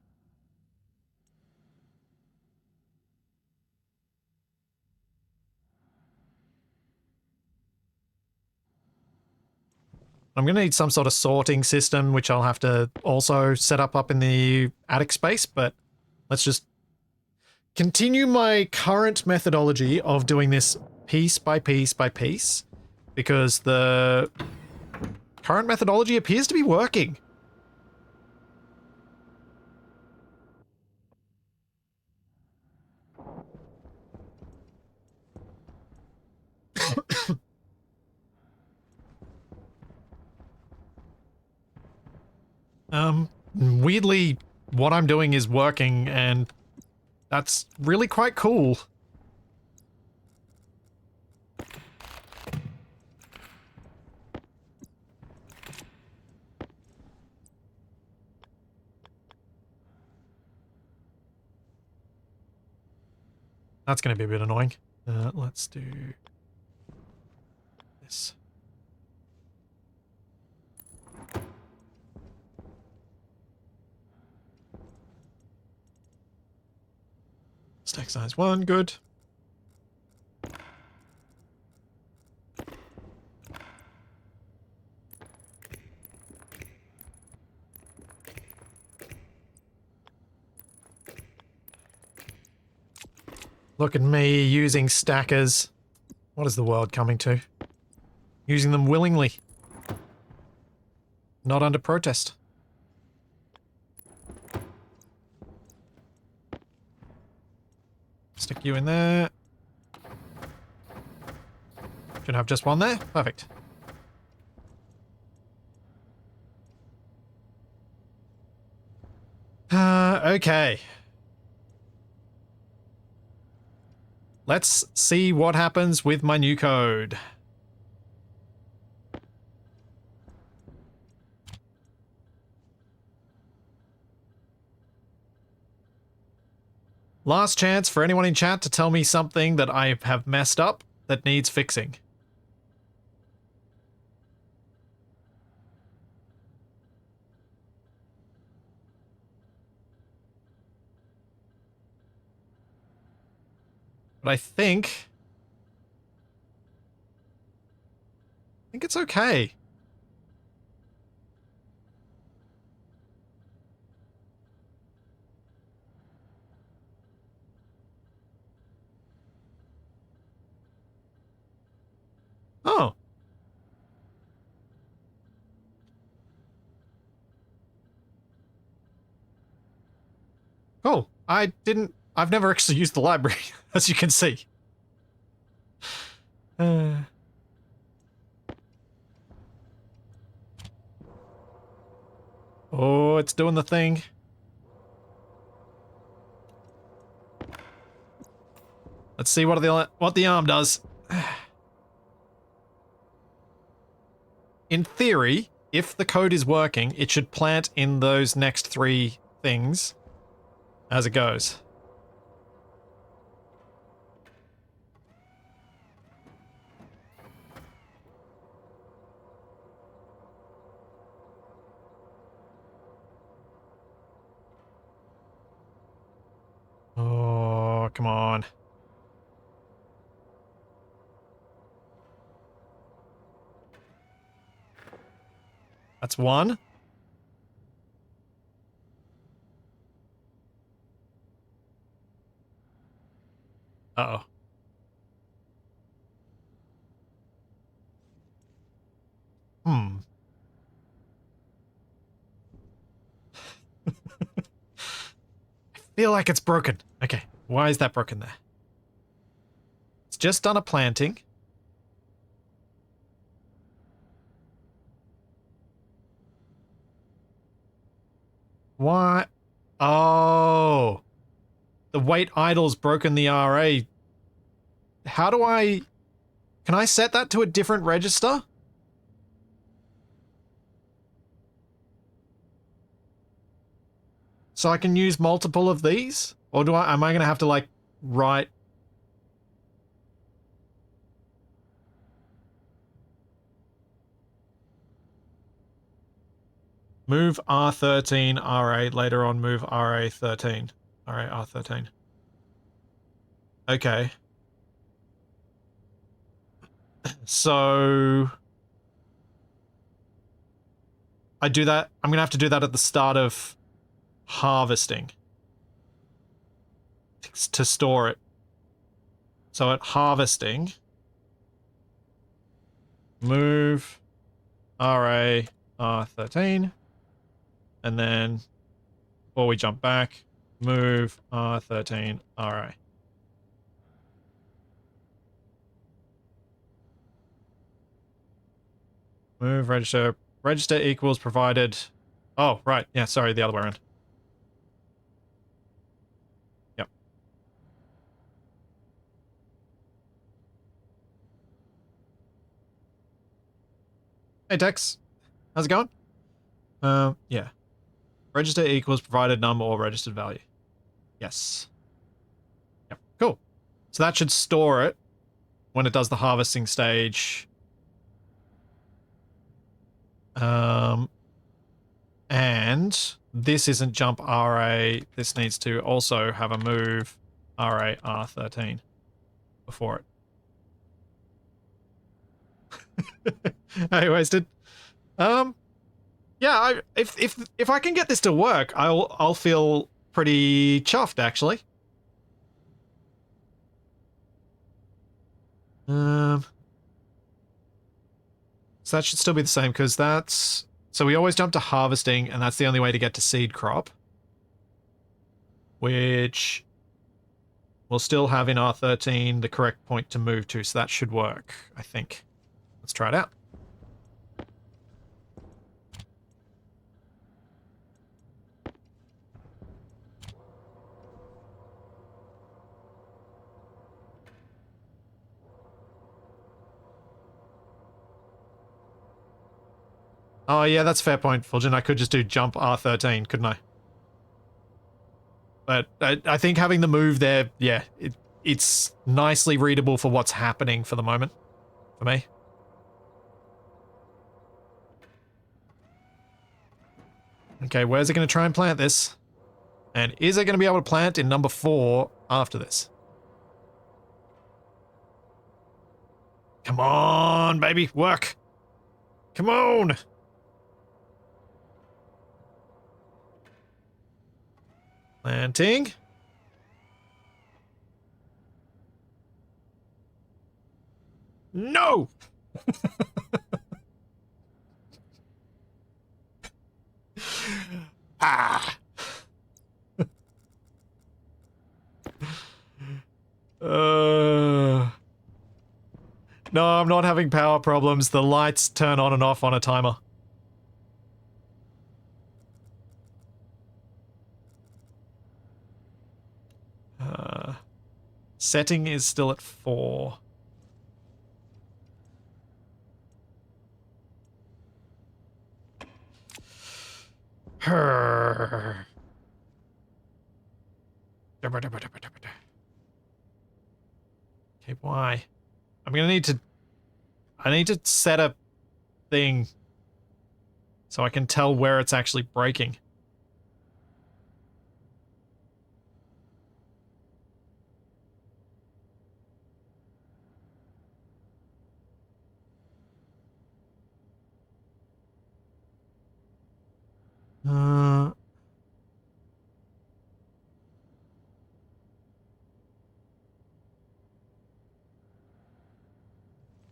I'm going to need some sort of sorting system, which I'll have to also set up in the attic space, but let's just continue my current methodology of doing this piece by piece by piece, because the current methodology appears to be working. Weirdly, what I'm doing is working, and that's really quite cool. That's going to be a bit annoying. Let's do this. Stack size 1, good. Look at me using stackers. What is the world coming to? Using them willingly. Not under protest. Stick you in there. Should have just one there. Perfect. Okay. Let's see what happens with my new code. Last chance for anyone in chat to tell me something that I have messed up that needs fixing. But I think it's okay. Oh. Cool. I've never actually used the library, as you can see. Oh, it's doing the thing. Let's see what the arm does. In theory, if the code is working, it should plant in those next 3 things as it goes. Oh, come on. That's 1. Uh-oh. Hmm. I feel like it's broken. Okay, why is that broken there? It's just done a planting. Why? Oh. The wait idle's broken the RA. How do I... Can I set that to a different register? So I can use multiple of these? Or am I going to have to, like, write... Move R13, R8, later on move RA13. R8, R13. Okay. So... I do that... I'm going to have to do that at the start of harvesting. To store it. So at harvesting... Move RA R13. And then, before we jump back, move R13 RA. Move register. Register equals provided. Oh, right. Yeah, sorry, the other way around. Yep. Hey, Tex. How's it going? Yeah. Register equals provided num or registered value. Yes. Yep, cool. So that should store it when it does the harvesting stage. And this isn't jump RA. This needs to also have a move RA R13 before it. Hey, wasted. Yeah, if I can get this to work, I'll feel pretty chuffed actually. So that should still be the same because that's... So we always jump to harvesting, and that's the only way to get to seed crop. Which we'll still have in R13 the correct point to move to, so that should work, I think. Let's try it out. Oh yeah, that's a fair point, Fulgen. I could just do jump R13, couldn't I? But I think having the move there, yeah, it's nicely readable for what's happening for the moment, for me. Okay, where's it going to try and plant this? And is it going to be able to plant in number 4 after this? Come on, baby, work. Come on. Planting. No! Ah! No, I'm not having power problems. The lights turn on and off on a timer. Setting is still at 4. Okay, why? I'm gonna need to... I need to set a thing so I can tell where it's actually breaking.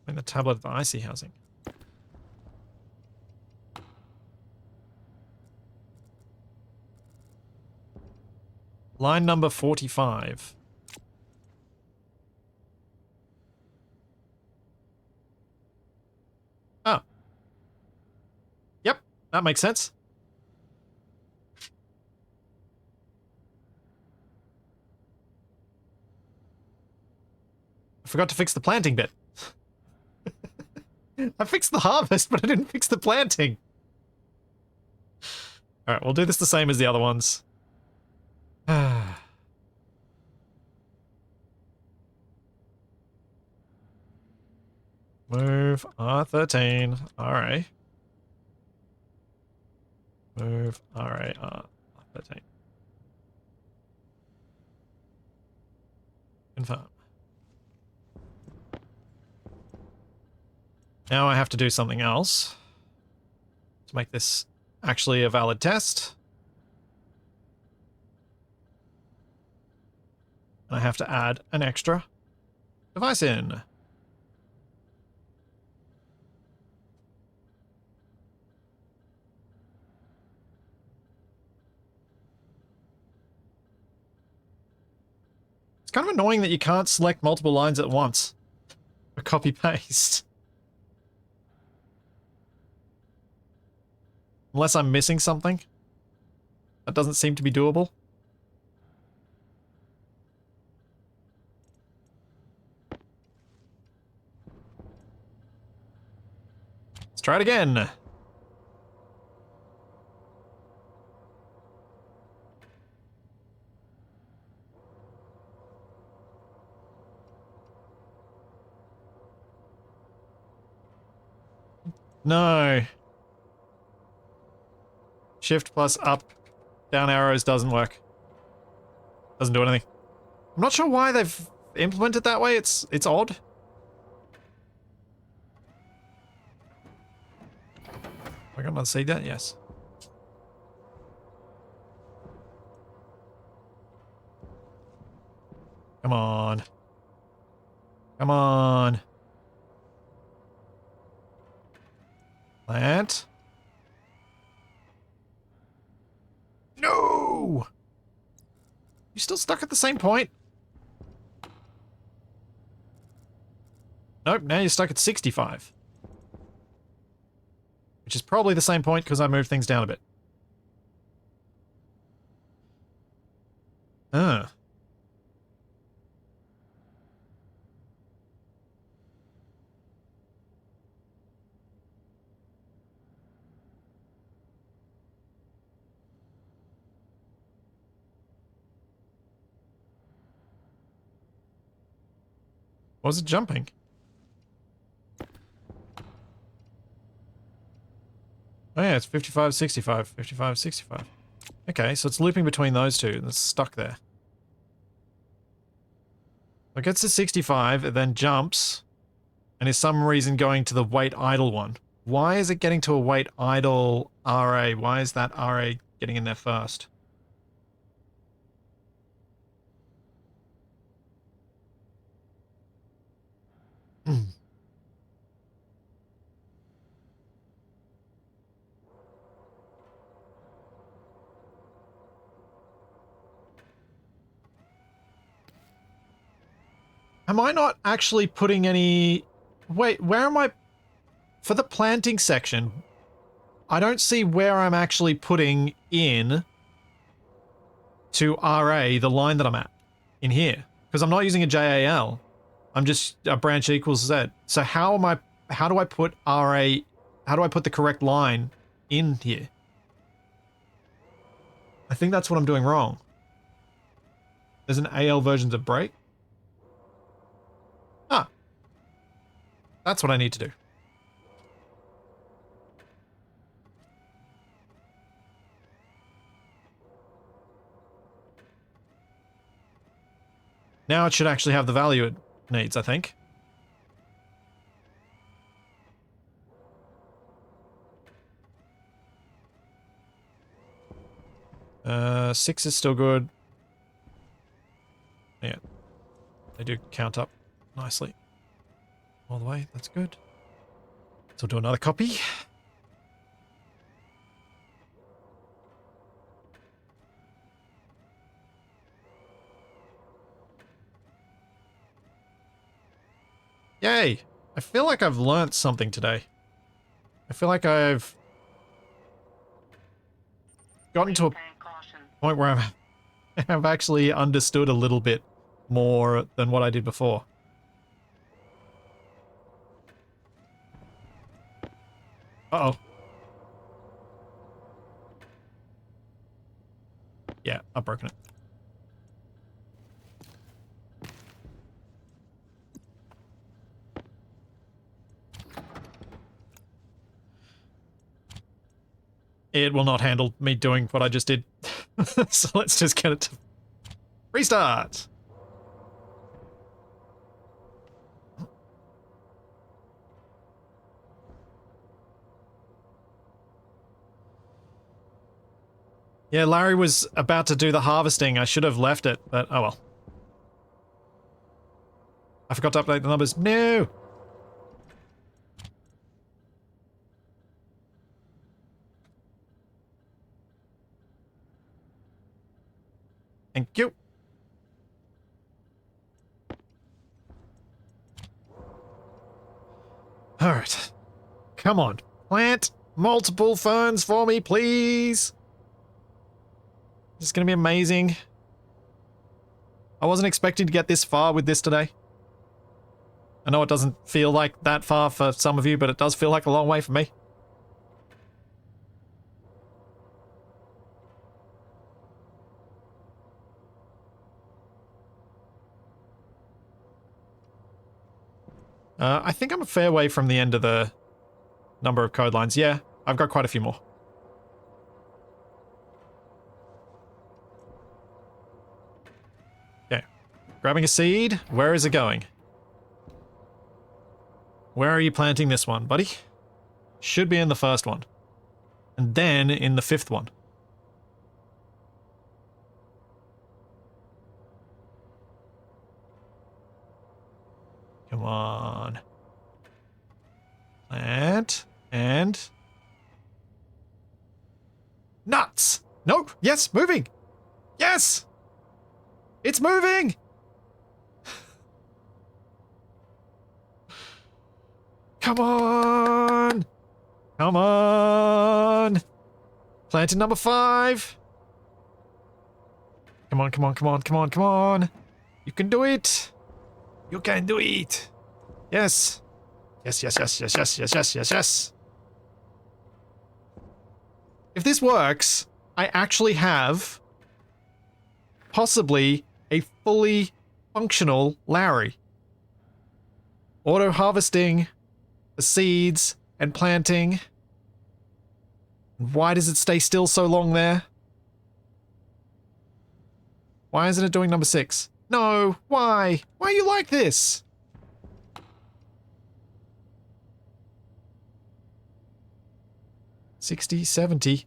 In the tablet of the IC housing. Line number 45. Oh. Yep, that makes sense. I forgot to fix the planting bit. I fixed the harvest, but I didn't fix the planting. Alright, we'll do this the same as the other ones. Move R13, RA. Move RA, R13. Confirm. Now I have to do something else to make this actually a valid test. And I have to add an extra device in. It's kind of annoying that you can't select multiple lines at once for copy paste. Unless I'm missing something. That doesn't seem to be doable. Let's try it again. No. Shift plus up, down arrows doesn't work. Doesn't do anything. I'm not sure why they've implemented that way. It's odd. I got another seed there? Yes. Come on. Come on. Plant. No! You still stuck at the same point? Nope, now you're stuck at 65. Which is probably the same point because I moved things down a bit. Was it jumping? Oh yeah, it's 55, 65, 55, 65. Okay, so it's looping between those two and it's stuck there. It gets to 65, it then jumps, and is some reason going to the wait idle one. Why is it getting to a wait idle RA? Why is that RA getting in there first? Am I not actually putting any... Wait, where am I... For the planting section, I don't see where I'm actually putting in to RA the line that I'm at in here. Because I'm not using a JAL. I'm just a branch equals Z. So how do I put RA, how do I put the correct line in here? I think that's what I'm doing wrong. There's an AL version of break. Ah. That's what I need to do. Now it should actually have the value it needs, I think. Six is still good. Yeah. They do count up nicely. All the way, that's good. So we'll do another copy. Yay! I feel like I've learnt something today. I feel like I've gotten to a point where I've actually understood a little bit more than what I did before. Uh-oh. Yeah, I've broken it. It will not handle me doing what I just did. So let's just get it to restart. Yeah, LARrE was about to do the harvesting. I should have left it, but oh well. I forgot to update the numbers. No! Thank you. Alright. Come on. Plant multiple ferns for me, please. This is gonna be amazing. I wasn't expecting to get this far with this today. I know it doesn't feel like that far for some of you, but it does feel like a long way for me. I think I'm a fair way from the end of the number of code lines. Yeah, I've got quite a few more. Okay. Grabbing a seed. Where is it going? Where are you planting this one, buddy? Should be in the first one. And then in the fifth one. Come on. Plant. And... nuts! Nope! Yes! Moving! Yes! It's moving! Come on! Come on! Planting number 5! Come on, come on, come on, come on, come on! You can do it! You can do it! Yes! Yes, yes, yes, yes, yes, yes, yes, yes, yes! If this works, I actually have possibly a fully functional LARrE. Auto-harvesting the seeds and planting. Why does it stay still so long there? Why isn't it doing number 6? No, why? Why are you like this? $60, $70.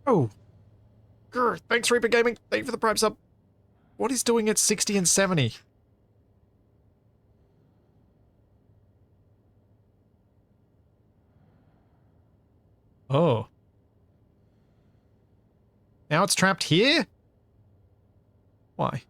No! Grr, thanks, Reaper Gaming. Thank you for the Prime sub. What is doing at 60 and 70? Oh. Now it's trapped here? Why?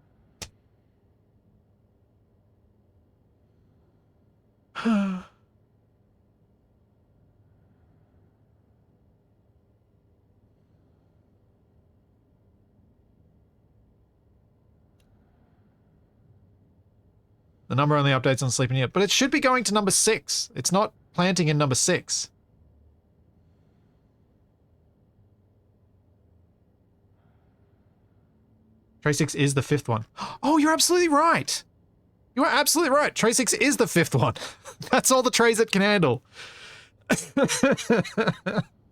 The number only updates on sleeping unit, but it should be going to number 6. It's not planting in number 6. Tray 6 is the 5th one. Oh, you're absolutely right. You are absolutely right. Tray 6 is the 5th one. That's all the trays it can handle.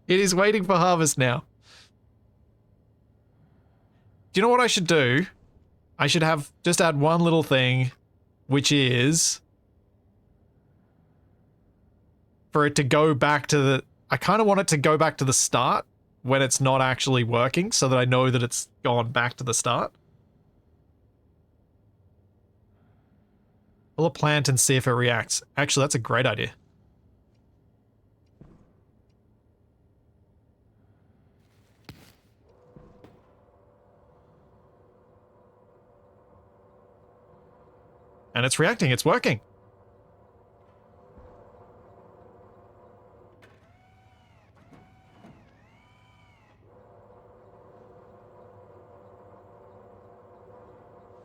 It is waiting for harvest now. Do you know what I should do? I should have just add one little thing, which is for it to go back to the... I kind of want it to go back to the start when it's not actually working so that I know that it's gone back to the start. Pull a plant and see if it reacts. Actually, that's a great idea. And it's reacting, it's working.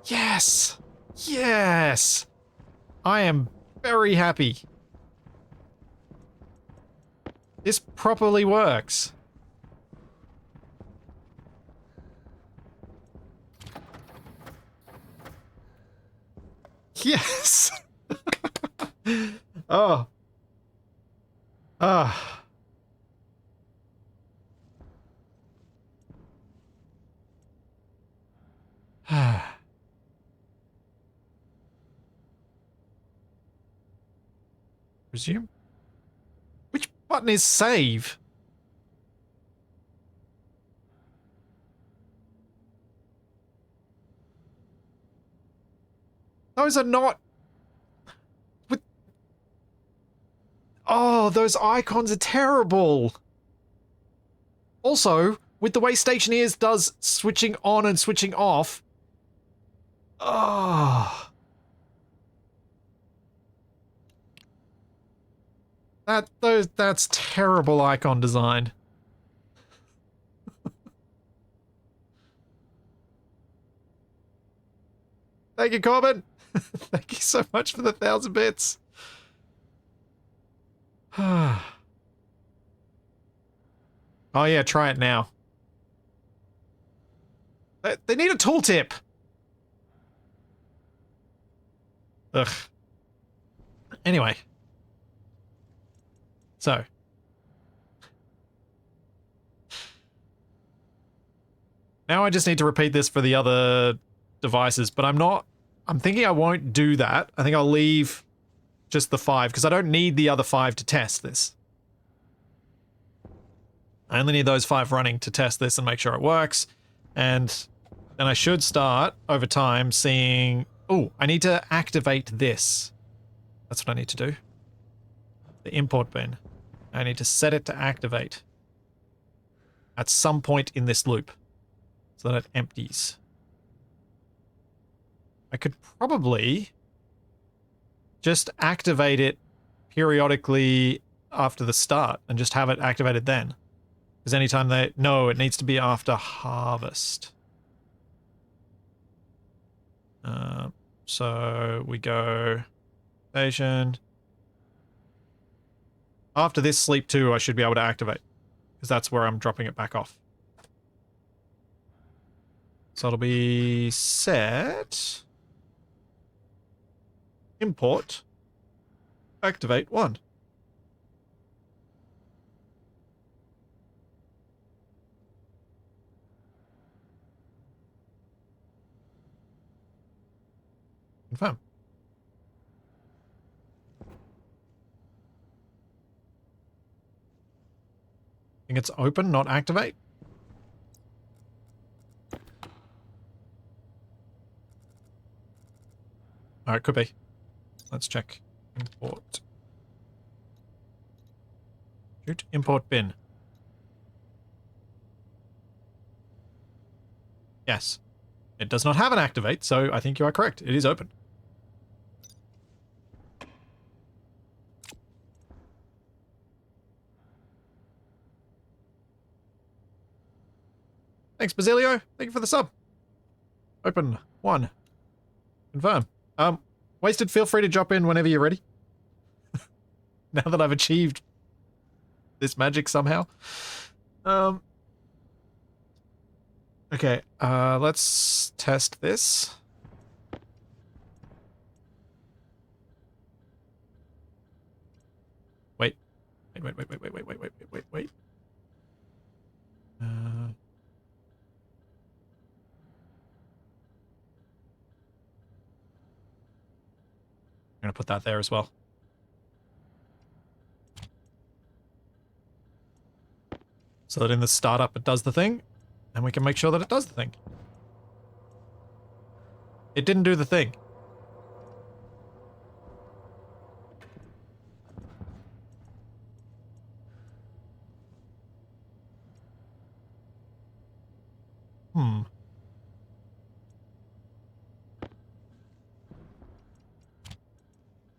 Yes! Yes! I am very happy. This properly works. Yes! Oh. Ah. Resume? Which button is save? Those are not... With... Oh, those icons are terrible. Also, with the way Stationeers does switching on and switching off... Oh... That's terrible icon design. Thank you, Corbin. Thank you so much for the 1,000 bits. Oh yeah, try it now. They need a tooltip. Ugh. Anyway. So. Now I just need to repeat this for the other devices, but I'm thinking I won't do that. I think I'll leave just the 5, because I don't need the other 5 to test this. I only need those 5 running to test this and make sure it works. And then I should start, over time, seeing... Oh, I need to activate this. That's what I need to do. The import bin. I need to set it to activate at some point in this loop so that it empties. I could probably just activate it periodically after the start and just have it activated then. Because anytime they... No, it needs to be after harvest. So we go... Station... After this sleep 2, I should be able to activate. Because that's where I'm dropping it back off. So it'll be set... Import... Activate 1. Confirm. I think it's open, not activate. Oh, it could be. Let's check. Import. Shoot, import bin. Yes. It does not have an activate, so I think you are correct. It is open. Thanks, Basilio. Thank you for the sub. Open. 1. Confirm. Wasted, feel free to drop in whenever you're ready. Now that I've achieved this magic somehow. Okay, let's test this. Wait. Wait. I'm gonna put that there as well. So that in the startup it does the thing, and we can make sure that it does the thing. It didn't do the thing.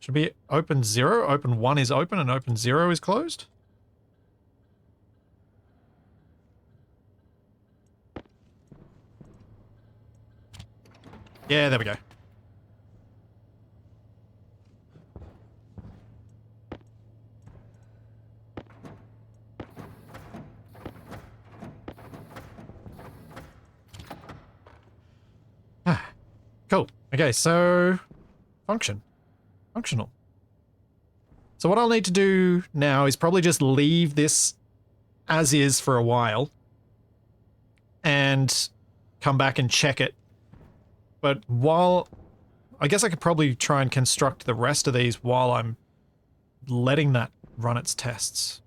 Should be open 0, open 1 is open, and open 0 is closed? Yeah, there we go. Cool. Okay, so functional. So what I'll need to do now is probably just leave this as is for a while and come back and check it. But I guess I could probably try and construct the rest of these while I'm letting that run its tests.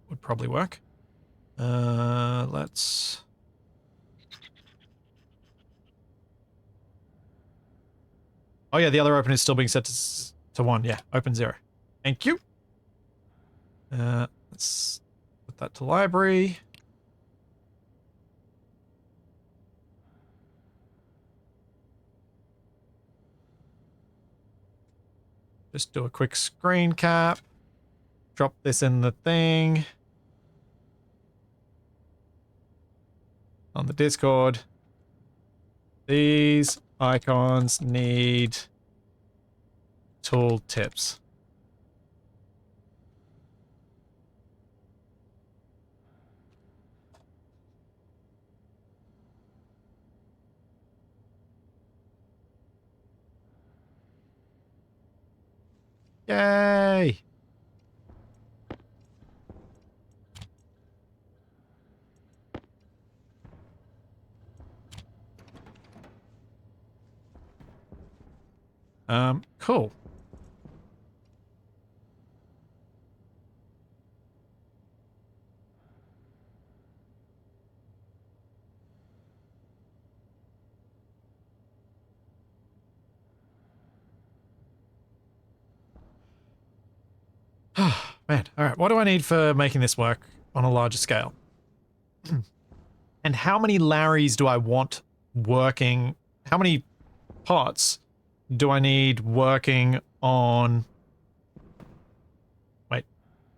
Would probably work. Let's... Oh yeah, the other open is still being set to 1. Yeah, open 0. Thank you. Let's put that to library. Just do a quick screen cap. Drop this in the thing. On the Discord. These icons need tool tips. Yay! Cool. Man, alright, what do I need for making this work on a larger scale? And how many LARrEs do I want working? How many pots do I need working on... Wait,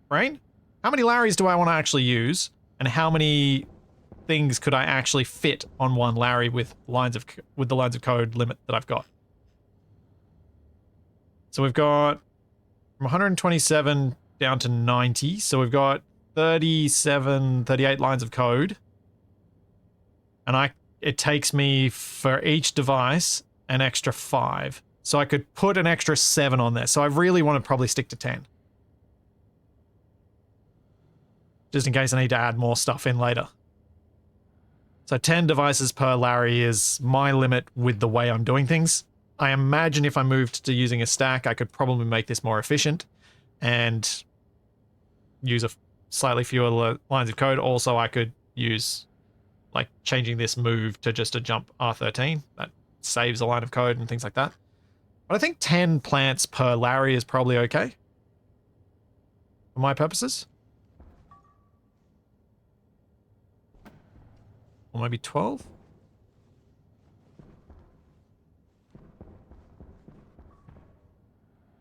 brain? How many LARrEs do I want to actually use? And how many things could I actually fit on one LARrE with the lines of code limit that I've got? So we've got from 127 down to 90, so we've got 38 lines of code. And it takes me, for each device, an extra 5. So I could put an extra 7 on there. So I really want to probably stick to 10. Just in case I need to add more stuff in later. So 10 devices per LARrE is my limit with the way I'm doing things. I imagine if I moved to using a stack, I could probably make this more efficient and use a slightly fewer lines of code. Also, I could use, like, changing this move to just a jump R13. That saves a line of code and things like that. But I think 10 plants per LARrE is probably okay for my purposes. Or maybe 12?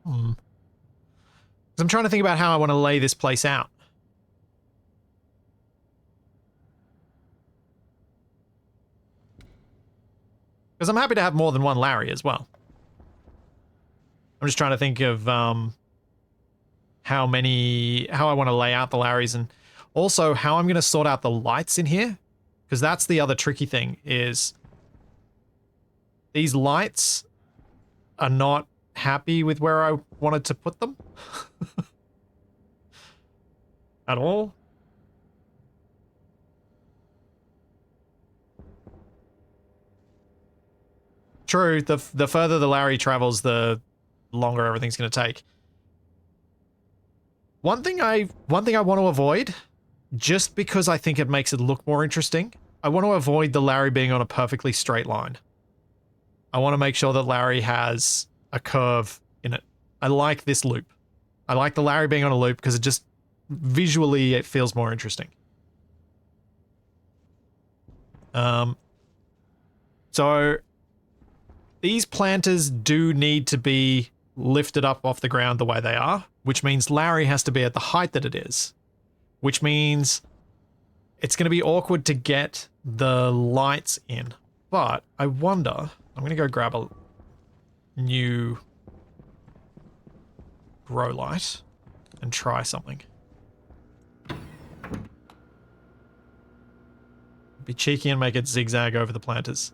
Because I'm trying to think about how I want to lay this place out. Because I'm happy to have more than one LARrE as well. I'm just trying to think of how I want to lay out the LARREs, and also how I'm going to sort out the lights in here, because that's the other tricky thing, is these lights are not happy with where I wanted to put them at all. True, the further the LARRE travels, the longer everything's going to take. One thing I want to avoid, just because I think it makes it look more interesting, I want to avoid the LARRE being on a perfectly straight line. I want to make sure that LARRE has a curve in it. I like this loop. I like the LARRE being on a loop because it just, visually, it feels more interesting. So these planters do need to be lifted up off the ground the way they are, which means LARRE has to be at the height that it is, which means it's going to be awkward to get the lights in. But I wonder, I'm going to go grab a new grow light and try something. Be cheeky and make it zigzag over the planters.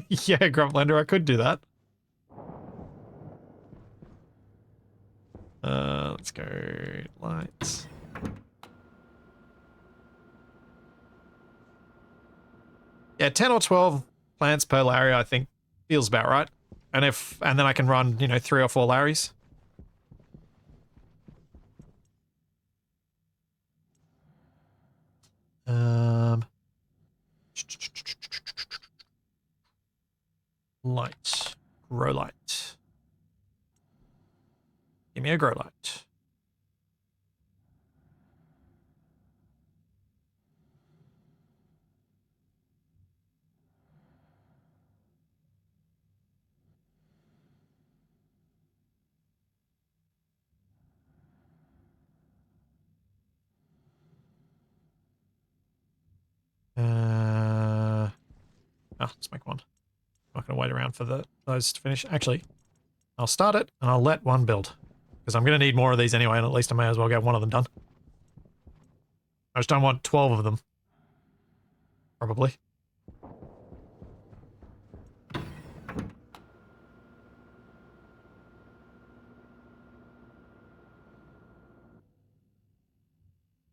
Yeah, Grumplander, I could do that. Let's go lights. Yeah, 10 or 12 plants per LARRE, I think, feels about right. And then I can run, 3 or 4 LARREs. Light. Grow light. Give me a grow light. Let's make one. I'm not going to wait around for those to finish. Actually, I'll start it and I'll let one build. Because I'm going to need more of these anyway, and at least I may as well get one of them done. I just don't want 12 of them. Probably. I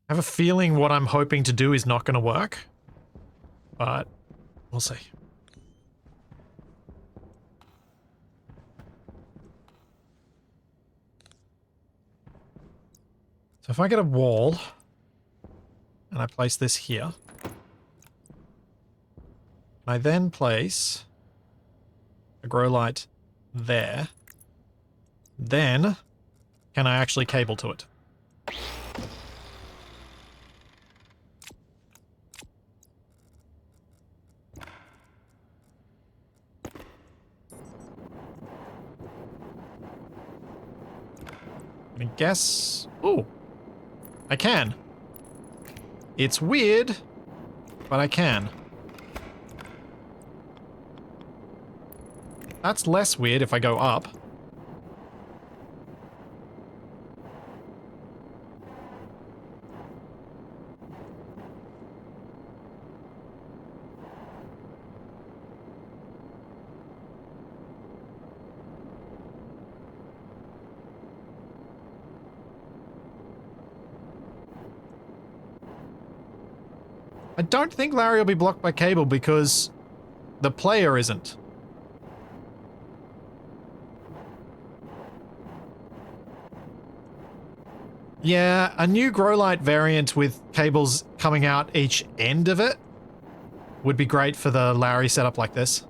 have a feeling what I'm hoping to do is not going to work. But we'll see. So if I get a wall, and I place this here, I then place a grow light there, then can I actually cable to it? I guess... Ooh. I can. It's weird, but I can. That's less weird if I go up. I don't think LARRE will be blocked by cable because the player isn't. Yeah, a new grow light variant with cables coming out each end of it would be great for the LARRE setup like this.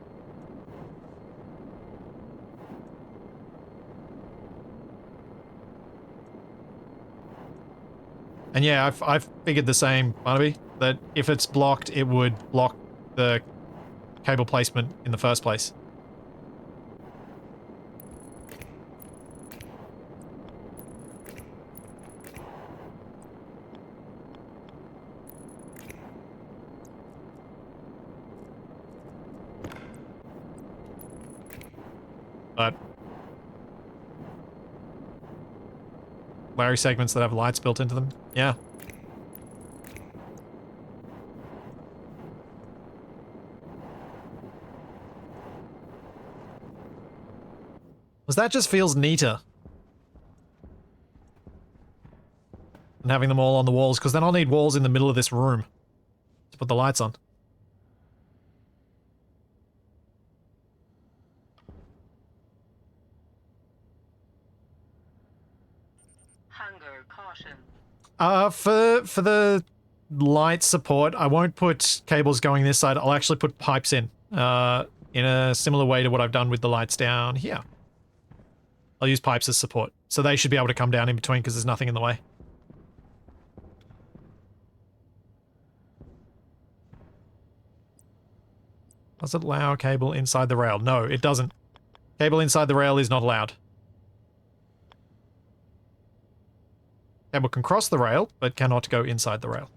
And yeah, I've figured the same, Barnaby, that if it's blocked, it would block the cable placement in the first place. But LARrE segments that have lights built into them. Yeah. Because that just feels neater than having them all on the walls, because then I'll need walls in the middle of this room to put the lights on. Hunger caution. For the light support, I won't put cables going this side. I'll actually put pipes in a similar way to what I've done with the lights down here. I'll use pipes as support, so they should be able to come down in between because there's nothing in the way. Does it allow cable inside the rail? No, it doesn't. Cable inside the rail is not allowed. Cable can cross the rail, but cannot go inside the rail.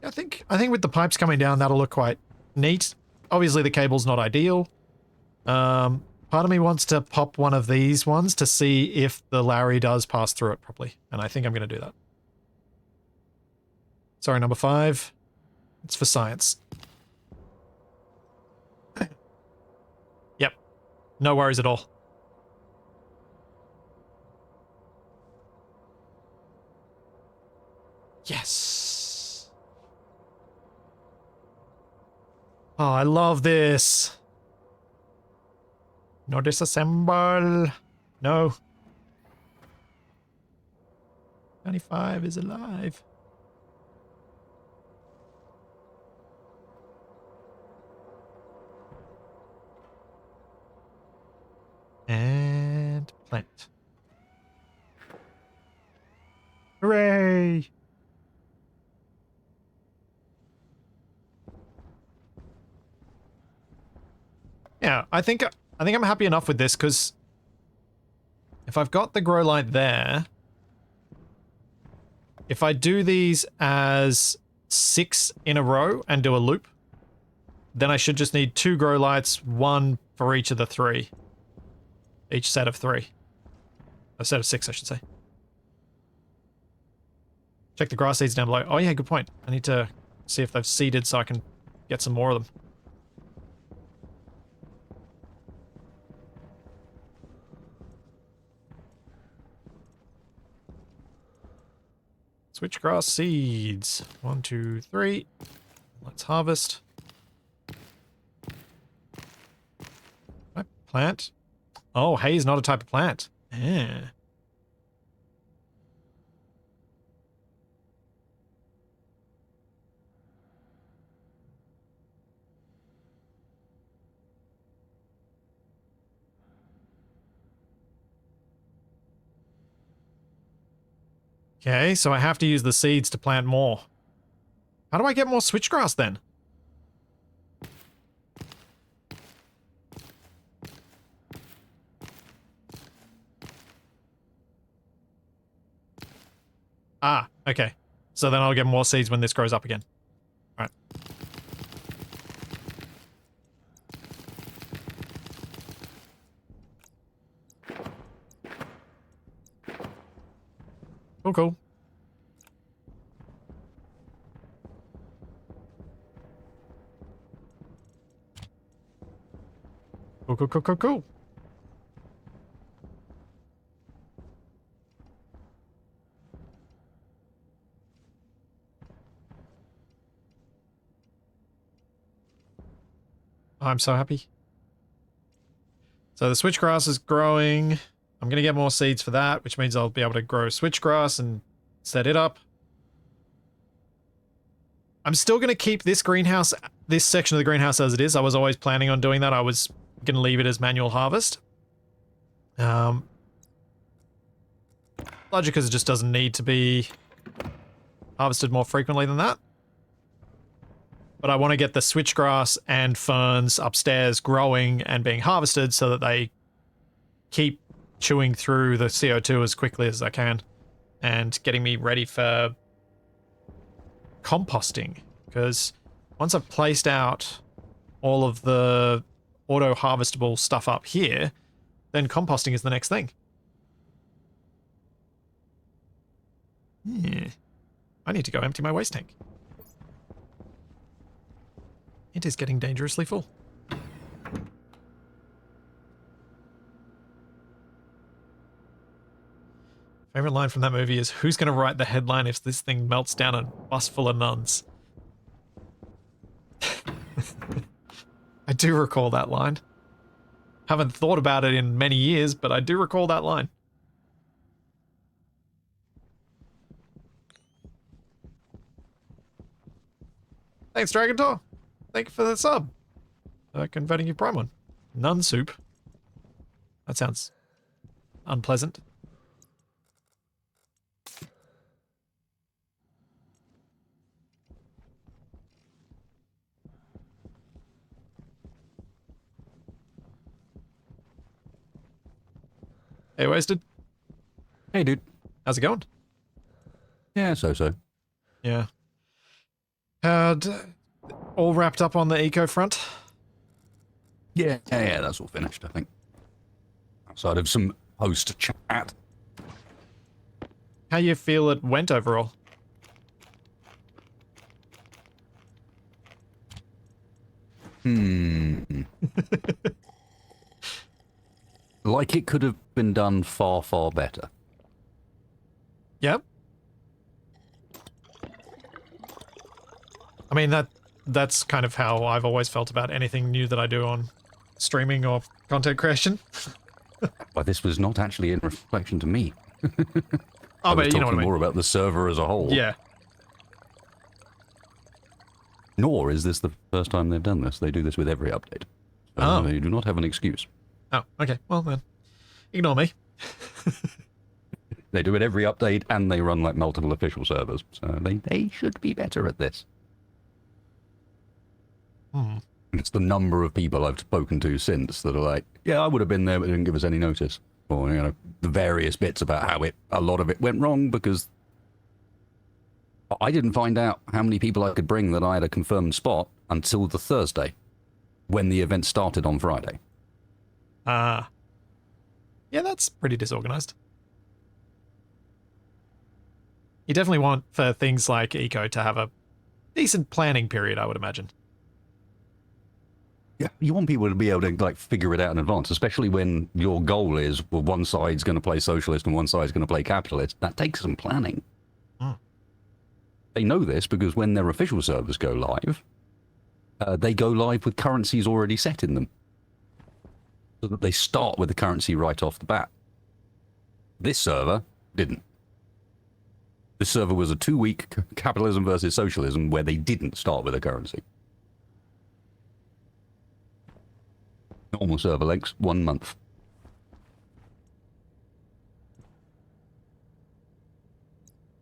I think with the pipes coming down, that'll look quite neat. Obviously, the cable's not ideal. Part of me wants to pop one of these ones to see if the LARrE does pass through it properly, and I think I'm going to do that. Sorry, number 5. It's for science. Yep. No worries at all. Yes. Oh, I love this. No disassemble. No. 95 is alive. And plant. Hooray! Yeah, I think I'm happy enough with this, because if I've got the grow light there, if I do these as 6 in a row and do a loop, then I should just need 2 grow lights, 1 for each of the 3. Each set of 3. A set of 6, I should say. Check the grass seeds down below. Oh yeah, good point. I need to see if they've seeded so I can get some more of them. Switchgrass seeds. 1, 2, 3. Let's harvest. Right, plant. Oh, hay is not a type of plant. Yeah. Okay, so I have to use the seeds to plant more. How do I get more switchgrass then? Ah, okay. So then I'll get more seeds when this grows up again. Alright. Cool, cool. Cool, cool, cool, cool, cool. I'm so happy. So the switchgrass is growing. I'm going to get more seeds for that, which means I'll be able to grow switchgrass and set it up. I'm still going to keep this greenhouse, this section of the greenhouse as it is. I was always planning on doing that. I was going to leave it as manual harvest. Largely because it just doesn't need to be harvested more frequently than that. But I want to get the switchgrass and ferns upstairs growing and being harvested so that they keep chewing through the CO2 as quickly as I can and getting me ready for composting, because once I've placed out all of the auto-harvestable stuff up here, then composting is the next thing. Yeah. I need to go empty my waste tank. It is getting dangerously full. Favorite line from that movie is, "Who's going to write the headline if this thing melts down a bus full of nuns?" I do recall that line. Haven't thought about it in many years, but I do recall that line. Thanks, Dragon Tor. Thank you for the sub. Converting your Prime one. Nun soup. That sounds unpleasant. Hey, Wasted. Hey, dude. How's it going? Yeah, so. Yeah. All wrapped up on the eco front? Yeah, that's all finished, I think. Outside of some host chat. How you feel it went overall? Like it could have been done far, far better. Yep. I mean, that's kind of how I've always felt about anything new that I do on streaming or content creation. But this was not actually in reflection to me. Oh, but you know what I talking mean. more about the server as a whole. Yeah. Nor is this the first time they've done this. They do this with every update. So they do not have an excuse. Oh, okay. Well, then, ignore me. They do it every update, and they run like multiple official servers. So they should be better at this. It's the number of people I've spoken to since that are like, yeah, I would have been there, but didn't give us any notice. Or, you know, the various bits about how a lot of it went wrong because I didn't find out how many people I could bring that I had a confirmed spot until the Thursday when the event started on Friday. Yeah, that's pretty disorganized. You definitely want, for things like eco, to have a decent planning period, I would imagine. Yeah, you want people to be able to like figure it out in advance, especially when your goal is, well, one side's going to play socialist and one side's going to play capitalist. That takes some planning. They know this because when their official servers go live, they go live with currencies already set in them. So that they start with the currency right off the bat. This server didn't. This server was a 2-week capitalism versus socialism where they didn't start with a currency. Normal server lengths, 1 month.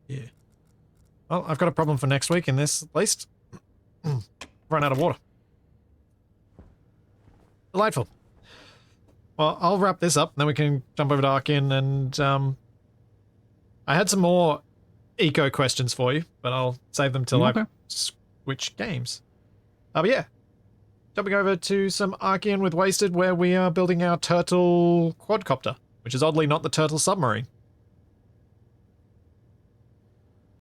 Yeah. Well, I've got a problem for next week in this, at least. Run out of water. Delightful. Well, I'll wrap this up, then we can jump over to Arkin, and I had some more eco questions for you, but I'll save them till I switch games. But yeah. Jumping over to some Archean with Wasted, where we are building our turtle quadcopter, which is oddly not the turtle submarine.